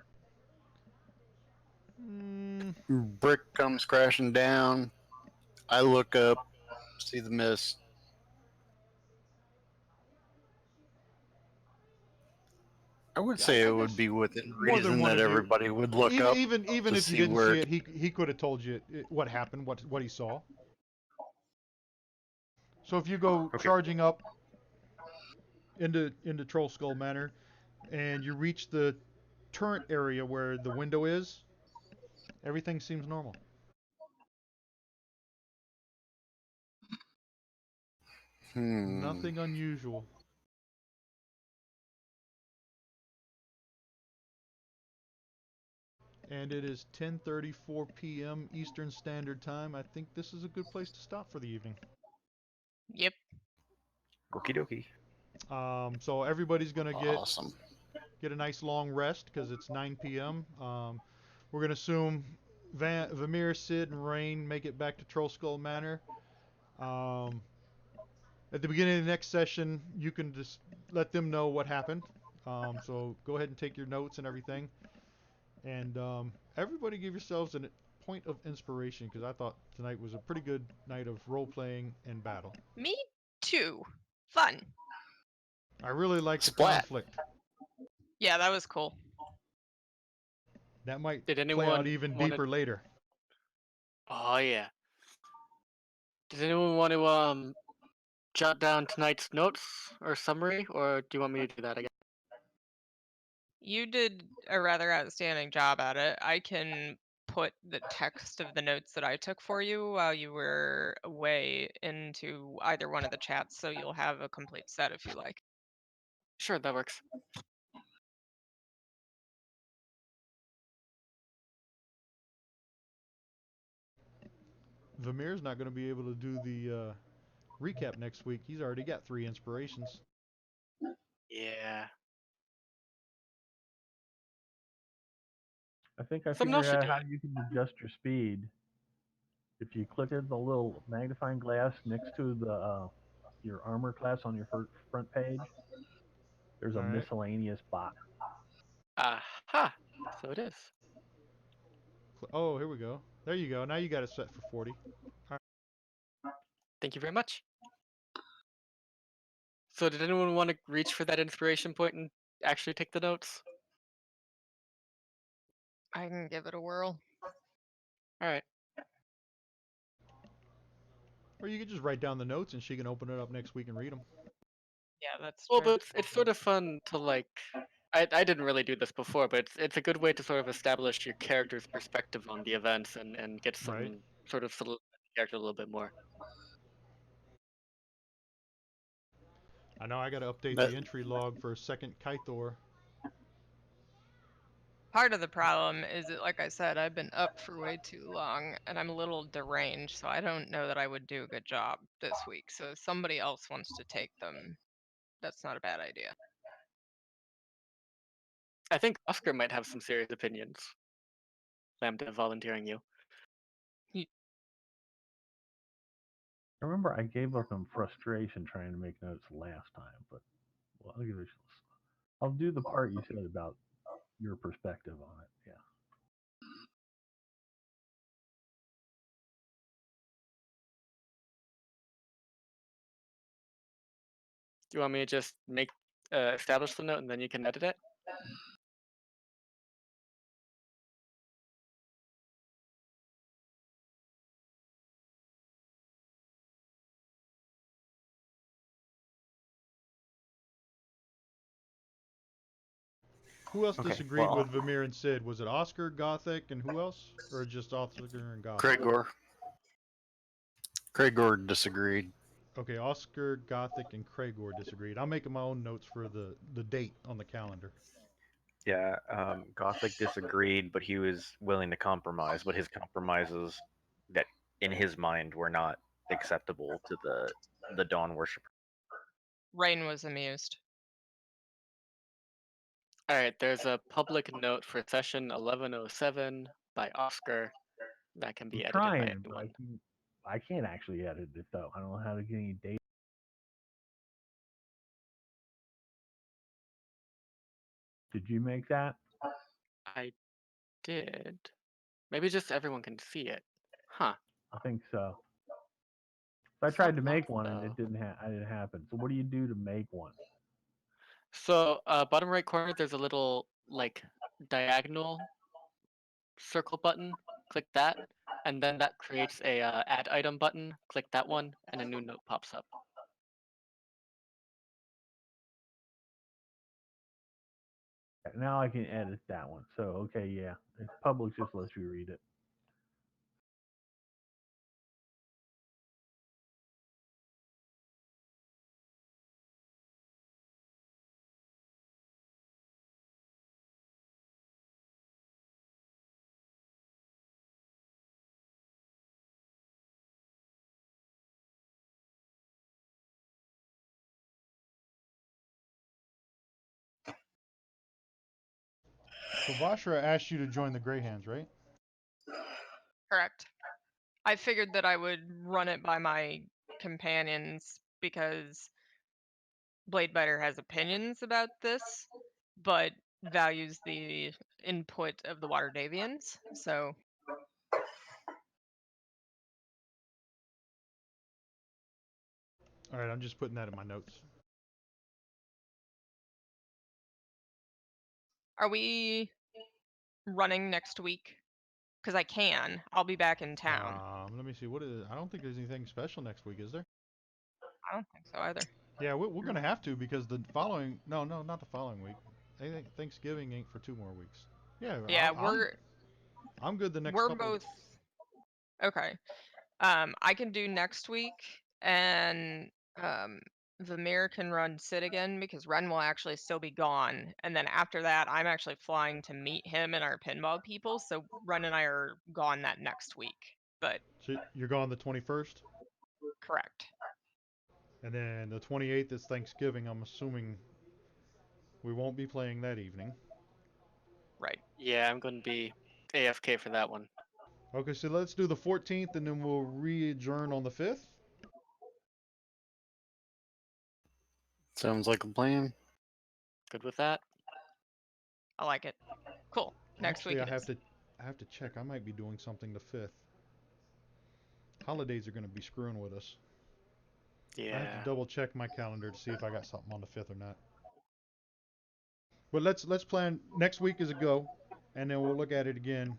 Mm, brick comes crashing down. I look up, see the mist. I would yeah, say I it guess would be within more than reason one that of you. everybody would look Even up even even to if you see didn't where see it. it, he could have told you what happened, what he saw. So if you go Okay. charging up into Troll Skull Manor, and you reach the turret area where the window is, everything seems normal. Hmm. Nothing unusual. And it is 10:34 p.m. Eastern Standard Time. I think this is a good place to stop for the evening. Yep. Okie dokie. So everybody's gonna Awesome. get a nice long rest because it's 9 p.m. We're gonna assume Vamir, Sid, and Rain make it back to Troll Skull Manor. Um, at the beginning of the next session, you can just let them know what happened. So go ahead and take your notes and everything. And everybody give yourselves a point of inspiration because I thought tonight was a pretty good night of role playing and battle. Me too. Fun. I really like the Splat. conflict. Yeah, that was cool. That might Did play out anyone even want to? deeper later. Oh yeah. Does anyone want to jot down tonight's notes or summary, or do you want me to do that again? You did a rather outstanding job at it. I can put the text of the notes that I took for you while you were away into either one of the chats, so you'll have a complete set if you like. Sure, that works. Vamir's not going to be able to do the recap next week. He's already got 3 inspirations. Yeah. I think I Someone else figured should out do how it. you can adjust your speed. If you click at the little magnifying glass next to the your armor class on your front page, there's a All right. miscellaneous box. Aha. So it is. Oh, here we go. There you go. Now you got it set for 40. Thank you very much. So did anyone want to reach for that inspiration point and actually take the notes? I can give it a whirl. All right. Or you could just write down the notes and she can open it up next week and read them. Yeah, that's Well, true. but it's sort of fun to like. I didn't really do this before, but it's a good way to sort of establish your character's perspective on the events and get some Right. sort of solidify the character a little bit more. I know I got to update But the entry log for second Kythor. Part of the problem is that, like I said, I've been up for way too long and I'm a little deranged, so I don't know that I would do a good job this week. So if somebody else wants to take them, that's not a bad idea. I think Oscar might have some serious opinions. Lambda volunteering you. I remember I gave up in frustration trying to make notes last time, but well, I'll do the part you said about your perspective on it. Yeah. Do you want me to just establish the note and then you can edit it? Who else Okay, disagreed well, with Vamir and Sid? Was it Oscar, Gothic, and who else? Or just Oscar and Gothic? Craigor disagreed. Okay, Oscar, Gothic, and Cragor disagreed. I'm making my own notes for the date on the calendar. yeah, Gothic disagreed, but he was willing to compromise. But his compromises that, in his mind, were not acceptable to the Dawn worshipper. Rain was amused. All right, there's a public note for session 1107 by Oscar that can I'm be edited by trying, but anyone. I can't actually edit it though. I don't know how to get any data. Did you make that? I did. Maybe just everyone can see it. Huh. I think so. So I It's tried not to make locked one and though. it didn't happen. So what do you do to make one? So bottom right corner, there's a little like diagonal circle button. Click that, and then that creates a add item button. Click that one, and a new note pops up. Now I can edit that one. So okay, yeah, it's public. Just lets you read it. So Vashra asked you to join the Greyhands, right? Correct. I figured that I would run it by my companions because Bladebiter has opinions about this, but values the input of the Water Davians. So All right, I'm just putting that in my notes. are we running next week? Because I can. I'll be back in town. Let me see. What is? I don't think there's anything special next week, is there? I don't think so either. Yeah, we're gonna have to because the following. No, not the following week. I think Thanksgiving ain't for 2 more weeks. Yeah, Yeah, I'm good the next we're couple. both okay. I can do next week, and Vamir can run Sid again because Ren will actually still be gone. And then after that, I'm actually flying to meet him and our pinball people. So Ren and I are gone that next week. But So you're gone the 21st, correct. and then the 28th is Thanksgiving. I'm assuming we won't be playing that evening. Right. Yeah, I'm going to be AFK for that one. Okay, so let's do the 14th, and then we'll re-adjourn on the 5th. Sounds like a plan. Good with that? I like it. Cool. Next Actually, week I it have is. to I have to check. I might be doing something the 5th. Holidays are going to be screwing with us. I have to Yeah. double check my calendar to see if I got something on the 5th or not. But let's plan. Next week is a go, and then we'll look at it again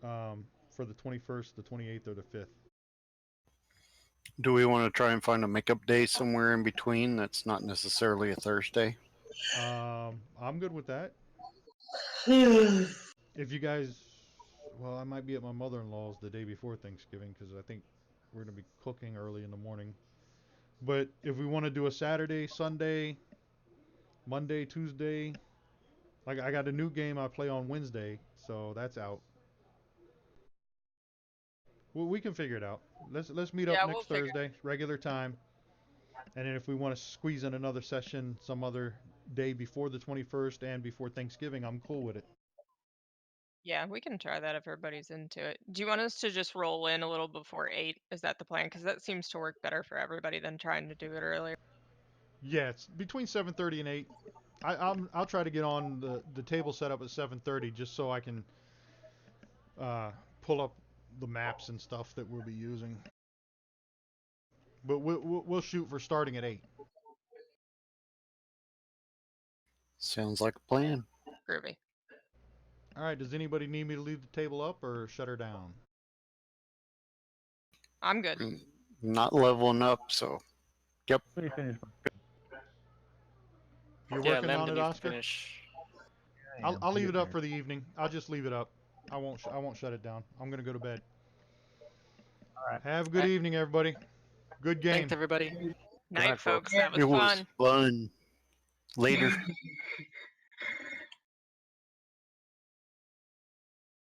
for the 21st, the 28th, or the 5th. Do we want to try and find a makeup day somewhere in between that's not necessarily a Thursday? I'm good with that. If you guys, well, I might be at my mother-in-law's the day before Thanksgiving because I think we're gonna be cooking early in the morning. But if we want to do a Saturday, Sunday, Monday, Tuesday, like I got a new game I play on Wednesday, so that's out. Well, we can figure it out. Let's meet up Yeah, we'll next figure. Thursday, regular time, and then if we want to squeeze in another session some other day before the 21st and before Thanksgiving, I'm cool with it. Yeah, we can try that if everybody's into it. Do you want us to just roll in a little before 8? Is that the plan? Because that seems to work better for everybody than trying to do it earlier. Yeah, it's between 7:30 and 8. I'll try to get on the table set up at 7:30 just so I can pull up the maps and stuff that we'll be using. But we'll shoot for starting at 8. Sounds like a plan. Groovy. All right. Does anybody need me to leave the table up or shut her down? I'm good. Not leveling up, so yep. Let me finish. You're Yeah, working on Lambda it, needs to Oscar. finish. I'll leave it up for the evening. I'll just leave it up. I won't shut it down. I'm gonna go to bed. All right. Have a good Alright. evening, everybody. Good game. Thanks, everybody. Night, night, folks. folks. That was It was fun. fun. Later.